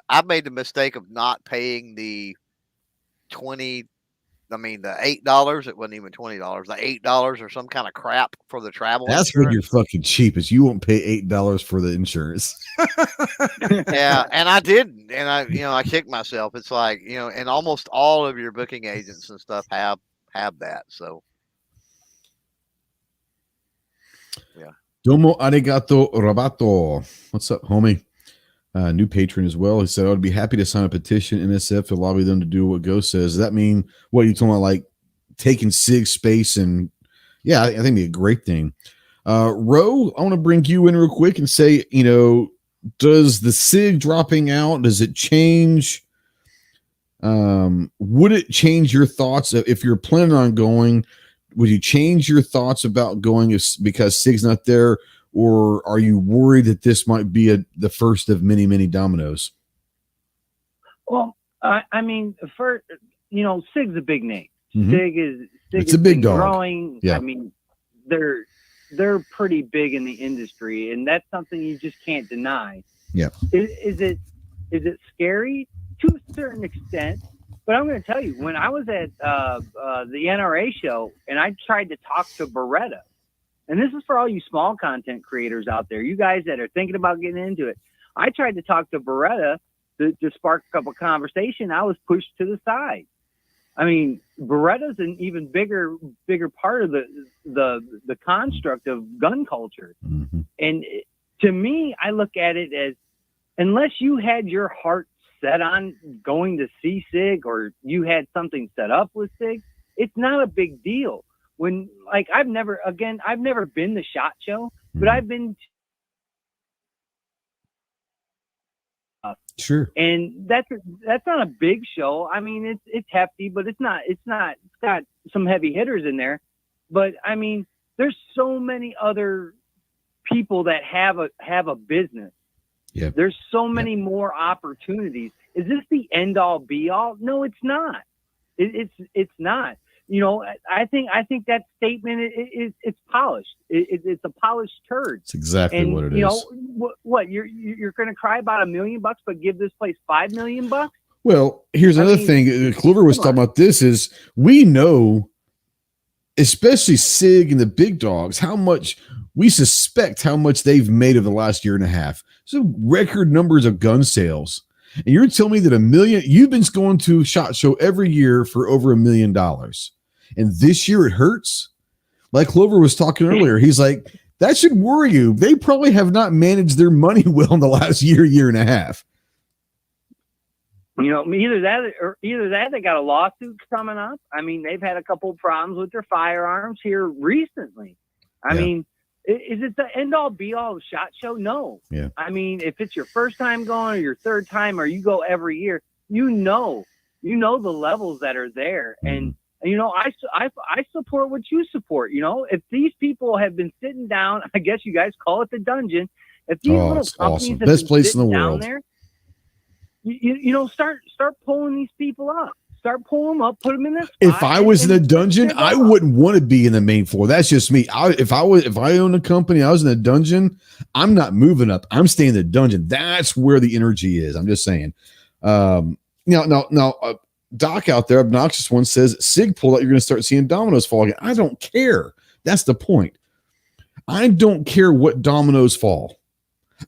I made the mistake of not paying the $8. It wasn't even $20. The $8 or some kind of crap for the travel. That's insurance. when you're fucking cheap, is you won't pay $8 for the insurance. Yeah, and I didn't, and I kicked myself. It's like, and almost all of your booking agents and stuff have that. So, yeah. Domo arigato Rabato. What's up, homie? New patron as well. He said, I would be happy to sign a petition NSF to lobby them to do what Go says. Does that mean what you talking about, like taking SIG space? And yeah, I think it'd be a great thing. Ro, I want to bring you in real quick and say, does the SIG dropping out, does it change? Would it change your thoughts if you're planning on going? Would you change your thoughts about going because SIG's not there? Or are you worried that this might be the first of many, many dominoes? Well, I mean, first, SIG's a big name. Mm-hmm. SIG it's is a big dog. Growing. Yeah. I mean, they're pretty big in the industry, and that's something you just can't deny. Yeah. Is it scary to a certain extent? But I'm going to tell you, when I was at the NRA show and I tried to talk to Beretta. And this is for all you small content creators out there, you guys that are thinking about getting into it. I tried to talk to Beretta to spark a couple of conversation. I was pushed to the side. I mean, Beretta's an even bigger part of the construct of gun culture. Mm-hmm. And to me, I look at it as, unless you had your heart set on going to see SIG, or you had something set up with SIG, it's not a big deal. When, like, I've never been to SHOT Show, but I've been sure. And that's not a big show. I mean, it's hefty, but it's got some heavy hitters in there. But I mean, there's so many other people that have a business. Yeah. There's so many more opportunities. Is this the end all be all? No, it's not. It's not. I think that statement it's polished. It's a polished turd. It's exactly what it is. What you're going to cry about $1 million, but give this place $5 million? Well, here's another thing. Clover was talking about this is we know, especially SIG and the big dogs, how much we suspect how much they've made over the last year and a half. So record numbers of gun sales. And you're telling me that $1 million, you've been going to SHOT Show every year for over $1 million. And this year it hurts. Like Clover was talking earlier, he's like, that should worry you. They probably have not managed their money well in the last year and a half. Either that they got a lawsuit coming up. I mean, they've had a couple of problems with their firearms here recently. I mean, is it the end all be all of SHOT Show? No. Yeah. I mean, if it's your first time going or your third time, or you go every year, you know you know the levels that are there, and you know I support what you support. You know, if these people have been sitting down, I guess you guys call it the dungeon. If these little companies have best been place in the down world, there, you know, start pulling these people up. Start pulling them up, put them in this. If I was in a dungeon, I wouldn't want to be in the main floor. That's just me. If I owned a company, I was in a dungeon, I'm not moving up. I'm staying in the dungeon. That's where the energy is. I'm just saying. Now, Doc out there, obnoxious one, says Sig pull out, you're going to start seeing dominoes fall again. I don't care. That's the point. I don't care what dominoes fall.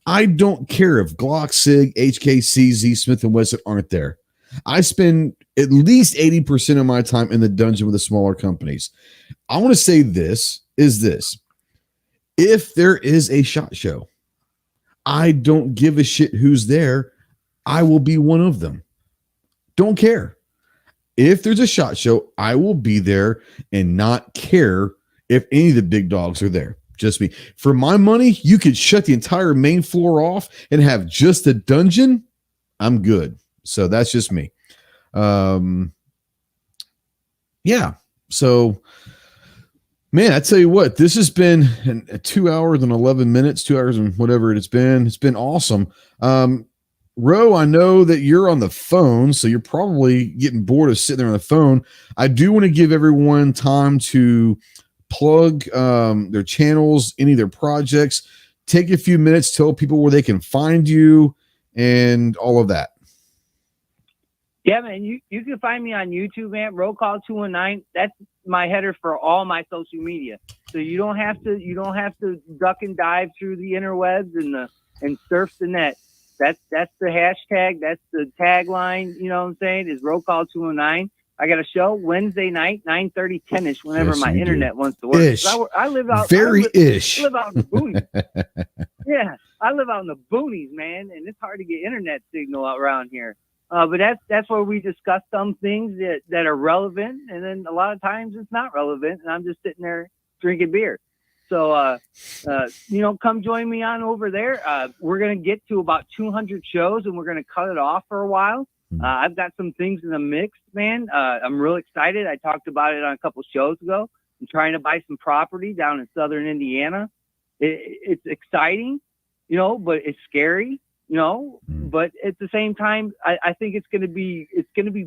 I don't care if Glock, Sig, HKC, Z, Smith, and Wesson aren't there. I spend at least 80% of my time in the dungeon with the smaller companies. I want to say this. If there is a SHOT Show, I don't give a shit who's there. I will be one of them. Don't care. If there's a SHOT Show, I will be there and not care if any of the big dogs are there. Just me. For my money, you could shut the entire main floor off and have just a dungeon. I'm good. So that's just me. Yeah. So, man, I tell you what, this has been 2 hours and 11 minutes, 2 hours and whatever it's been. It's been awesome. Ro, I know that you're on the phone, so you're probably getting bored of sitting there on the phone. I do want to give everyone time to plug their channels, any of their projects. Take a few minutes, tell people where they can find you and all of that. Yeah, man, you can find me on YouTube, man. Roll Call 219. That's my header for all my social media. So you don't have to duck and dive through the interwebs and surf the net. That's the hashtag. That's the tagline. You know what I'm saying? Is Roll Call 219. I got a show Wednesday night, 9:30, 10ish. Whenever my internet wants to work. I live out I live out in the boonies. Yeah, I live out in the boonies, man, and it's hard to get internet signal around here. But that's where we discuss some things that are relevant, and then a lot of times it's not relevant, and I'm just sitting there drinking beer. So, come join me on over there. We're going to get to about 200 shows, and we're going to cut it off for a while. I've got some things in the mix, man. I'm real excited. I talked about it on a couple shows ago. I'm trying to buy some property down in southern Indiana. It's exciting, but it's scary. But at the same time, I think it's going to be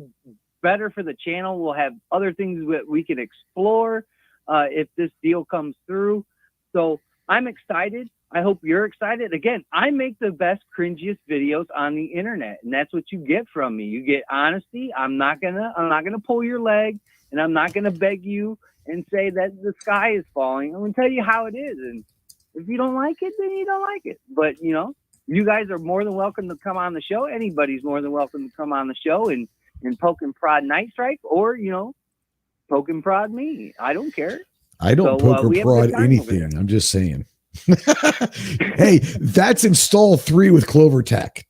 better for the channel. We'll have other things that we can explore if this deal comes through. So I'm excited. I hope you're excited. Again, I make the best, cringiest videos on the internet, and that's what you get from me. You get honesty. I'm not gonna pull your leg, and I'm not gonna beg you and say that the sky is falling. I'm gonna tell you how it is, and if you don't like it, then you don't like it. But you guys are more than welcome to come on the show. Anybody's more than welcome to come on the show and poke and prod Night Strike, or poke and prod me. I don't care. I don't poke or prod anything. I'm just saying. Hey, that's install 3 with Clover Tech.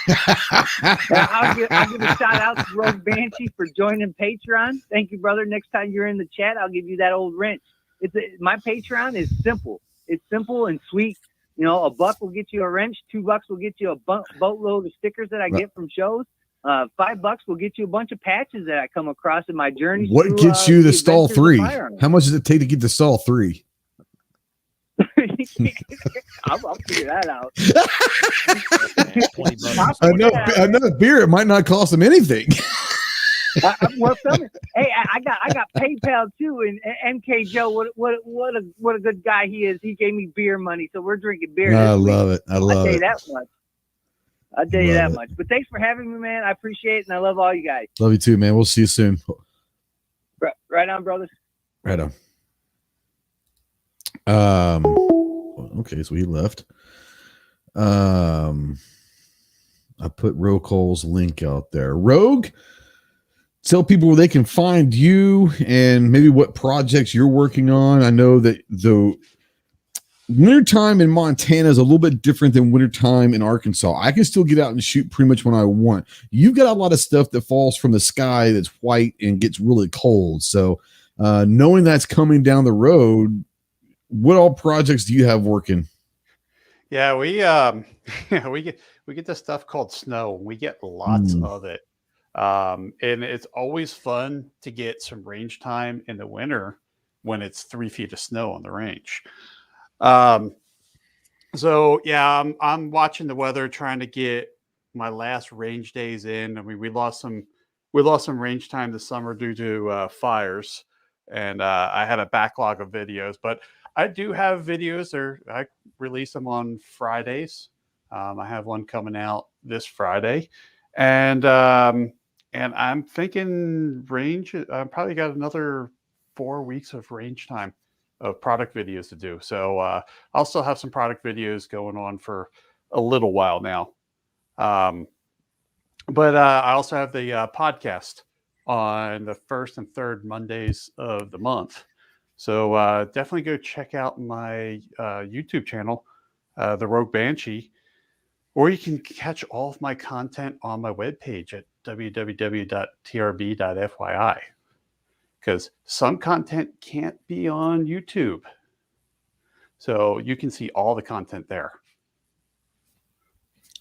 I'll give a shout out to Rogue Banshee for joining Patreon. Thank you, brother. Next time you're in the chat, I'll give you that old wrench. My Patreon is simple. It's simple and sweet. $1 will get you a wrench. $2 will get you a boatload of stickers that I get from shows. $5 will get you a bunch of patches that I come across in my journey. What gets you the stall 3? How much does it take to get the stall 3? I'll figure that out. Another beer, it might not cost them anything. Hey, I got PayPal too, and MK Joe, what a good guy he is. He gave me beer money, so we're drinking beer. I love it. I love it. I'll tell you that much. But thanks for having me, man. I appreciate it, and I love all you guys. Love you too, man. We'll see you soon. Right on, brothers. Right on. Okay, so he left. I put Rokol's link out there. Rogue, tell people where they can find you and maybe what projects you're working on. I know that the wintertime in Montana is a little bit different than wintertime in Arkansas. I can still get out and shoot pretty much when I want. You've got a lot of stuff that falls from the sky that's white and gets really cold. So knowing that's coming down the road, what all projects do you have working? Yeah, we get this stuff called snow. We get lots of it. And it's always fun to get some range time in the winter when it's 3 feet of snow on the range. So yeah, I'm watching the weather, trying to get my last range days in. I mean, we lost some range time this summer due to fires, and I had a backlog of videos. But I do have videos, or I release them on Fridays. I have one coming out this Friday, and I'm thinking range. I probably got another 4 weeks of range time of product videos to do. So I'll still have some product videos going on for a little while now. But I also have the podcast on the first and third Mondays of the month. So definitely go check out my YouTube channel, The Rogue Banshee, or you can catch all of my content on my webpage at www.trb.fyi, because some content can't be on YouTube. So you can see all the content there.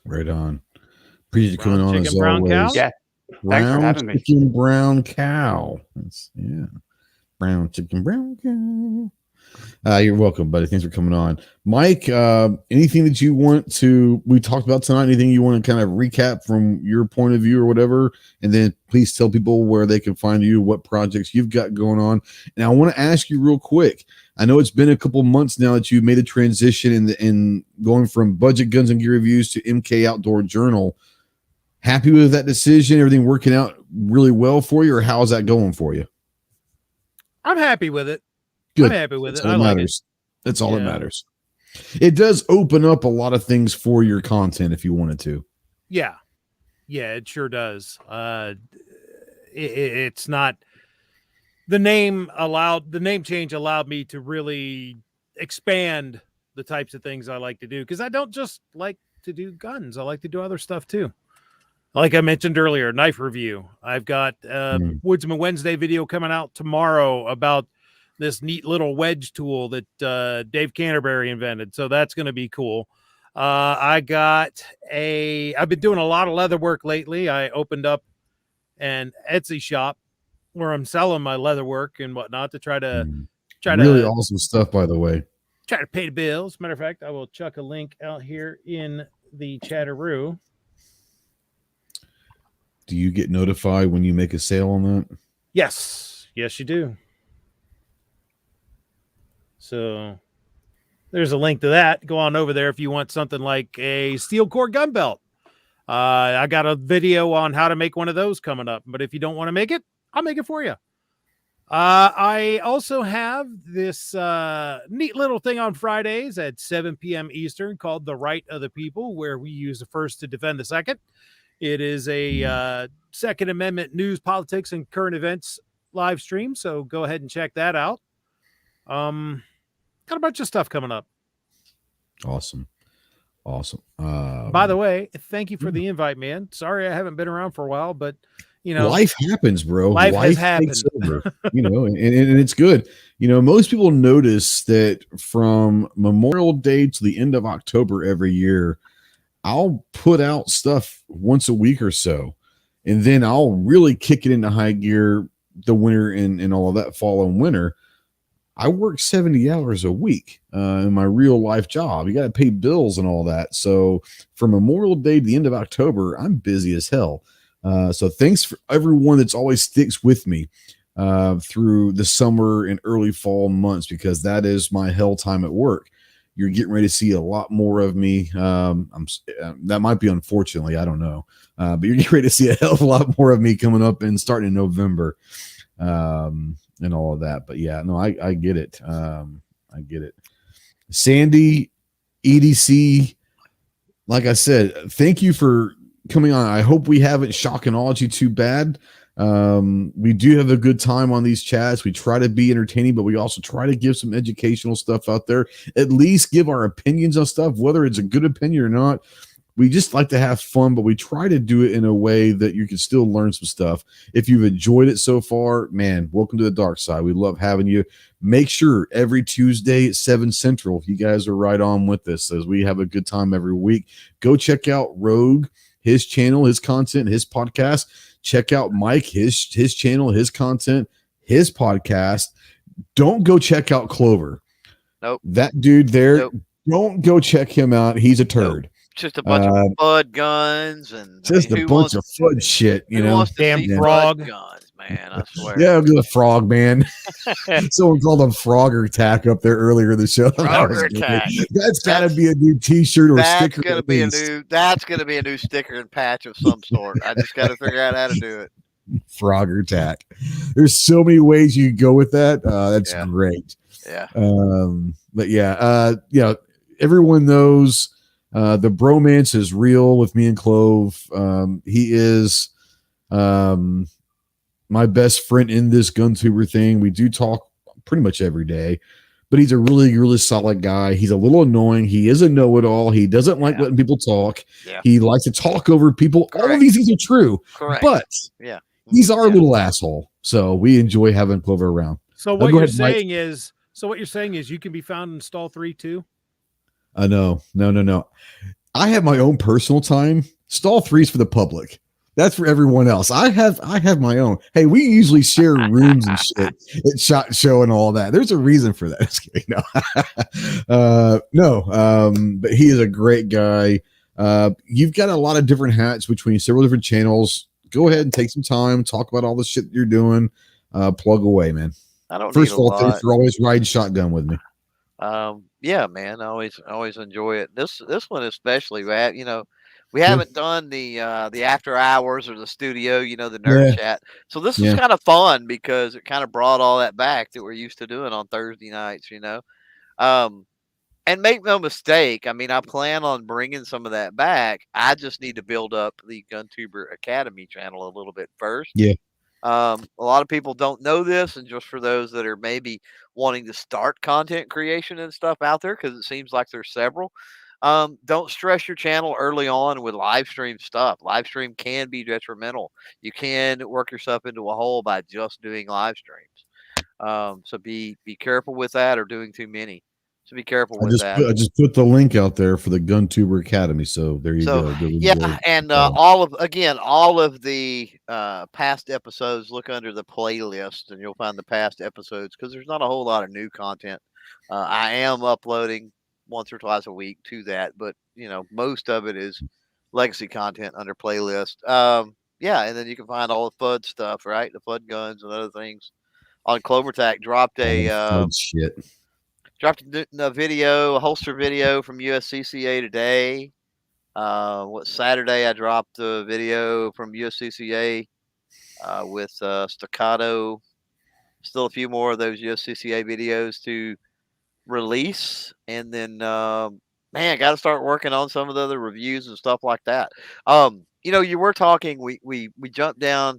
Right on. Appreciate you coming on as brown always. cow? Yeah. Thanks for having me. Chicken, brown cow. Yeah. Brown chicken, brown cow. You're welcome, buddy. Thanks for coming on. Mike, anything that you want to, we talked about tonight, anything you want to kind of recap from your point of view or whatever? And then please tell people where they can find you, what projects you've got going on. And I want to ask you real quick. I know it's been a couple months now that you made a transition in going from Budget Guns and Gear Reviews to MK Outdoor Journal. Happy with that decision? Everything working out really well for you, or how's that going for you? I'm happy with it. Good. I'm happy with That's it. all I that like matters. it. That's all that matters. It does open up a lot of things for your content if you wanted to. Yeah. Yeah, it sure does. It's not the name change allowed me to really expand the types of things I like to do, because I don't just like to do guns. I like to do other stuff too. Like I mentioned earlier, knife review. I've got Woodsman Wednesday video coming out tomorrow about this neat little wedge tool that Dave Canterbury invented. So that's going to be cool. I've been doing a lot of leather work lately. I opened up an Etsy shop where I'm selling my leather work and whatnot to try to really awesome stuff, by the way. Try to pay the bills. Matter of fact, I will chuck a link out here in the chatteroo. Do you get notified when you make a sale on that? Yes. Yes, you do. So there's a link to that. Go on over there if you want something like a steel core gun belt. I got a video on how to make one of those coming up, but if you don't want to make it, I'll make it for you. I also have this neat little thing on Fridays at 7 p.m. Eastern called The Right of the People, where we use the first to defend the second. It is a Second Amendment news, politics, and current events live stream, so go ahead and check that out. Got a bunch of stuff coming up. Awesome. By the way, thank you for the invite, man. Sorry I haven't been around for a while, but you know, life happens, bro. Life has happened. Over, you know, and it's good. You know, most people notice that from Memorial Day to the end of October every year, I'll put out stuff once a week or so, and then I'll really kick it into high gear the winter and all of that, fall and winter. I work 70 hours a week in my real life job. You got to pay bills and all that. So from Memorial Day to the end of October, I'm busy as hell. So thanks for everyone that's always sticks with me through the summer and early fall months, because that is my hell time at work. You're getting ready to see a lot more of me. That might be unfortunately, I don't know. But you're getting ready to see a hell of a lot more of me coming up and starting in November. And all of that. But yeah, no, I get it. I get it. Sandy, EDC, like I said, thank you for coming on. I hope we haven't shock-and-awed you too bad. We do have a good time on these chats. We try to be entertaining, but we also try to give some educational stuff out there. At least give our opinions on stuff, whether it's a good opinion or not. We just like to have fun, but we try to do it in a way that you can still learn some stuff. If you've enjoyed it so far, man, welcome to the dark side. We love having you. Make sure every Tuesday at 7 Central, you guys are right on with this, as we have a good time every week. Go check out Rogue, his channel, his content, his podcast. Check out Mike, his channel, his content, his podcast. Don't go check out Clover. Nope. That dude there, Nope. Don't go check him out. He's a turd. Nope. Just a bunch of FUD guns and just a bunch of FUD shit, you know. Damn frog guns, man. I swear. Yeah, the frog man. Someone called him Frogger Attack up there earlier in the show. Frogger Attack. That's gotta be a new T-shirt or sticker. That's gonna be a new sticker and patch of some sort. I just gotta figure out how to do it. Frogger Attack. There's so many ways you can go with that. That's great. Yeah. But yeah, everyone knows the bromance is real with me and Clove. He is my best friend in this GunTuber thing. We do talk pretty much every day, but he's a really, really solid guy. He's a little annoying. He is a know-it-all. He doesn't like letting people talk. Yeah. He likes to talk over people. Correct. All of these things are true. Correct. But he's our little asshole. So we enjoy having Clover around. So what you're saying is, you can be found in stall 3 too? No. I have my own personal time. Stall 3 is for the public. That's for everyone else. I have my own. Hey, we usually share rooms and shit at SHOT Show and all that. There's a reason for that. But he is a great guy. You've got a lot of different hats between several different channels. Go ahead and take some time, talk about all the shit that you're doing. Plug away, man. I don't. First of all, thanks for always riding shotgun with me. Yeah, man. I always enjoy it. This one especially. We haven't done the after hours or the studio, the nerd chat. So this is kind of fun because it kind of brought all that back that we're used to doing on Thursday nights, And make no mistake, I mean, I plan on bringing some of that back. I just need to build up the GunTuber Academy channel a little bit first. Yeah. A lot of people don't know this, and just for those that are maybe wanting to start content creation and stuff out there, because it seems like there's several. Don't stress your channel early on with live stream stuff. Live stream can be detrimental. You can work yourself into a hole by just doing live streams. So be careful with that, or doing too many. So be careful with that. I just put the link out there for the GunTuber Academy. So there you go. And all of the past episodes, look under the playlist and you'll find the past episodes, because there's not a whole lot of new content. I am uploading once or twice a week to that, but most of it is legacy content under playlist. And then you can find all the FUD stuff, right? The FUD guns and other things on CloverTac. Dropped a video, a holster video from USCCA today. Saturday I dropped a video from USCCA with Staccato. Still a few more of those USCCA videos to release, and then I got to start working on some of the other reviews and stuff like that. You were talking. We jumped down.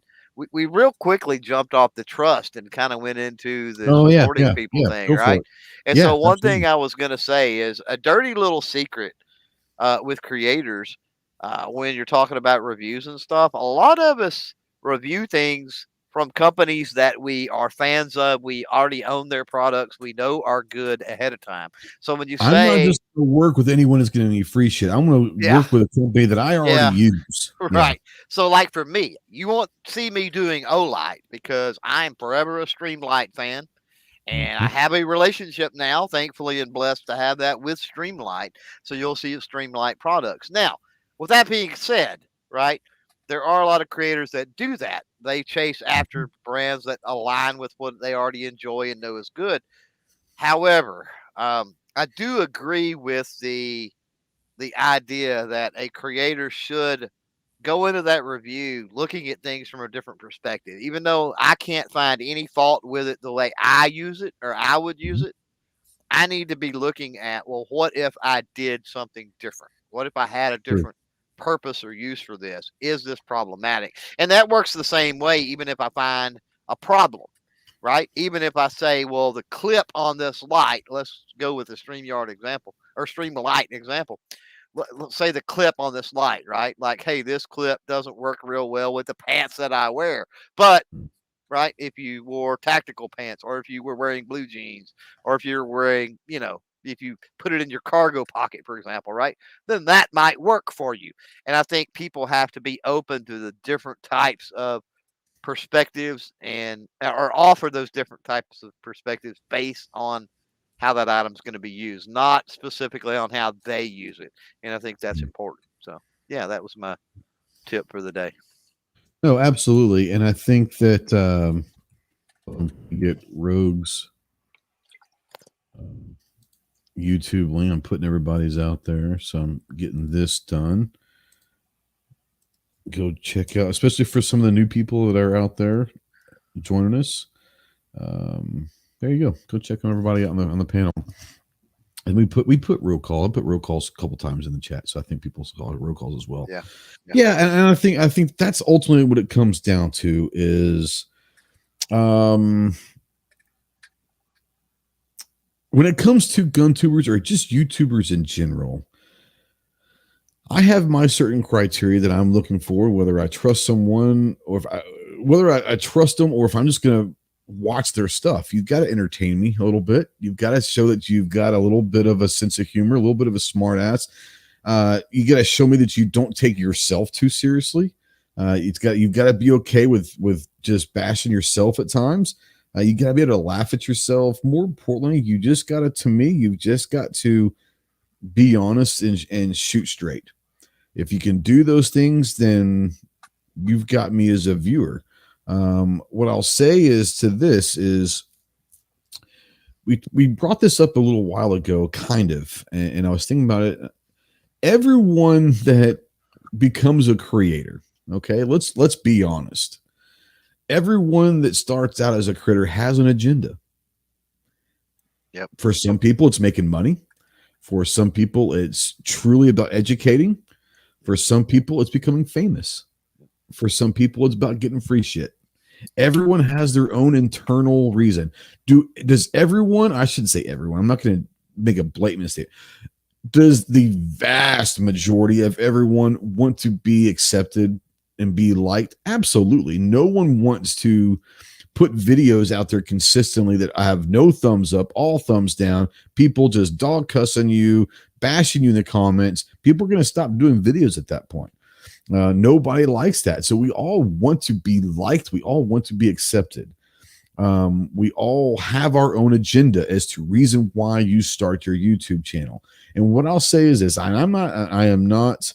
We real quickly jumped off the trust and kind of went into the supporting people thing, right? And so one thing I was going to say is a dirty little secret with creators when you're talking about reviews and stuff. A lot of us review things from companies that we are fans of. We already own their products. We know are good ahead of time. So when you say, I'm not just going to work with anyone that's going to need free shit. I'm going to work with a company that I already use. Right. So like for me, you won't see me doing Olight because I'm forever a Streamlight fan. And I have a relationship now, thankfully, and blessed to have that with Streamlight. So you'll see Streamlight products. Now, with that being said, right, there are a lot of creators that do that. They chase after brands that align with what they already enjoy and know is good. However, I do agree with the idea that a creator should go into that review looking at things from a different perspective. Even though I can't find any fault with it the way I use it or I would use it, I need to be looking at, well, what if I did something different? What if I had a different purpose or use for this? Is this problematic? And that works the same way, even if I find a problem, right? Even if I say, well, the clip on this light, let's go with the StreamYard example or Streamlight example. Let's say the clip on this light, right? Like, hey, this clip doesn't work real well with the pants that I wear. But, right, if you wore tactical pants, or if you were wearing blue jeans, or if you're wearing, if you put it in your cargo pocket, for example, right, then that might work for you. And I think people have to be open to the different types of perspectives and or offer those different types of perspectives based on how that item is going to be used, not specifically on how they use it. And I think that's important. So yeah, that was my tip for the day. No, absolutely. And I think that get Rogue's YouTube link. I'm putting everybody's out there, so I'm getting this done. Go check out, especially for some of the new people that are out there joining us. There you go. Go check on everybody out on the panel. And we put roll call. I put roll calls a couple times in the chat, so I think people saw roll calls as well. Yeah. And I think that's ultimately what it comes down to is, when it comes to GunTubers or just YouTubers in general, I have my certain criteria that I'm looking for, whether I trust someone or whether I trust them or if I'm just going to watch their stuff. You've got to entertain me a little bit. You've got to show that you've got a little bit of a sense of humor, a little bit of a smart ass. You got to show me that you don't take yourself too seriously. You've got to be okay with just bashing yourself at times. You got to be able to laugh at yourself. More importantly, you've just got to be honest and shoot straight. If you can do those things, then you've got me as a viewer. What I'll say is we brought this up a little while ago, kind of, and I was thinking about it. Everyone that becomes a creator, okay, let's be honest. Everyone that starts out as a creator has an agenda. Yep. For some people, it's making money. For some people, it's truly about educating. For some people, it's becoming famous. For some people, it's about getting free shit. Everyone has their own internal reason. Does everyone, I shouldn't say everyone, I'm not going to make a blatant mistake. Does the vast majority of everyone want to be accepted and be liked? Absolutely. No one wants to put videos out there consistently that I have no thumbs up, all thumbs down, people just dog cussing you, bashing you in the comments. People are going to stop doing videos at that point. Nobody likes that. So we all want to be liked. We all want to be accepted. We all have our own agenda as to reason why you start your YouTube channel. And what I'll say is this, I am not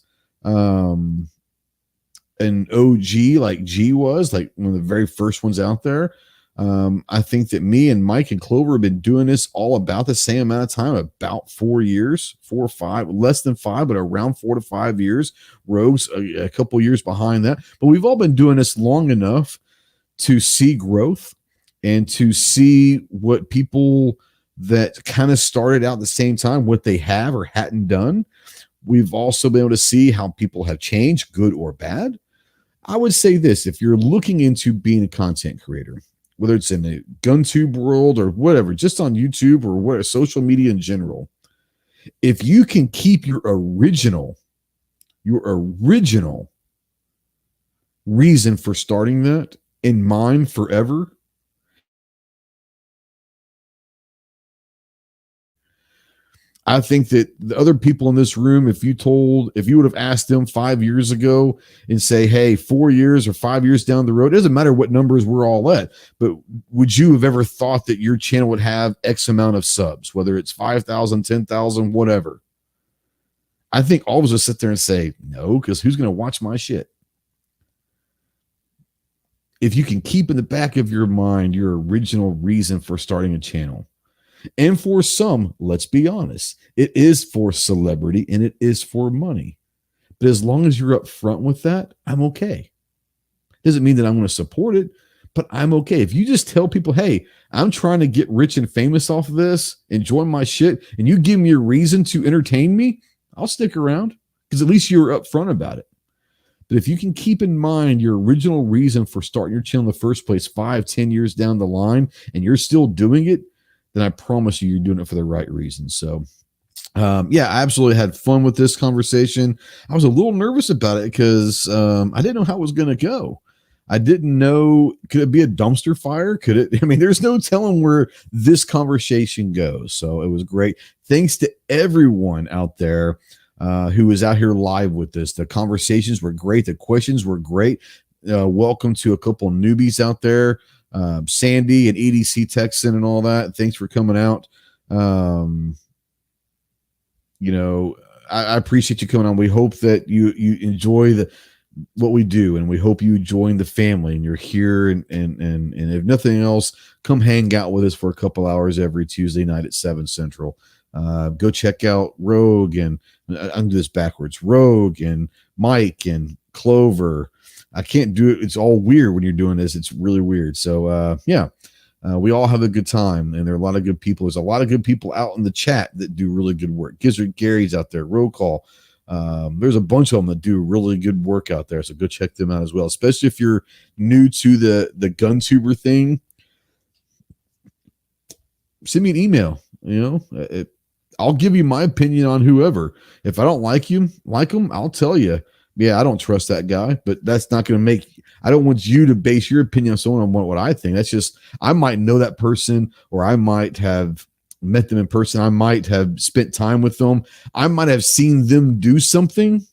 an OG like G was, like one of the very first ones out there. I think that me and Mike and Clover have been doing this all about the same amount of time, about 4 years, 4 or 5, less than 5, but around 4 to 5 years. Rogue's a couple years behind that. But we've all been doing this long enough to see growth and to see what people that kind of started out at the same time, what they have or hadn't done. We've also been able to see how people have changed, good or bad. I would say this, if you're looking into being a content creator, whether it's in the GunTube world or whatever, just on YouTube or what, social media in general, if you can keep your original reason for starting that in mind forever, I think that the other people in this room, if you would have asked them 5 years ago and say, hey, 4 years or 5 years down the road, it doesn't matter what numbers we're all at, but would you have ever thought that your channel would have X amount of subs, whether it's 5,000, 10,000, whatever? I think all of us would sit there and say, no, because who's going to watch my shit? If you can keep in the back of your mind your original reason for starting a channel. And for some, let's be honest, it is for celebrity and it is for money. But as long as you're up front with that, I'm okay. Doesn't mean that I'm going to support it, but I'm okay. If you just tell people, hey, I'm trying to get rich and famous off of this, enjoy my shit, and you give me a reason to entertain me, I'll stick around because at least you're up front about it. But if you can keep in mind your original reason for starting your channel in the first place 5, 10 years down the line, and you're still doing it, then I promise you're doing it for the right reasons. So, yeah, I absolutely had fun with this conversation. I was a little nervous about it because I didn't know how it was going to go. I didn't know. Could it be a dumpster fire? Could it? I mean, there's no telling where this conversation goes. So it was great. Thanks to everyone out there who was out here live with us. The conversations were great. The questions were great. Welcome to a couple newbies out there, Sandy and EDC Texan and all that. Thanks for coming out. I appreciate you coming on. We hope that you enjoy what we do, and we hope you join the family and you're here. And if nothing else, come hang out with us for a couple hours every Tuesday night at 7 Central. Go check out Rogue and I'm do this backwards. Rogue and Mike and Clover. I can't do it. It's all weird when you're doing this. It's really weird. So we all have a good time, and there are a lot of good people. There's a lot of good people out in the chat that do really good work. Gizzard Gary's out there. Roll Call. There's a bunch of them that do really good work out there. So go check them out as well, especially if you're new to the GunTuber thing. Send me an email. I'll give you my opinion on whoever. If I don't like them, I'll tell you. Yeah, I don't trust that guy, but that's not going to make. I don't want you to base your opinion on someone on what I think. That's just, I might know that person, or I might have met them in person. I might have spent time with them. I might have seen them do something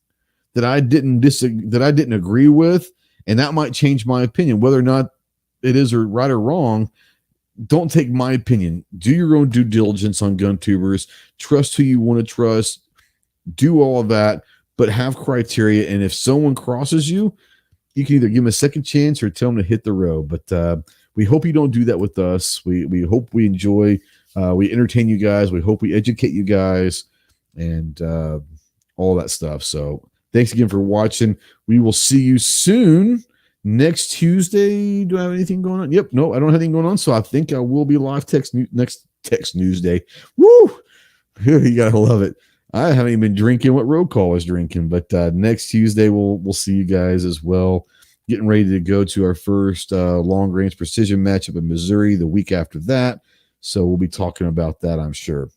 that I didn't agree with, and that might change my opinion. Whether or not it is right or wrong, don't take my opinion. Do your own due diligence on GunTubers. Trust who you want to trust. Do all of that, but have criteria. And if someone crosses you, you can either give them a second chance or tell them to hit the road. But we hope you don't do that with us. We hope we enjoy. We entertain you guys. We hope we educate you guys, and all that stuff. So thanks again for watching. We will see you soon. Next Tuesday, do I have anything going on? Yep. No, I don't have anything going on. So I think I will be live next Text News Day. Woo! You gotta love it. I haven't even been drinking what Road Call was drinking, but next Tuesday we'll see you guys as well. Getting ready to go to our first long range precision matchup in Missouri the week after that. So we'll be talking about that, I'm sure.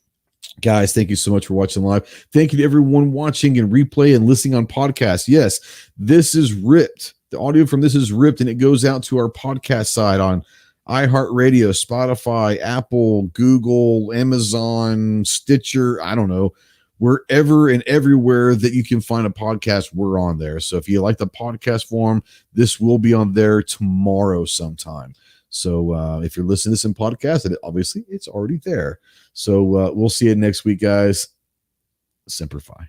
Guys, thank you so much for watching live. Thank you to everyone watching and replay and listening on podcasts. Yes, this is ripped. The audio from this is ripped, and it goes out to our podcast side on iHeartRadio, Spotify, Apple, Google, Amazon, Stitcher. I don't know. Wherever and everywhere that you can find a podcast, we're on there. So if you like the podcast form, this will be on there tomorrow sometime. So if you're listening to this in podcast, obviously it's already there. So we'll see you next week, guys. Semper Fi.